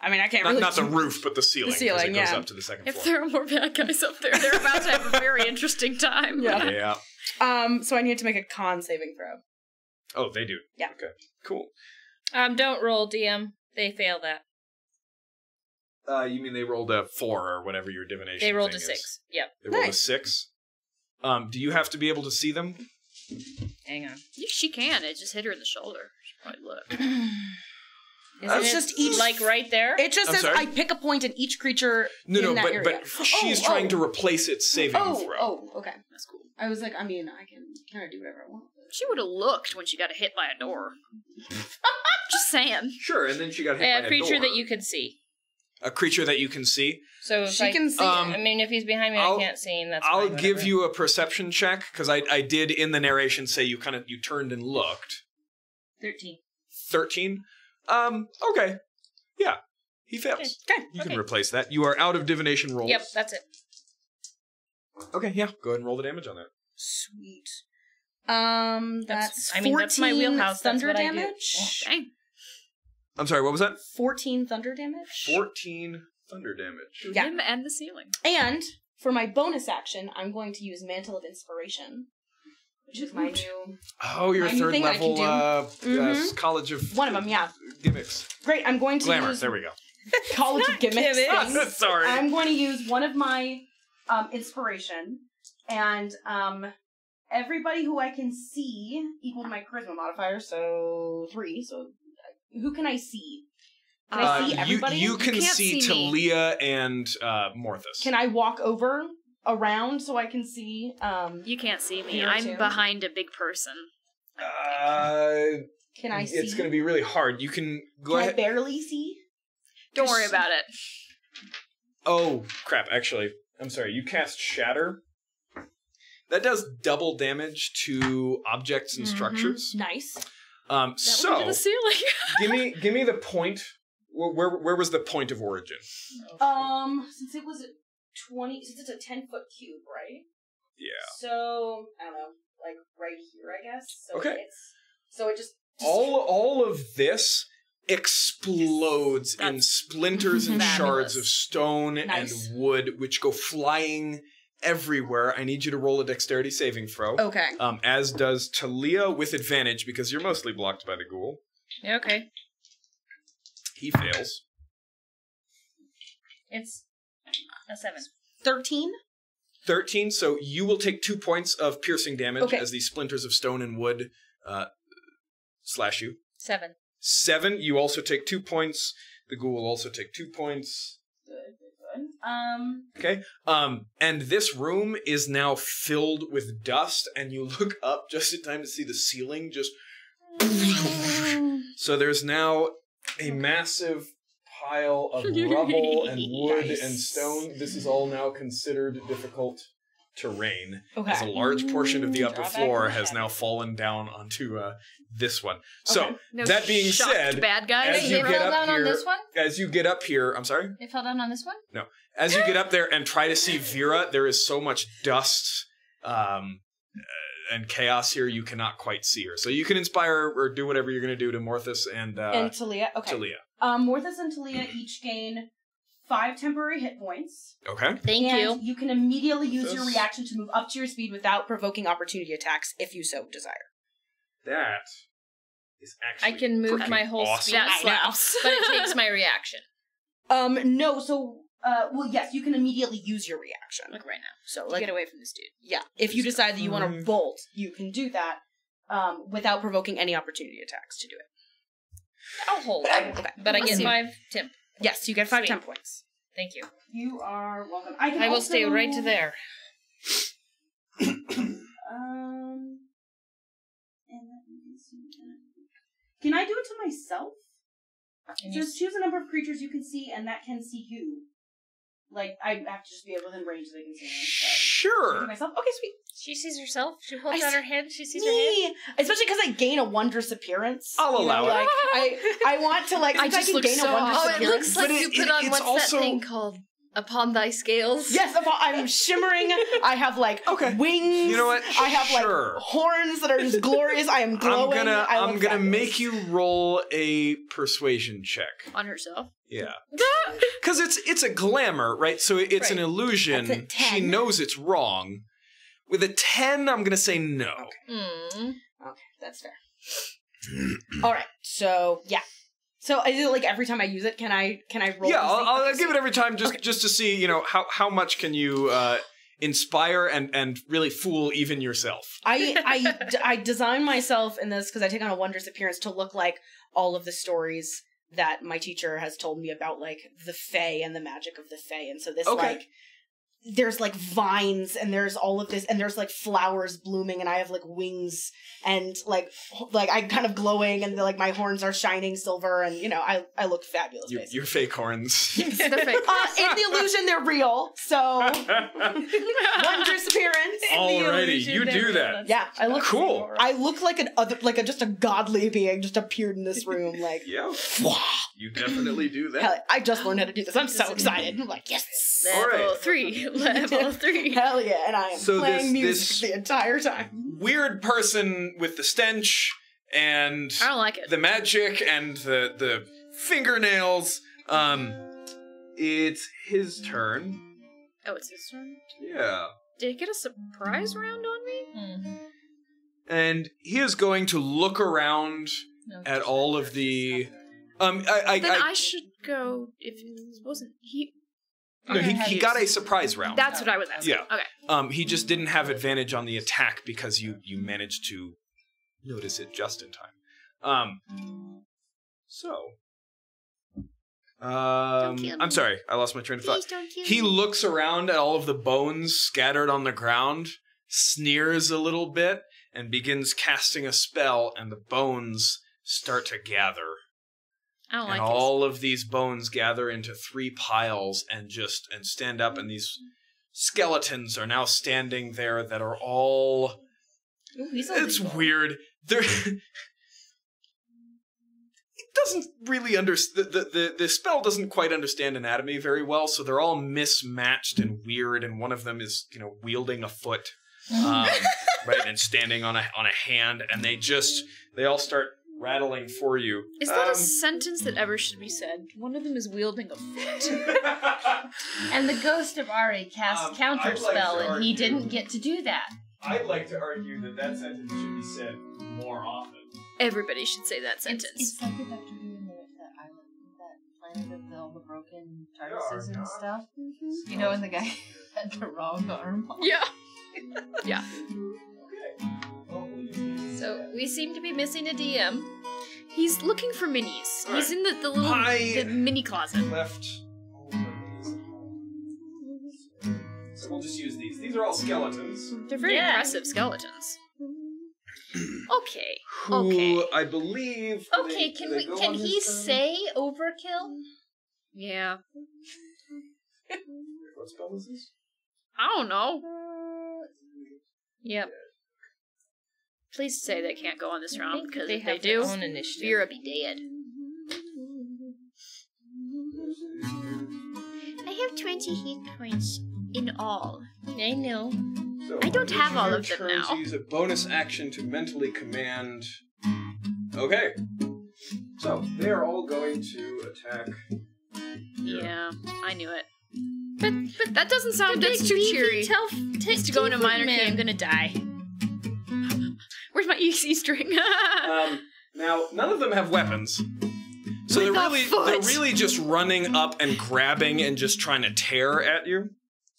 I mean, I can't really. Not the roof, but the ceiling. The ceiling, 'cause it goes yeah. up to the second If floor. there are more bad guys up there, they're about to have a very interesting time. Yeah. Yeah. So I need to make a con saving throw. Oh, they do. Yeah. Okay. Cool. Don't roll, DM. They fail that. You mean they rolled a 4 or whatever your divination They rolled thing a 6. is. Yep. They rolled a 6? Do you have to be able to see them? Hang on. She can. It just hit her in the shoulder. She probably look. It's just each like right there. It just I'm says sorry? I pick a point in each creature in that area. But she's trying to replace its saving throw. Oh, okay. That's cool. I was like, I mean, I can kind of do whatever I want. She would have looked when she got hit by a door. Just saying. Sure, and then she got hit by A creature door. that you could see. A creature that you can see. So if She can see I mean, if he's behind me, I can't see him. That's I'll fine, give whatever. you a perception check because I did in the narration say you turned and looked. 13. 13. Okay. Yeah. He fails. Okay. You can replace that. You are out of divination rolls. Yep, that's it. Okay, yeah. Go ahead and roll the damage on that. Sweet. That's 14 that's my wheelhouse. That's thunder what I do. damage. Dang. I'm sorry, what was that? 14 thunder damage. 14 thunder damage. Yeah. Him and the ceiling. And for my bonus action, I'm going to use Mantle of Inspiration, which is my new... Oh, your My new third thing I can level do. College of... One of them, yeah. Gimmicks. Great, I'm going to Glamour, use there we go. College of Gimmicks. things. Sorry. I'm going to use one of my inspiration, and everybody who I can see equal my charisma modifier, so 3. So who can I see? Can I see everybody? You can can't see see me. Talia and Morthus. Can I walk over around so I can see? You can't see me. Here I'm too. behind a big person. Can I see? It's going to be really hard. You can go Can ahead. I barely see? Don't worry about it. Oh, crap, actually. I'm sorry. You cast Shatter. That does double damage to objects and structures. Nice. That would So, be the ceiling. give me the point. Where was the point of origin? Since it was 20, since it's a 10-foot cube, right? Yeah. So I don't know, like right here, I guess. So Okay. So it just All of this explodes in That's splinters and shards fabulous. of stone Nice. and wood, which go flying everywhere. I need you to roll a dexterity saving throw. Okay. As does Talia with advantage because you're mostly blocked by the ghoul. Yeah, okay. He fails. It's a 7. 13. 13, so you will take 2 points of piercing damage Okay. as these splinters of stone and wood slash you. 7. 7, you also take 2 points. The ghoul will also take 2 points. Good. Okay. And this room is now filled with dust, and you look up just in time to see the ceiling just. So there's now a massive pile of rubble and wood Nice. and stone. This is all now considered difficult terrain, Okay. as a large portion of the upper Drawback floor of the has shadow. now fallen down onto this one. So Okay. No that being shocked said, bad guys. as Wait, you it get fell up down on here- this one? as you get up here, I'm sorry. It fell down on this one? As you get up there and try to see Vera, there is so much dust and chaos here, you cannot quite see her. So you can inspire or do whatever you're going to do to Morthus and Talia. Okay. Talia. Morthus and Talia each gain 5 temporary hit points. Okay. Thank and you can immediately use your This- reaction to move up to your speed without provoking opportunity attacks if you so desire. That is actually I can move freaking my whole awesome. speed. That slaps. But it takes my reaction. No, so, well, yes, you can immediately use your reaction. Like right now. So, Like, like, get away from this dude. yeah, if you decide that you want to bolt, you can do that, without provoking any opportunity attacks to do it. I'll hold it. Okay. But I Let's get see. 5 temp. Yes, you get 5 Sweet. temp points. Thank you. You are welcome. I can I will also- stay right to there. Can I do it to myself? Can you Just choose a number of creatures you can see, and that can see you. Like, I have to just be within range so they can see me. Sure. To myself? Okay, sweet. She sees herself. She holds I out see- her head. She sees her head. Me! Especially because I gain a wondrous appearance. I'll You know, allow it. Like, I want to, like, I since just can look gain so a wondrous awesome. Oh, it appearance. looks like But you it- put on it's what's also- that thing called? Upon thy scales. Yes, I'm shimmering. I have like Okay. wings. You know what? I have Sure. like horns that are just glorious. I am glowing. I'm I gonna look make fabulous. you roll a persuasion check. On herself. Yeah. Because it's a glamour, right? So it's an Right. illusion. That's a 10. She knows it's wrong. With a 10, I'm gonna say no. Okay. Mm. Okay, that's fair. All right, so yeah, So is it like every time I use it, can I roll? Yeah, I'll give it every time just to see, you know, how much can you inspire and really fool even yourself. I design myself in this because I take on a wondrous appearance to look like all of the stories that my teacher has told me about, like the Fae and the magic of the Fae, and so this like there's like vines and there's all of this and there's like flowers blooming and I have like wings and like I'm kind of glowing and like my horns are shining silver and you know I look fabulous. Your fake horns. Yes, they're fake. In the illusion, they're real. So wondrous appearance. Alrighty, you do that. Yeah, I look cool. I look like just a godly being just appeared in this room. Like yeah, you definitely do that. Hell, I just learned how to do this. I'm so excited. I'm like yes. Level 3. Level 3. Hell yeah, and I am playing music the entire time. Weird person with the stench and I don't like it. The magic and the fingernails. It's his turn. Oh, it's his turn? Yeah. Did he get a surprise round on me? Mm-hmm. And he is going to look around at all of the I should go if it wasn't he. No, he got a surprise round. That's what I was asking. Yeah. Okay. He just didn't have advantage on the attack because you managed to notice it just in time. I'm sorry, I lost my train of thought. Please don't kill He me. looks around at all of the bones scattered on the ground, sneers a little bit, and begins casting a spell, and the bones start to gather. I don't like and all of these bones gather into 3 piles and stand up, and these skeletons are now standing there that are all... Ooh, it's weird. They're... It doesn't really understand... The spell doesn't quite understand anatomy very well, so they're all mismatched and weird, and one of them is, you know, wielding a foot, right, and standing on a hand, and they all start rattling for you. Is that a sentence that ever should be said? One of them is wielding a foot. And the ghost of Ari cast counterspell, and he didn't get to do that. I'd like to argue that sentence should be said more often. Everybody should say that sentence. It's like the Doctor Who in that island, that planet of all the broken TARDISes and stuff. Mm-hmm. You know, when the guy had the wrong arm on. Yeah. Yeah. So we seem to be missing a DM. He's looking for minis. He's in the little the mini closet. Left all the minis at home. So we'll just use these. These are all skeletons. They're very impressive skeletons. Okay. Who I believe. Okay, can he say overkill? Yeah. What spell is this? I don't know. Yep. Please say they can't go on this round, because if they have do, their own initiative. Vera be dead. I have 20 hit points in all. I know. So I don't have all of them turn now. To use a bonus action to mentally command. Okay. So they are all going to attack. Yeah, I knew it. But that doesn't sound that's too cheery. Just to go into minor key, I'm gonna die. Where's my EC string? Now none of them have weapons. So they're really just running up and grabbing and just trying to tear at you.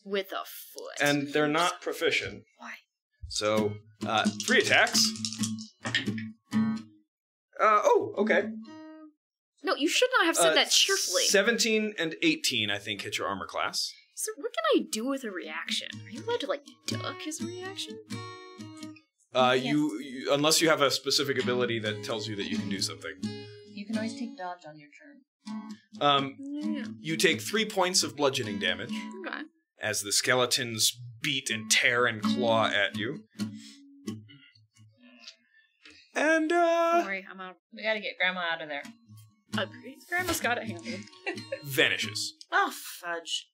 With a foot. And they're not proficient. Why? So 3 attacks. Okay. No, you should not have said that cheerfully. 17 and 18, I think, hit your armor class. So what can I do with a reaction? Are you allowed to, like, duck his reaction? You unless you have a specific ability that tells you that you can do something. You can always take dodge on your turn. You take 3 points of bludgeoning damage. Okay. As the skeletons beat and tear and claw at you. And, Don't worry, I'm out. We gotta get Grandma out of there. Agreed. Grandma's got it handled. vanishes. Oh, fudge.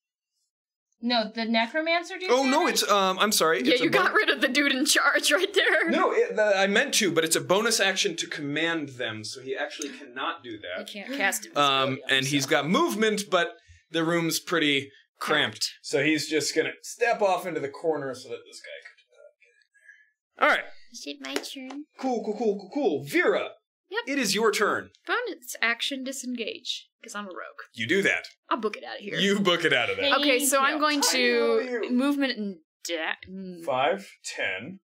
No, the necromancer dude. Oh, no, it's, I'm sorry. Yeah, it's you got rid of the dude in charge right there. No, I meant to, but it's a bonus action to command them, so he actually cannot do I that. can't cast him. And he's got movement, but the room's pretty cramped. So he's just gonna step off into the corner so that this guy can get in there. Alright. Is it my turn? Cool. Vera. Yep. It is your turn. Bonus action disengage, because I'm a rogue. You do that. I'll book it out of here. You book it out of there. Okay, so I'm going to movement and 5, 10.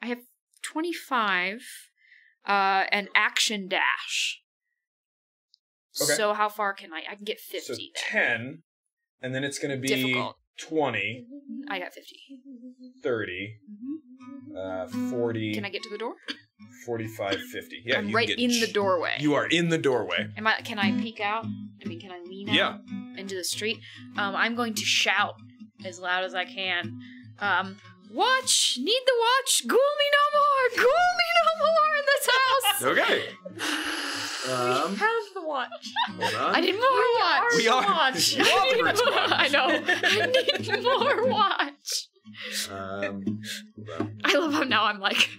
I have 25 and action dash. Okay. So how far can I can get 50 So then. 10, and then it's going to be Difficult. 20, I got 50. 30, 40. Can I get to the door? 45, 50. Yeah, I'm you right can in the doorway. You are in the doorway. Can I peek out? I mean, can I lean out into the street? I'm going to shout as loud as I can. Watch! Need the watch! Ghoul me no more! Ghoul me no more in this house! Okay. We have the watch. Hold on. I need more watch. We are. Watch. You are the Ritz watch. I know. I need more watch. Hold on. I love how now I'm like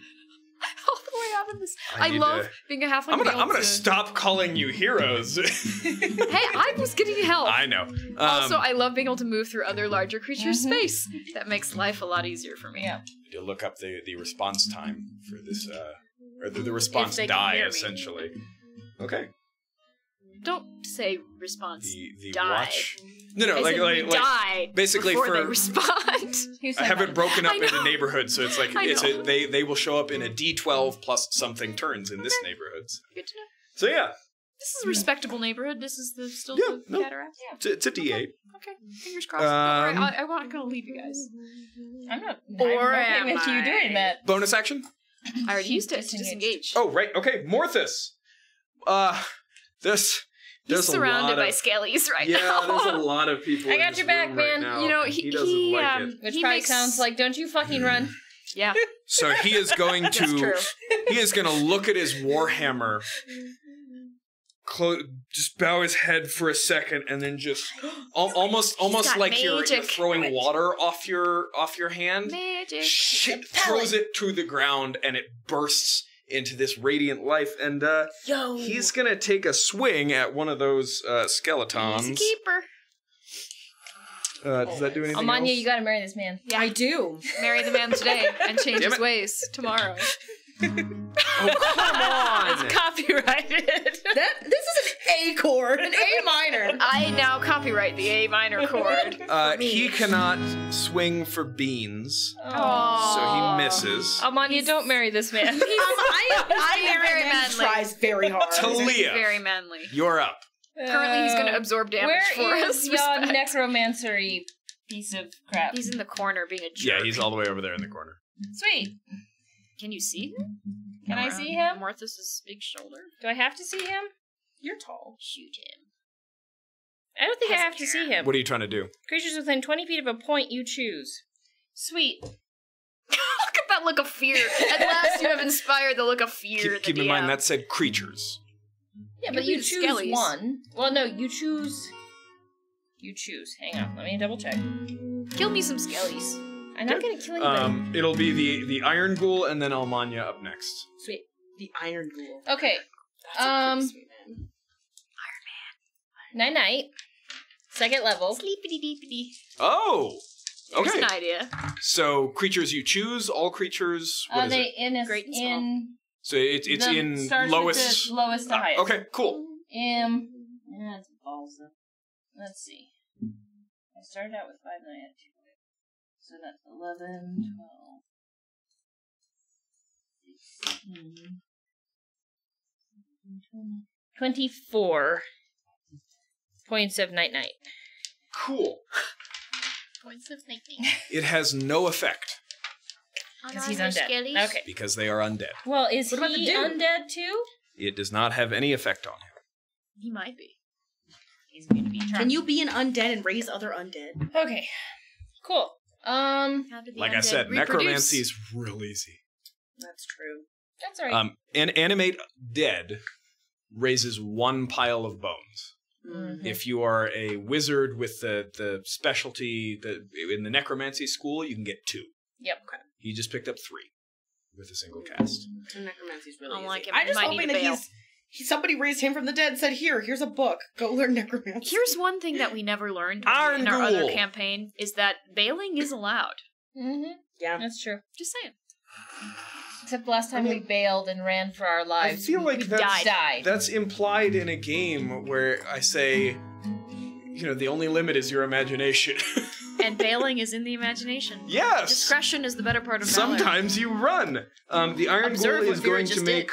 all the way out of this. I need love to- being a halfling. I'm gonna stop calling you heroes. Hey, I was getting help. I know. Also, I love being able to move through other larger creatures' space. That makes life a lot easier for me. Yeah. to look up the response time for this, or the response they can die hear me. essentially. Okay. Don't say response. The die. watch. No, I like said we die basically before for they respond. I have it broken up I know. into neighborhoods, so it's like I it's know. they will show up in a D12 plus something turns in this neighborhood. Good to know. So yeah, This is a respectable neighborhood. This is still Yeah, the no. cataract. it's a D8. Okay, fingers crossed. Don't worry, Um, I'm not going to leave you guys. I'm not. Or I'm okay am with you I? doing that. Bonus action. I already used it to Disengage. disengage. Oh right, okay, Morthus. There's He's a surrounded lot by of, scalies right yeah, now. there's a lot of people. I in got this your back, room right man. now, You know, and he doesn't like it. Which He probably makes- sounds like, don't you fucking run. Yeah. So he is going That's to true. he is going to look at his warhammer, just bow his head for a second, and then just almost got like you're magic. throwing water off your hand. Magic. Shit throws it to the ground, and it bursts into this radiant life. And Yo. he's gonna take a swing at one of those skeletons. He's a keeper. Does that do anything Almanya, else? you gotta marry this man. Yeah. I do. Marry the man today and change Damn his it. ways tomorrow. Oh come on! It's copyrighted. This is an A chord, an A minor. I now copyright the A minor chord. for me. He cannot swing for beans, Aw. so he misses. Almanya, don't marry this man. I being marry very a man who manly. tries very hard. Talia, Very manly. you're up. Currently, he's going to absorb damage for Where us. is your necromancery piece of crap? He's in the corner being a jerk. Yeah, he's all the way over there in the corner. Sweet. Can you see him? Can I see him? Morthus's big shoulder. Do I have to see him? You're tall. Shoot him. I don't think I have to see him. What are you trying to do? Creatures within 20 feet of a point you choose. Sweet. Look at that look of fear. At last, you have inspired the look of fear. Keep in mind that said creatures. Yeah, You but you do choose skellies. one. Well, no, you choose. You choose. Hang on, let me double check. Kill me some skellies. I'm not gonna kill anybody. It'll be the Iron Ghoul and then Almanya up next. Sweet. The Iron Ghoul. Okay. That's a pretty sweet name. Night night. Second level. Sleepity deepity. Oh, There's okay. an idea. So creatures you choose, all creatures. What Are is they it? in a, Great and small. in So it's the in starts lowest. with the lowest to highest. Okay, cool. That's balls up. Let's see. I started out with 5 and I had 2. So that's 11, 12, 16, 20, 24 points of night night. Cool. Points of thinking. It has no effect Because he's undead. Okay. because they are undead. Well, is What about the he dude? undead too? It does not have any effect on him. He might be. He's going to be Can you be an undead and raise other undead? Okay. Cool. How did the Like I undead said, reproduce? necromancy is real easy. That's true. That's all right. And animate dead raises 1 pile of bones. Mhm. If you are a wizard with the specialty in the necromancy school, you can get 2. Yep. He just picked up 3 with a single cast. Necromancy's really I don't easy. like him. I just Might hoping need a that bail. somebody raised him from the dead, said, here's a book. Go learn necromancy. Here's one thing that we never learned Iron in our other Ghoul. campaign is that bailing is allowed. Mm-hmm. Yeah. That's true. Just saying. Except last time we bailed and ran for our I lives. feel like died. that's implied in a game where I say, the only limit is your imagination. And bailing is in the imagination. Yes! Discretion is the better part of valor. Sometimes you run. The Iron Observe Ghoul what is Vera going to just make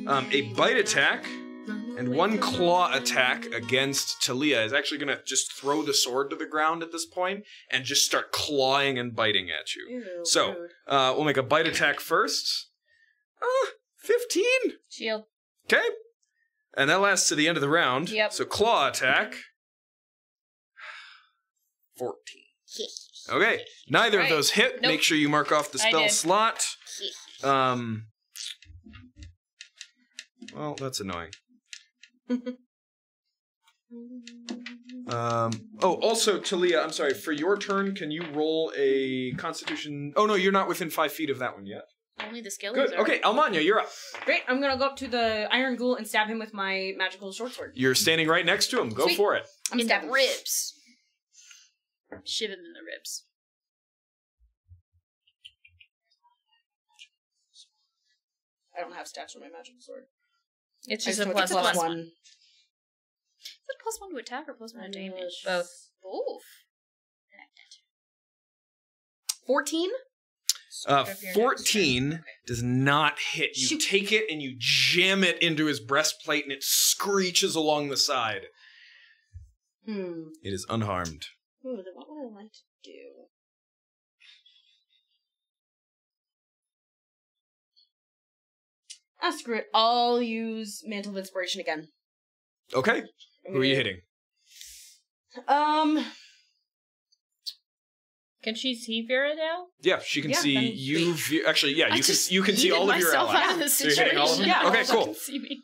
a bite attack and one claw attack against Talia. Is actually going to just throw the sword to the ground at this point and just start clawing and biting at you. Ew, So, rude. we'll make a bite attack first. 15. Shield. Okay. And that lasts to the end of the round. Yep. So claw attack. 14. Okay. Neither of those hit. Nope. Make sure you mark off the I spell did. slot. Well, that's annoying. Also, Talia, I'm sorry, for your turn, can you roll a Constitution? Oh, no, you're not within 5 feet of that one yet. Only the skellies Good. are. Okay, Almanya, you're up. Great, I'm gonna go up to the Iron Ghoul and stab him with my magical short sword. You're standing right next to him. Go Sweet. for it. I'm In the stabbing. ribs. Shiv him in the ribs. I don't have stats for my magical sword. It's I just a know plus it's one. one. Is it +1 to attack or +1 to damage? Both. Both. 14? 14 does not hit. You Shoot. take it and you jam it into his breastplate and it screeches along the side. It is unharmed. Ooh, then what would I like to do? Screw it. I'll use Mantle of Inspiration again. Okay. Who are you hitting? Can she see Vera now? Yeah, she can Yeah, see then you. Actually, yeah, you can see yeeted all of your myself allies. out of the So you're hitting all of them? situation. Yeah. Okay, All of them cool. can see me.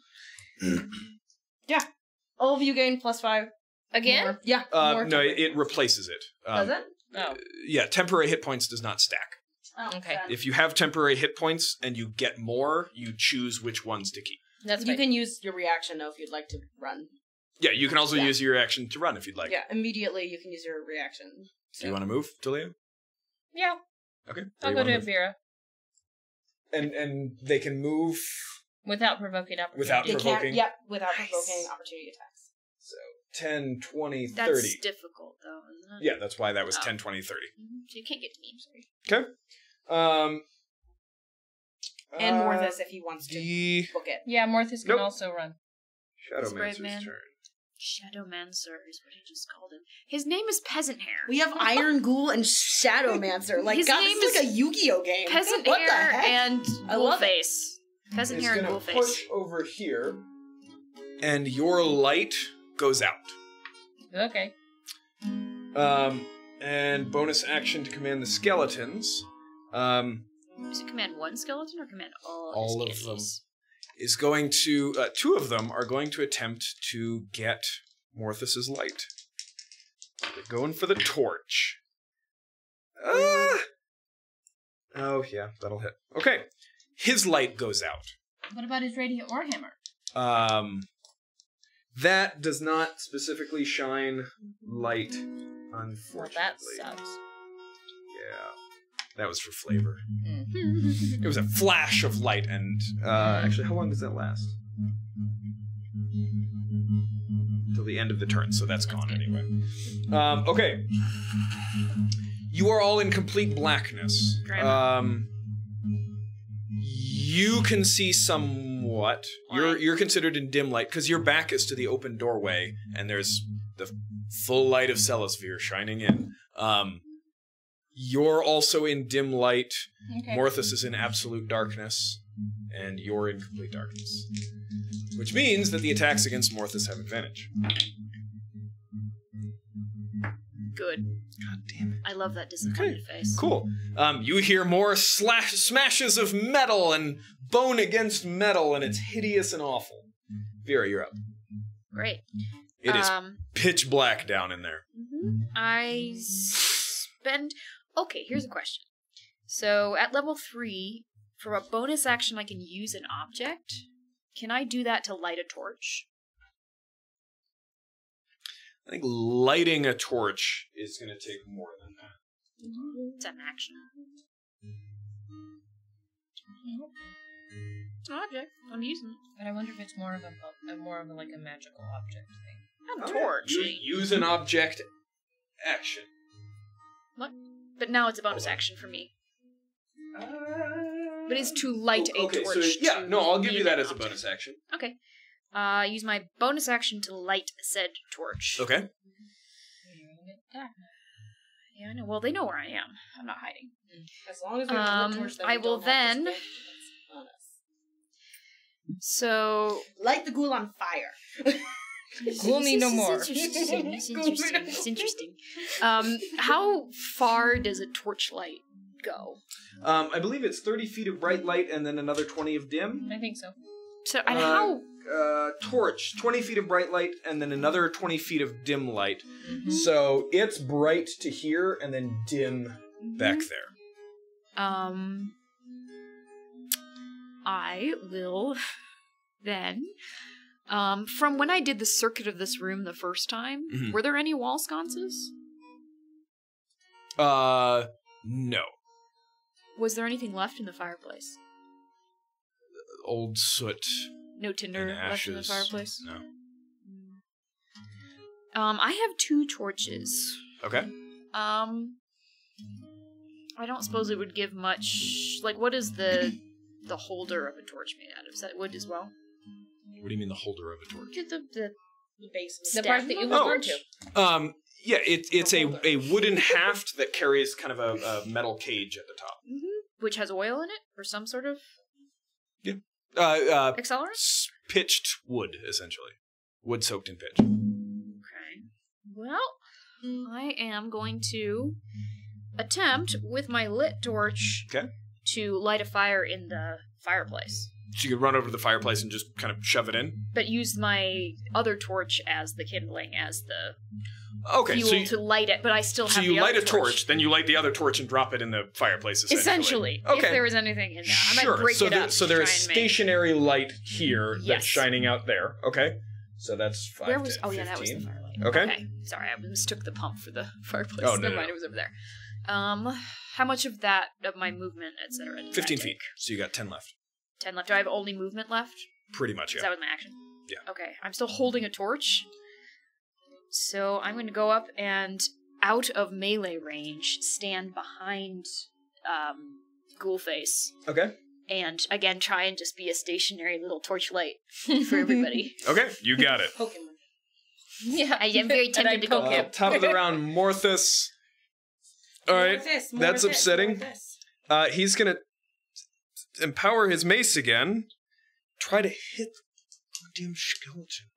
All of you gain +5. Again? More. Yeah. more No, it replaces it. Does it? Oh. Yeah, temporary hit points does not stack. Oh, Okay. then. If you have temporary hit points and you get more, you choose which ones to keep. That's You fine. can use your reaction, though, if you'd like to run. Yeah, you can also Yeah. use your action to run if you'd like. Yeah, immediately you can use your reaction. Do you want to move, Talia? Yeah. Okay. Where I'll you go wanna to move? Vera. And they can move Without provoking opportunity. Without You provoking. can't, yep, without Nice. provoking opportunity attacks. so 10, 20, That's 30. difficult, though, isn't it? Yeah, that's why that was Oh. 10, 20, 30. So you can't get to me, I'm sorry. Okay. And Morthus if he wants to The book it. Yeah, Morthus can Nope. also run. This brave Shadowmancer's man. turn. Shadowmancer is what he just called him. His name is Peasant Hair. We have Iron Ghoul and Shadowmancer. Like, His God, name this is like is a Yu-Gi-Oh game. Peasant What the Hair heck? and I love it. Ghoulface. Peasant It's Hair and gonna Ghoulface. push over here, and your light goes out. Okay. And bonus action to command the skeletons. Does it command one skeleton or command all All his of them. deities? Is going to two of them are going to attempt to get Morthus's light. They're going for the torch. Oh yeah, that'll hit. Okay, his light goes out. What about his radiant warhammer? That does not specifically shine light, Well, unfortunately. that sucks. Yeah, that was for flavor. It was a flash of light, and actually, how long does that last? Till the end of the turn, so that's gone anyway. Okay. You are all in complete blackness. You can see somewhat. You're considered in dim light because your back is to the open doorway, and there's the full light of Celestvere shining in. You're also in dim light. Okay. Morthus is in absolute darkness, and you're in complete darkness. Which means that the attacks against Morthus have advantage. Good. God damn it. I love that disappointed face. Cool. You hear more smashes of metal and bone against metal, and it's hideous and awful. Vera, you're up. Great. It is pitch black down in there. I spend... Okay, here's a question. So, at level 3, for a bonus action I can use an object. Can I do that to light a torch? I think lighting a torch is going to take more than that. It's an action. It's an object. I'm using it. But I wonder if it's more of a like a magical object thing. I'm a torch. Use an object action. What? But now it's a bonus action for me. But it's to light a torch. So, I'll give you that as a bonus action. Okay. Use my bonus action to light said torch. Okay. Yeah, I know. Well, they know where I am. I'm not hiding. As long as we have the torch, then I we will don't have to then. spend on us. So Light the ghoul on fire. Ghoul me no more. It's interesting. How far does a torchlight go? I believe it's 30 feet of bright light and then another 20 of dim. I think so. So, and how? Torch, 20 feet of bright light and then another 20 feet of dim light. Mm-hmm. So it's bright to here and then dim back there. I will then, from when I did the circuit of this room the first time, were there any wall sconces? No. Was there anything left in the fireplace? Old soot. No tinder and left in the ashes. fireplace? No. I have 2 torches. Okay. I don't suppose it would give much. Like, what is the holder of a torch made out of? Is that wood as well? What do you mean the holder of a torch? The base of The part that you Oh. referred to. Yeah, it's a wooden haft that carries kind of a metal cage at the top. Which has oil in it? Or some sort of Yeah. accelerant? Pitched wood, essentially. Wood soaked in pitch. Okay. Well, I am going to attempt with my lit torch to light a fire in the fireplace. So you could run over to the fireplace and just kind of shove it in? But use my other torch as the kindling, as the Okay, fuel to light it, but I still have so the you light other a torch, then you light the other torch and drop it in the fireplace, essentially. Essentially. If there was anything in there. I might break so it up. So to there's try and make- stationary light here that's Yes. shining out there. Okay. So that's 5, Where was? 10, Oh yeah, that was the 15. firelight. Okay. Sorry, I mistook the pump for the fireplace. Oh, no, Never mind, no. it was over there. How much of my movement, etc. 15 feet. So you got 10 left. 10 left. Do I have only movement left? Pretty much, Is yeah. that was my action? Yeah. Okay, I'm still holding a torch. So I'm going to go up and, out of melee range, stand behind Ghoulface. Okay. And, again, try and just be a stationary little torchlight for everybody. Okay, you got it. Poke him. Yeah, I am very tempted to go him. Top of the round, Morthus. All right, that's upsetting. He's going to empower his mace again. Try to hit the goddamn skeleton.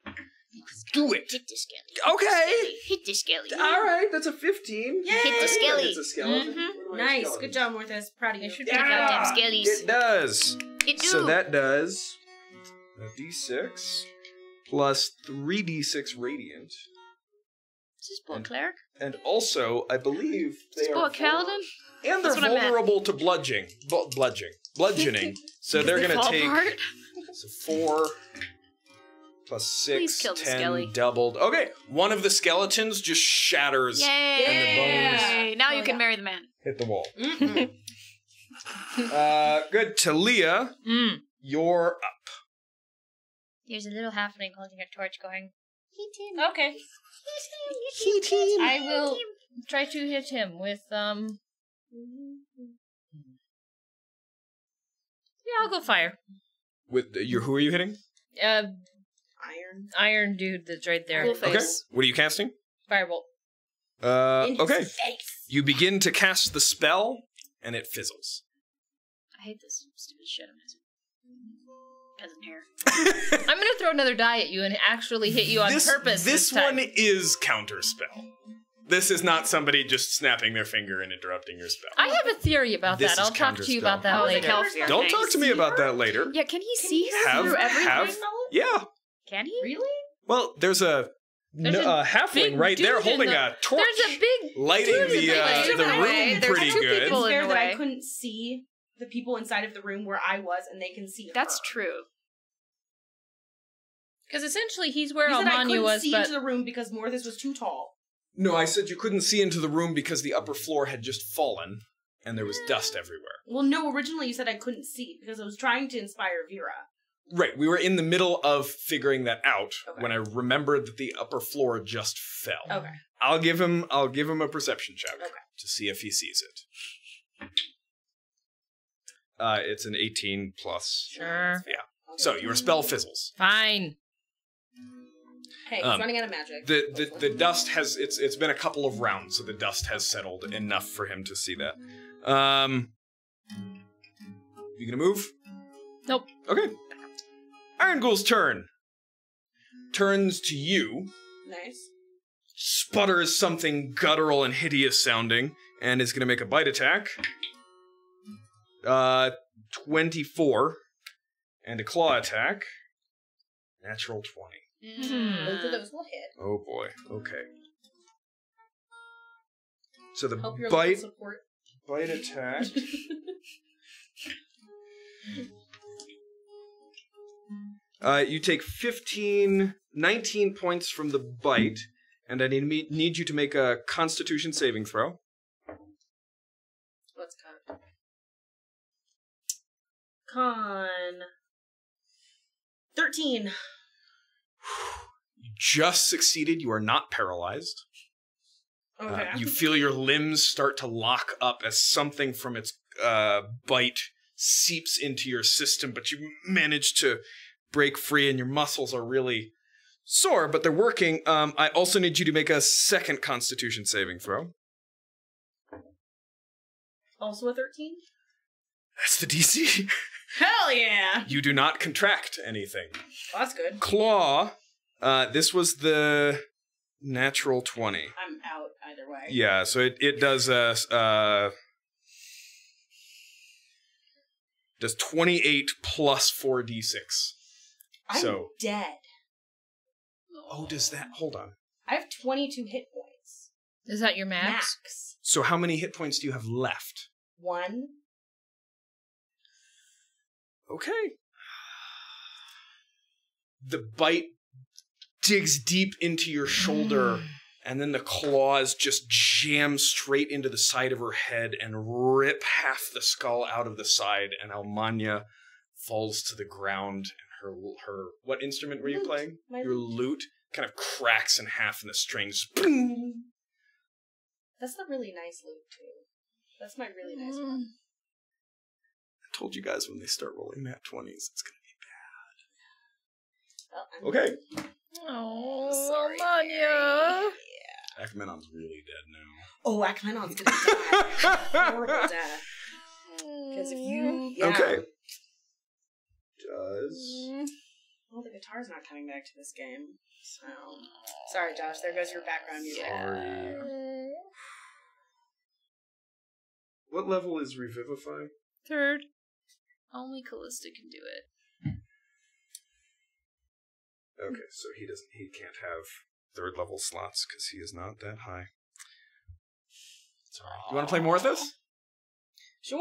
Do it. Hit the skelly. Okay. Hit the skelly. All right, that's a 15. Yay! Hit the skelly. It's a skeleton. Mhm. What are my Nice. skeletons? Good job, Morthus. Proud of you. should be goddamn skellies. It does. It do. So that does a d6 plus 3d6 radiant. Is this book cleric? And also, I believe Is they this are book paladin? and they're That's what I meant. vulnerable to bludgeoning. So they're They going to fall take apart? so 4 plus 6, Please kill the 10 skelly. doubled. Okay, one of the skeletons just shatters Yay! and the bones Now you can marry the man. hit the wall. Good. Talia, you're up. There's a little halfling holding a torch going, Hit him. okay. Hit him. I will try to hit him with, Yeah, I'll go fire. With who are you hitting? Iron. Iron dude that's right there. Cool face. Okay. What are you casting? Firebolt. In his Okay. face. You begin to cast the spell, and it fizzles. I hate this stupid shit. I'm peasant hair. I'm gonna throw another die at you and actually hit you on purpose. This time. one is counterspell. This is not somebody just snapping their finger and interrupting your spell. I have a theory about This that. is I'll talk to you counterspell. about that Oh, later. Calfear. Don't Nice. talk to me about that later. Yeah, can he see Have- through everything? have- Yeah. Can he? Really? Well, there's a There's a halfling big right there dude in holding the- a torch. There's a big lighting dude in the the way. room There's pretty two good. people It's in fair the that way. I couldn't see the people inside of the room where I was, and they can see That's her. true. Because essentially he's where You said I Almanya couldn't was, see but into the room because Morthus was too tall. No, I said you couldn't see into the room because the upper floor had just fallen, and there was dust everywhere. Well, no, originally you said I couldn't see because I was trying to inspire Vera. Right, we were in the middle of figuring that out Okay. when I remembered that the upper floor just fell. Okay. I'll give him a perception check Okay. to see if he sees it. It's an 18 plus. Sure. Yeah. So your spell fizzles. Fine. Hey, he's running out of magic. The dust has it's been a couple of rounds, so the dust has settled enough for him to see that. You gonna move? Nope. Okay. Iron Ghoul's turn. Turns to you. Nice. Sputters something guttural and hideous sounding, and is gonna make a bite attack. 24. And a claw attack. Natural 20. Both of those will hit. Oh boy. Okay. So the Help your bite little support. attack. You take 19 points from the bite, and I need you to make a Constitution saving throw. What's con? 13. You just succeeded. You are not paralyzed. Okay. You feel your limbs start to lock up as something from its bite seeps into your system, but you manage to break free, and your muscles are really sore, but they're working. I also need you to make a second Constitution saving throw. Also a 13? That's the DC. Hell yeah! You do not contract anything. Well, that's good. Claw, this was the natural 20. I'm out either way. Yeah, so it does does 28 plus 4d6. I'm So dead. oh, does that hold on? I have 22 hit points. Is that your max? Max. So how many hit points do you have left? 1. Okay. The bite digs deep into your shoulder, and then the claws just jam straight into the side of her head and rip half the skull out of the side, and Almanya falls to the ground, and her what instrument were you Lute. playing? My Your lute kind of cracks in half, and the strings. Boom. That's the really nice loot, too. That's my really nice one. I told you guys when they start rolling nat 20s, it's Well, gonna be okay. Oh, Sorry. Almanya. Akmenon's really dead now. Oh, Akmenon's gonna die. Horrible death. Because if you... Yeah. Okay. Does... Well, the guitar's not coming back to this game, so... Sorry, Josh. There goes your background music. Sorry. What level is Revivify? 3rd. Only Callista can do it. Okay, so he can't have 3rd level slots because he is not that high. Sorry. You want to play more with this? Sure.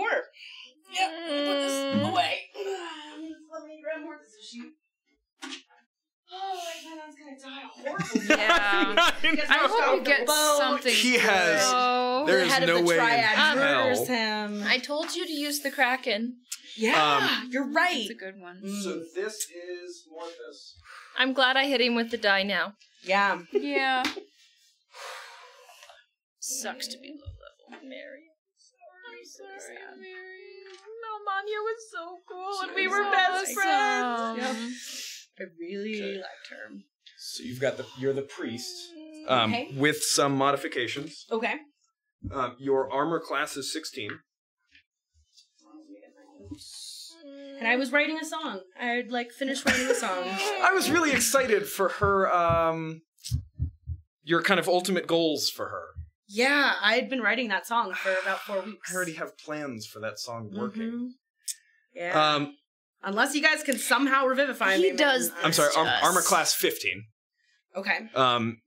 Yep. Let me put this away. Let me grab more of this shoot. Oh, Akmenon's gonna die a horrible death. Yeah. I hope you get something. He has. Oh. There is head no of the way in triad murders hell. him. I told you to use the Kraken. Yeah, you're right. It's a good one. So this is Morthus. I'm glad I hit him with the die now. Yeah. Yeah. Sucks to be low level. Mary. I'm sorry, Mary. Almanya was so cool, and we were best friends. Yep. I really liked her. So you're the priest. Okay. With some modifications. Okay. Your armor class is 16. And I was writing a song. I'd finished writing a song. I was really excited for her, your kind of ultimate goals for her. Yeah, I had been writing that song for about 4 weeks. I already have plans for that song working. Mm-hmm. Yeah. Unless you guys can somehow revivify me. He does. I'm sorry, armor class 15. Okay.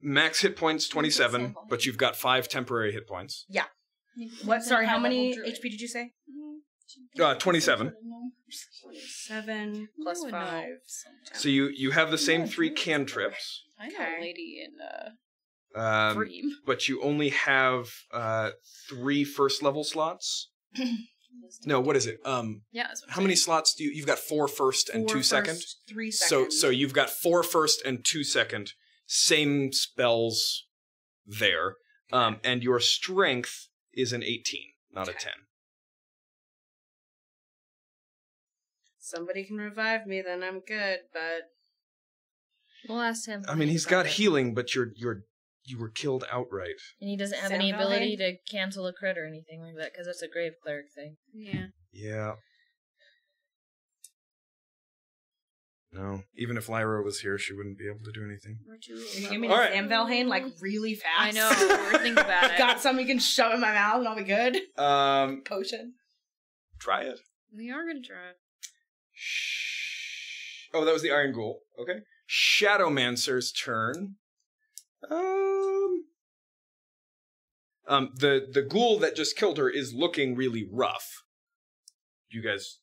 Max hit points 27, but you've got 5 temporary hit points. Yeah. What? Sorry, how many HP did you say? 27. 7 plus 5. So you have the same 3 cantrips. I know Okay. a lady in Um, Dream. but you only have 3 first level slots. No, what is it? Yeah, that's what I'm How many saying. slots do you've got 4 first and 2 second? 3 second. So you've got 4 first and 2 second. Same spells there. And your strength is an 18, not a 10. Somebody can revive me, then I'm good, but... We'll ask him. I mean, he's got healing, but you were killed outright. And he doesn't have Sam any ability Valheim? to cancel a crit or anything like that, because that's a grave cleric thing. Yeah. Yeah. No. Even if Lyra was here, she wouldn't be able to do anything. Can you give me All a right. Sam Valheim, like, really fast? I know. We're thinking about it. Got something you can shove in my mouth and I'll be good? Potion. Try it. We are going to try. Oh, that was the Iron Ghoul. Okay. Shadowmancer's turn. The ghoul that just killed her is looking really rough. You guys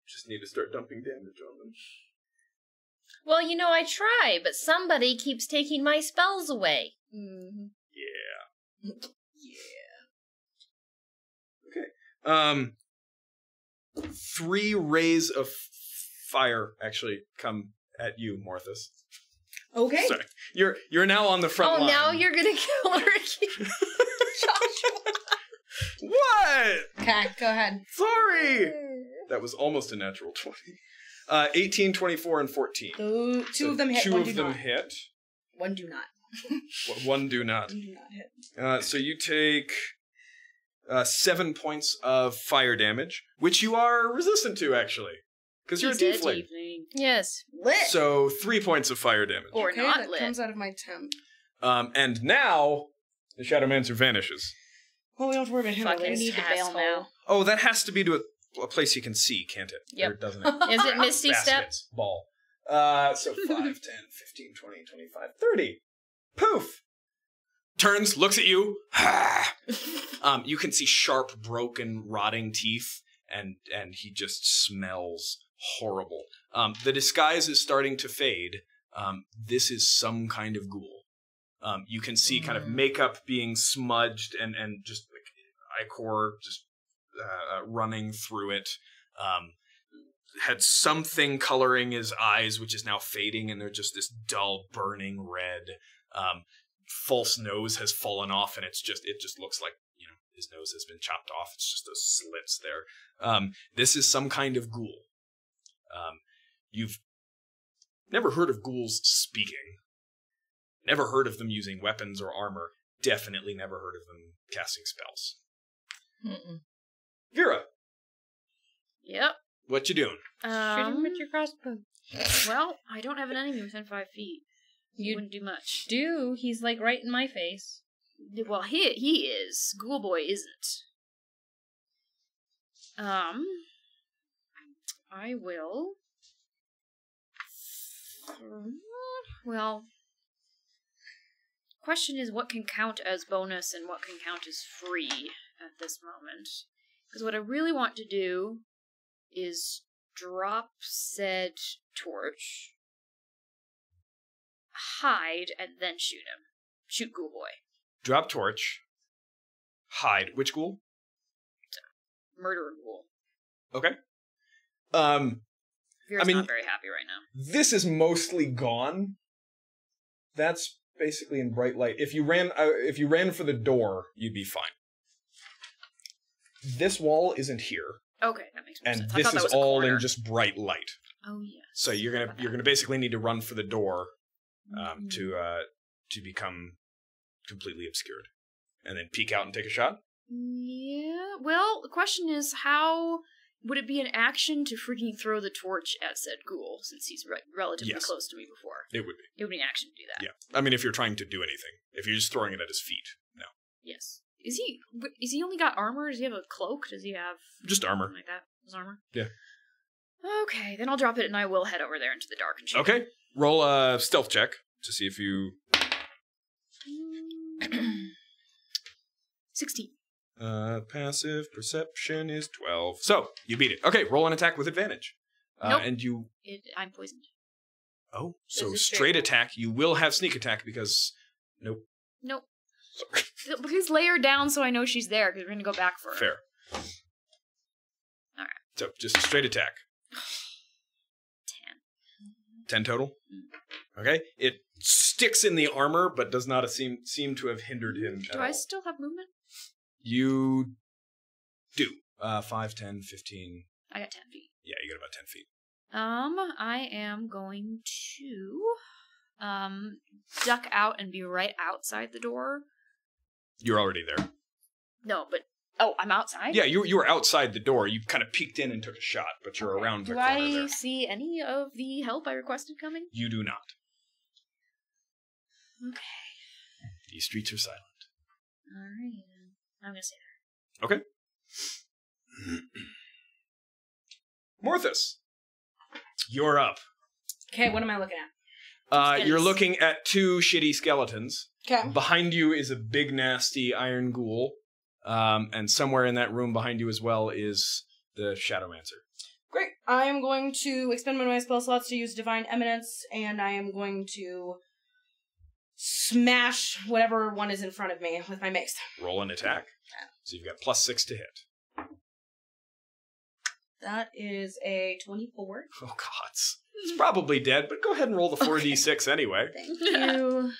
just need to start dumping damage on them. Well, you know, I try, but somebody keeps taking my spells away. Mm-hmm. Yeah. Okay. 3 rays of fire actually come at you, Morthus. Okay. Sorry. You're now on the front line. Oh, now you're gonna kill Ricky. What? Okay, go ahead. Sorry. That was almost a natural 20. 18, 24, and 14. Two of them hit, Two one of do them not. hit. One do not. One do not. One do not hit. So you take 7 points of fire damage, which you are resistant to, actually. Because you're a tiefling. Yes. Lit! So 3 points of fire damage. Or Okay, not that lit. comes out of my temp. And now, the Shadowmancer vanishes. Well, we don't have to worry about him. Fucking at We least. need to bail asshole. now. Oh, that has to be to a place you can see, can't it? Yep. Or doesn't it? Is it Misty Step? Baskets. Ball. So 5, 10, 15, 20, 25, 30. Poof! Turns, looks at you. You can see sharp, broken, rotting teeth, and he just smells horrible. The disguise is starting to fade. This is some kind of ghoul. You can see kind of makeup being smudged and just like ichor just running through it. Had something coloring his eyes, which is now fading, and they're just this dull, burning red. False nose has fallen off, and it just looks like, you know, his nose has been chopped off. It's just those slits there. This is some kind of ghoul. You've never heard of ghouls speaking. Never heard of them using weapons or armor. Definitely never heard of them casting spells. Mm-mm. Vera, Yep. what you doing? Shoot him with your crossbow. Well, I don't have an enemy within 5 feet. You wouldn't do much. He's like right in my face. Well, he is. Ghoul Boy isn't. I will. Well, question is what can count as bonus and what can count as free at this moment. Because what I really want to do is drop said torch, hide, and then shoot him. Shoot Ghoul Boy. Drop torch. Hide. Which ghoul? Murderer Ghoul. Okay. Vera's I mean, not very happy right now. This is mostly gone. That's basically in bright light. If you ran for the door, you'd be fine. This wall isn't here, Okay, that makes more and sense. I this thought that is was a all corner. in just bright light. Oh yes. So you're gonna basically need to run for the door to become completely obscured, and then peek out and take a shot. Yeah. Well, the question is, how would it be an action to freaking throw the torch at said ghoul, since he's relatively Yes. close to me before? It would be. It would be an action to do that. Yeah. I mean, if you're trying to do anything, if you're just throwing it at his feet, no. Yes. Is he only got armor? Does he have a cloak? Does he have Just armor. something like that? His armor? Yeah. Okay, then I'll drop it and I will head over there into the dark and shoot. Okay. Roll a stealth check to see if you. 16. Passive perception is 12. So, you beat it. Okay, roll an attack with advantage. Nope. And you... I'm poisoned. Oh, so This is straight straight. attack. You will have sneak attack because... Nope. Nope. Sorry. Please lay her down so I know she's there, because we're going to go back for her. Fair. So, just a straight attack. 10 total? Okay. It sticks in the armor, but does not seem to have hindered him at all. Do I still have movement? You do. 5, 10, 15. I got 10 feet. Yeah, you got about 10 feet. I am going to duck out and be right outside the door. You're already there. No, but I'm outside? Yeah, you were outside the door. You kind of peeked in and took a shot, but you're around the corner there. Do I see any of the help I requested coming? You do not. Okay. These streets are silent. Alright. I'm gonna stay there. Okay. Morthus, you're up. Okay, what am I looking at? You're looking at 2 shitty skeletons. Okay. Behind you is a big, nasty iron ghoul. And somewhere in that room behind you as well is the Shadowmancer. Great. I am going to expend one of my spell slots to use Divine Eminence, and I am going to smash whatever one is in front of me with my mace. Roll an attack. So you've got +6 to hit. That is a 24. Oh, gods. It's probably dead, but go ahead and roll the 4d6 anyway. Thank you.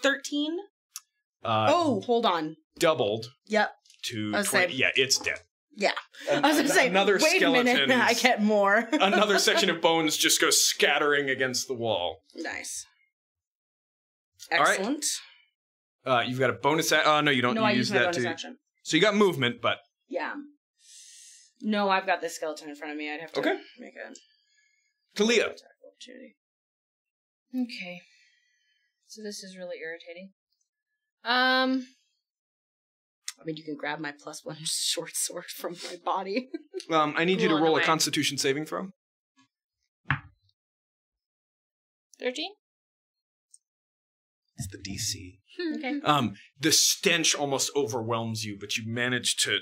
13. Hold on. Doubled. Yep. To I was 20. saying- Yeah, it's dead. Yeah. I was going to say, another wait skeleton. a minute, I get more. Another section of bones just goes scattering against the wall. Nice. All right. Excellent. You've got a bonus action. No, you don't. No, You I use use my that bonus to. action. So you got movement, but Yeah. No, I've got this skeleton in front of me. I'd have to make a Talia. attack opportunity. Okay. So this is really irritating. I mean, you can grab my +1 short sword from my body. I need you to Cool, roll a anyway. Constitution saving throw. 13? It's the DC. Okay. The stench almost overwhelms you, but you manage to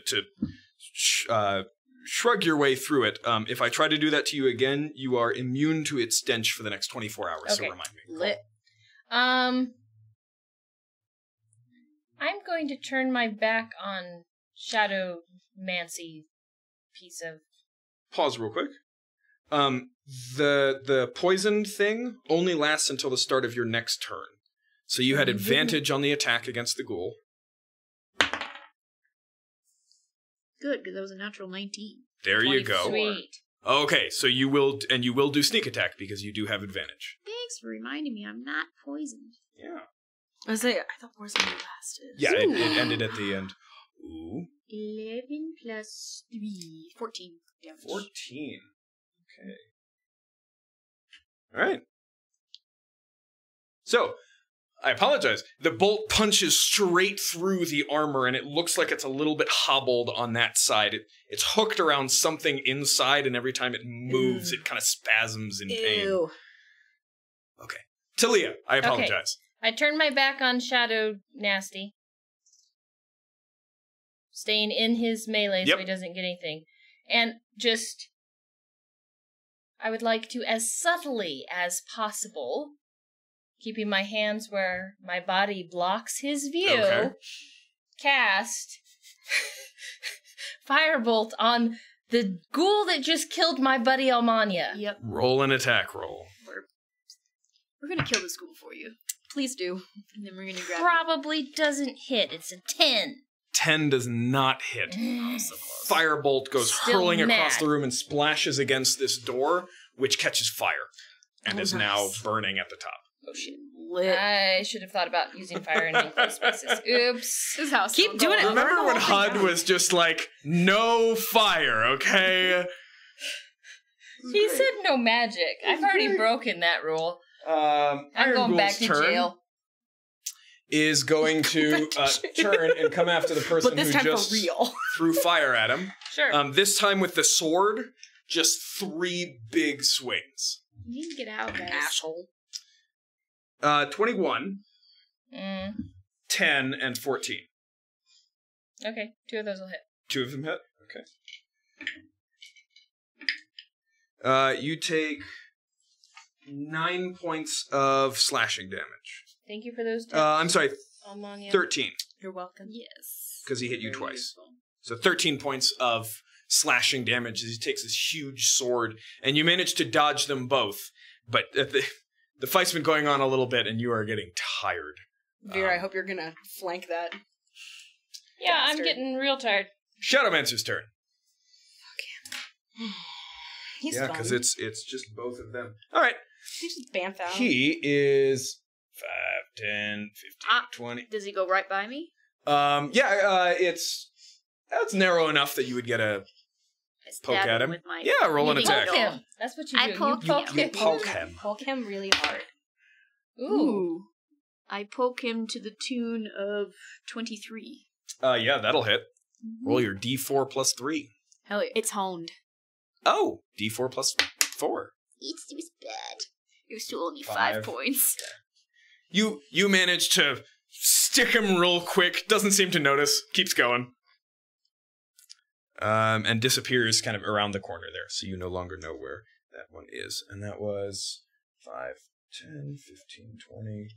shrug your way through it. If I try to do that to you again, you are immune to its stench for the next 24 hours. So Okay. remind me. Lit. I'm going to turn my back on Shadowmancy piece of... Pause real quick. The poisoned thing only lasts until the start of your next turn. So you had advantage on the attack against the ghoul. Good, because that was a natural 19. There you go. Sweet. Okay, so you will do sneak attack because you do have advantage. Thanks for reminding me I'm not poisoned. Yeah. I thought poison lasted. Yeah, it ended at the end. Ooh. 11 plus 3. 14 damage. 14. Okay. All right. So, I apologize. The bolt punches straight through the armor, and it looks like it's a little bit hobbled on that side. It's hooked around something inside, and every time it moves, it kind of spasms in pain. Ew. Okay. Talia, I apologize. I turn my back on Shadow Nasty. Staying in his melee so he doesn't get anything. And just... I would like to, as subtly as possible, keeping my hands where my body blocks his view, cast Firebolt on the ghoul that just killed my buddy Almanya. Yep. Roll an attack roll. We're gonna kill this ghoul for you. Please do. And then we're gonna grab Probably doesn't hit. It's a 10. 10 does not hit. Oh, so close. Firebolt goes Still hurling mad. across the room and splashes against this door, which catches fire and is now burning at the top. Oh shit. Lit. I should have thought about using fire in enclosed spaces. Oops. This house. Keep doing it. Remember when Burn the whole thing HUD down. was just like, no fire, okay? He said no magic. I've already broken that rule. I'm Iron going back Ghoul's to turn jail. is going to turn and come after the person But this who time just for real. threw fire at him. Sure. This time with the sword, just 3 big swings. You need to get out, guys. Asshole. 21, Mm. 10, and 14. Okay, 2 of those will hit. 2 of them hit? Okay. You take 9 points of slashing damage. Thank you for those. I'm sorry, Almanya. 13. You're welcome. Yes. Because he hit you Very twice. useful. So 13 points of slashing damage as he takes this huge sword, and you manage to dodge them both. But the fight's been going on a little bit, and you are getting tired. Vera, I hope you're gonna flank that. Yeah, Bastard. I'm getting real tired. Shadowmancer's turn. He's Yeah, fun. because it's just both of them. All right. He just bamf out. He is 5, 10, 15, 20. Does he go right by me? It's narrow enough that you would get a I poke stab at him. with my Yeah, roll an knitting attack. Poke needle. him. That's what you do. I poke you poke him. him. Poke him. Poke him really hard. Ooh. I poke him to the tune of 23. Yeah, that'll hit. Roll your D4 plus 3. Hell yeah. It's honed. Oh, D4 plus 4. It was bad. It was still only 5. 5 points. You manage to stick him real quick. Doesn't seem to notice. Keeps going. And disappears kind of around the corner there. So you no longer know where that one is. And that was 5, 10, 15, 20.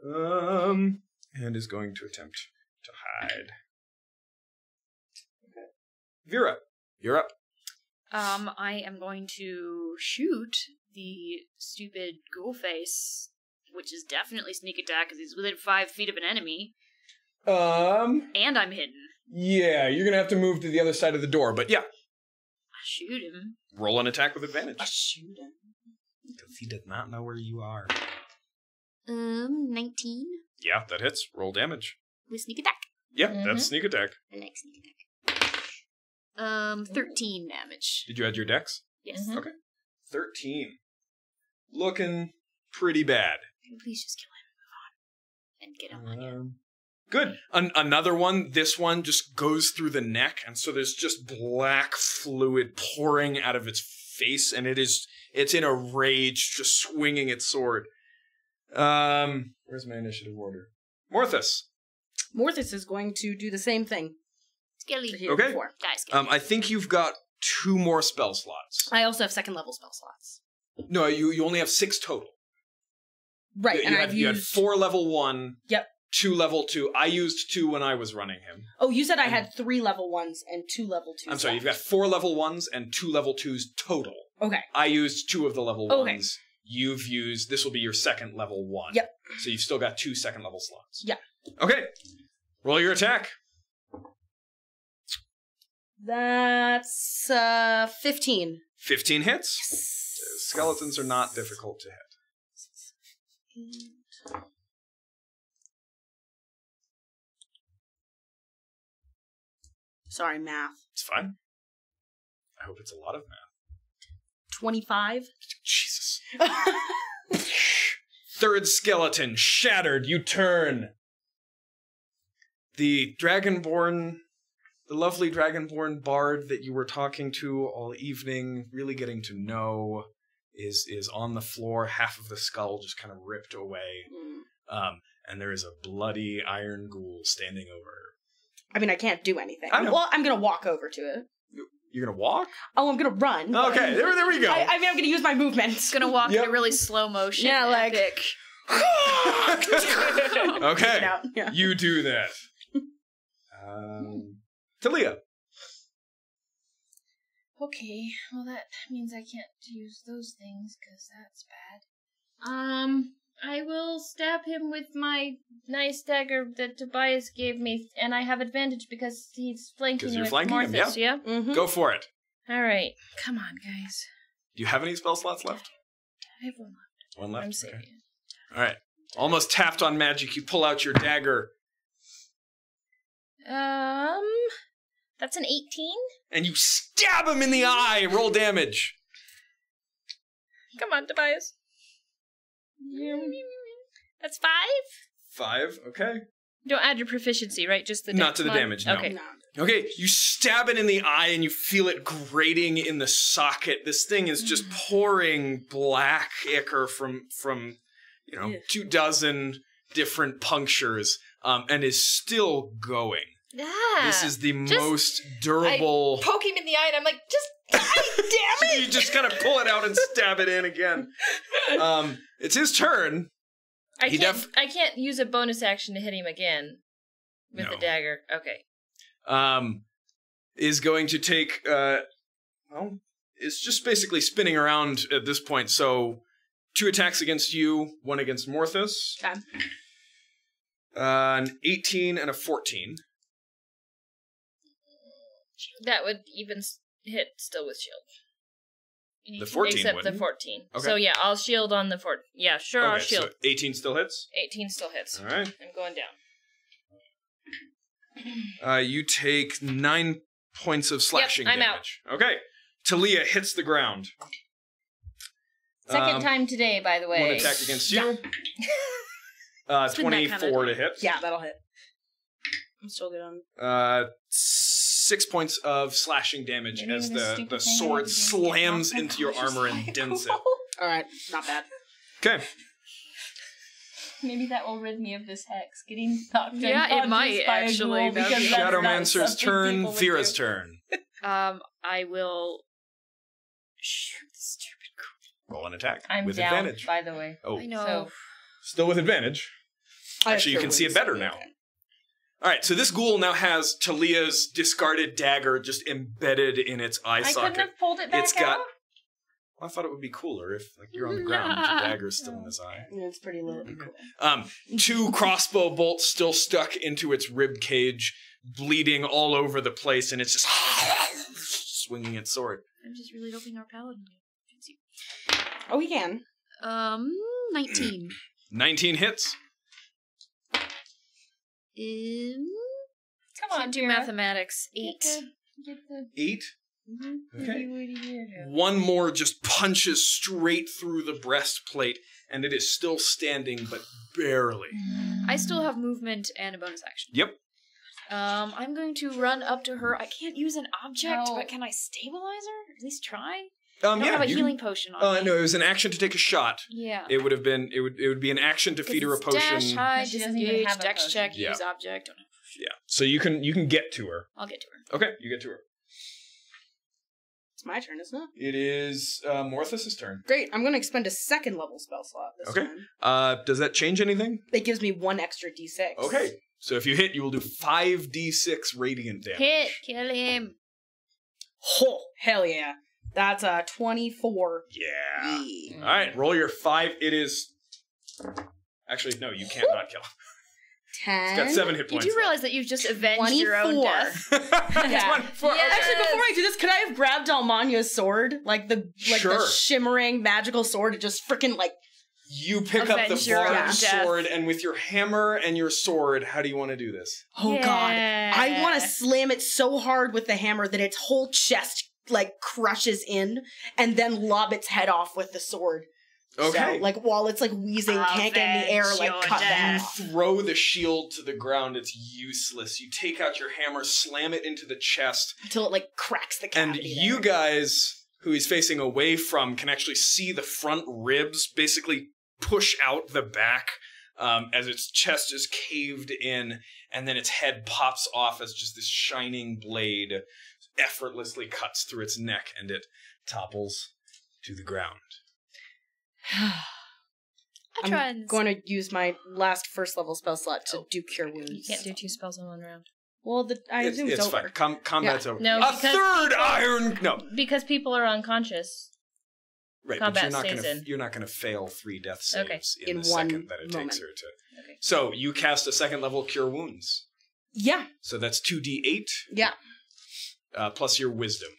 Okay. And is going to attempt to hide. Okay. Vera, you're up. I am going to shoot the stupid ghoul face, which is definitely sneak attack because he's within 5 feet of an enemy, and I'm hidden. Yeah, you're gonna have to move to the other side of the door, but yeah. I shoot him. Roll an attack with advantage. Shoot him. Because he does not know where you are. 19 Yeah, that hits. Roll damage. with sneak attack. Yeah, that's sneak attack. I like sneak attack. 13 damage. Did you add your dex? Yes. Mhm. Okay. 13. Looking pretty bad. Please just kill him and move on and get Almanya. Good. Another one. This one just goes through the neck, and so there's just black fluid pouring out of its face, and it's in a rage, just swinging its sword. Where's my initiative order? Morthus. Morthus is going to do the same thing. Skelly. that he did Okay. before. Die, Skelly. I think you've got 2 more spell slots. I also have second level spell slots. No, you only have 6 total. Right, You and had, I've you had used 4 level 1. Yep. 2 level 2. I used 2 when I was running him. Oh, you said I had 3 level 1s and 2 level 2s. I'm sorry, left. you've got 4 level 1s and 2 level 2s total. Okay. I used 2 of the level 1s. Okay. You've used, this will be your second level 1. Yep. So you've still got 2 second level slots. Yeah. Okay. Roll your attack. That's 15. 15 hits. Skeletons are not difficult to hit. Sorry, math. It's fine. I hope it's a lot of math. 25. Jesus. Third skeleton shattered. You turn. The dragonborn, the lovely dragonborn bard that you were talking to all evening, really getting to know, is on the floor. Half of the skull just kind of ripped away. And there is a bloody iron ghoul standing over her. I mean, I can't do anything. I know. Well, I'm going to walk over to it. You're gonna walk? Oh, I'm going to run. Okay, there we go. I mean, I'm going to use my movement. It's gonna walk Yep. in a really slow motion. Yeah, like- epic. Okay, Get out. Yeah. you do that. Talia. Okay, well that means I can't use those things, because that's bad. I will stab him with my nice dagger that Tobias gave me, and I have advantage because he's flanking 'Cause you're with flanking him, Morthus, yeah? Mm-hmm. Go for it. Alright, come on, guys. Do you have any spell slots left? I have one left. One left? I'm Okay. saving it. All right. Almost tapped on magic. You pull out your dagger, That's an 18? and you stab him in the eye. Roll damage. Come on, Tobias. That's 5? 5. Okay. Don't add your proficiency, right? Just the Not dex to the mod? damage, no. Okay. No. Okay. You stab it in the eye, and you feel it grating in the socket. This thing is just pouring black ichor from 24 different punctures, and is still going. Yeah. This is the Just- most durable. Poke him in the eye, and I'm like, just die, damn it! You just kind of pull it out and stab it in again. It's his turn. I can't use a bonus action to hit him again with the dagger. Okay. Is going to take, it's just basically spinning around at this point. So 2 attacks against you, 1 against Morthus. Okay. An 18 and a 14. That would even hit still with shield. The 14 Except wouldn't. the 14. Okay. So yeah, I'll shield on the 14. Yeah, sure, I'll shield. So 18 still hits? 18 still hits. All right. I'm going down. You take 9 points of slashing I'm damage. Okay. Talia hits the ground. Second time today, by the way. 1 attack against you. 24 to hit. Yeah, that'll hit. I'm still good on. 6 points of slashing damage as the sword slams into your armor and dents it. All right, not bad. Okay. Maybe that will rid me of this hex. Getting knocked Yeah, it might, actually. Shadowmancer's turn. Thera's turn. I will shoot the stupid girl. Roll an attack I'm with down, advantage. by the way. Oh, I know. So, still with advantage. Actually, you can see it better now. All right, so this ghoul now has Talia's discarded dagger just embedded in its eye socket. I couldn't have pulled it back out? Well, I thought it would be cooler if you're on the ground with your dagger's still in his eye. Yeah, it's pretty lit. Cool. 2 crossbow bolts still stuck into its rib cage, bleeding all over the place, and it's just swinging its sword. I'm just really hoping our paladin can see. Oh, he can. 19. 19 hits. Come on, do mathematics. 8. Get the 8? Mm-hmm. Okay. 1 more just punches straight through the breastplate, and it is still standing, but barely. I still have movement and a bonus action. Yep. I'm going to run up to her. I can't use an object, No. but can I stabilize her? At least try? I don't Yeah, have a you healing potion on me. No, it was an action to take a shot. Yeah. It would have been it would be an action to feed her a potion. Dash, hide, She doesn't even disengage, have a dex potion. check, Yeah. use object. Don't know. Yeah. So you can get to her. I'll get to her. Okay, you get to her. It's my turn, isn't it? It is Morthus' turn. Great. I'm going to expend a 2nd level spell slot this Okay. time. Does that change anything? It gives me 1 extra d6. Okay. So if you hit, you will do 5d6 radiant damage. hit, kill him. Oh, hell yeah. That's a 24. Yeah. All right, roll your 5. It is... Actually, no, you can't not kill him. 10. It's got 7 hit You points do realize that you've just avenged your own 24. death. Yeah. 24. Yes. Actually, before I do this, could I have grabbed Almanya's sword? The Sure. shimmering magical sword and just freaking You pick up the Avenge your own barbed death. sword, and with your hammer and your sword, how do you want to do this? oh Yeah. god. I want to slam it so hard with the hammer that its whole chest crushes in and then lob its head off with the sword. Okay. So, while it's wheezing, can't get in the air, Avenge your cut that death. off. Throw the shield to the ground. It's useless. You take out your hammer, slam it into the chest, Until it cracks the and cavity. you guys, who he's facing away from, can actually see the front ribs basically push out the back as its chest is caved in, and then its head pops off as just this shining blade effortlessly cuts through its neck, and it topples to the ground. I'm going to use my last 1st level spell slot to do Cure Wounds. You can't do 2 spells in 1 round. Well, I assume it's over. Fine. Combat's over. No, a because 3rd iron. No, Because people are unconscious. right. Combat but stays in. you're not gonna fail 3 death saves Okay. in In the one second that it moment. takes her to. Okay. So you cast a 2nd level Cure Wounds. Yeah. So that's 2d8 Yeah. plus your wisdom.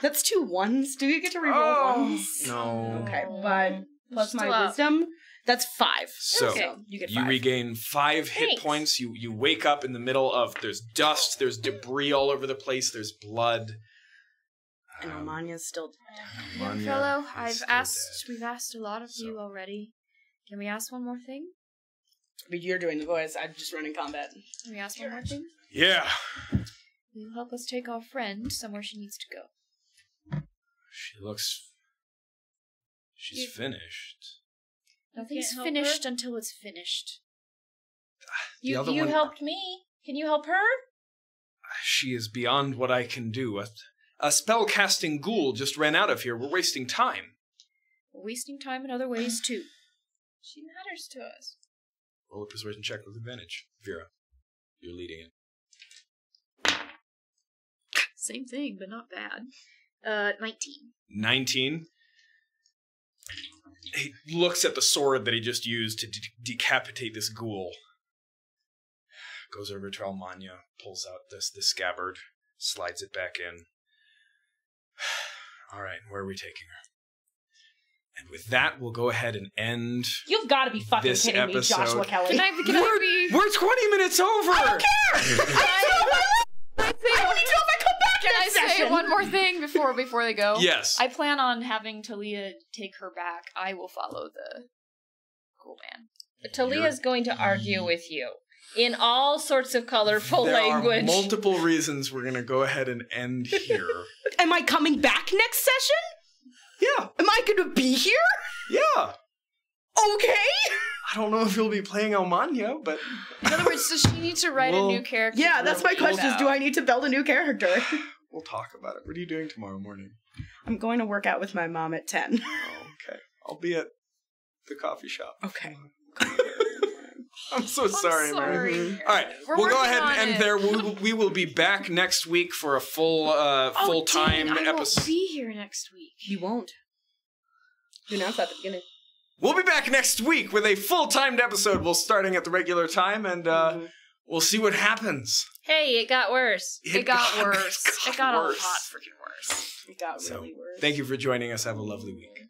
That's 2 1s. Do you get to reroll 1s? No. Okay, but plus Still my up. wisdom, that's 5. So you get 5. you regain 5 hit Thanks. points. You wake up in the middle of there's dust, there's debris all over the place, there's blood. And Almanya's still dead. Young Almanya fellow, is we've asked a lot of you already. Can we ask one more thing? But you're doing the voice. I'm just running combat. Can we ask one more thing? Yeah. Will you help us take our friend somewhere she needs to go? She's finished. Nothing's can't help finished until it's finished. The other You one- helped me. Can you help her? She is beyond what I can do. A spell-casting ghoul just ran out of here. We're wasting time. We're wasting time in other ways too. She matters to us. Roll a persuasion check with advantage. Vera, you're leading it. Same thing, but not bad. 19. 19. He looks at the sword that he just used to decapitate this ghoul. Goes over to Almanya, pulls out this scabbard, slides it back in. All right, where are we taking her? And with that, we'll go ahead and end. You've got to be fucking this kidding episode. me, Joshua Kelly. We're 20 minutes over! I don't care! I don't need to know if I come back Can I next say session. one more thing before they go? Yes. I plan on having Talia take her back. I will follow the cool man. Talia's going to argue with you in all sorts of colorful language. There are multiple reasons we're going to go ahead and end here. Am I coming back next session? Yeah. Am I going to be here? Yeah. Okay. I don't know if you'll be playing Almanya, but... In other words, does she need to write a new character? Yeah, that's my question is, do I need to build a new character? We'll talk about it. What are you doing tomorrow morning? I'm going to work out with my mom at 10. Oh, okay. I'll be at the coffee shop. Okay. I'm so sorry, man. All right, we'll go ahead and end there. We will be back next week for a full-time I episode. won't be here next week. You won't. You announced that at the beginning. We'll be back next week with a full-timed episode. We'll starting at the regular time, and we'll see what happens. Hey, it got worse. It got worse. It got a lot worse. freaking worse. It got So, really worse. thank you for joining us. Have a lovely week.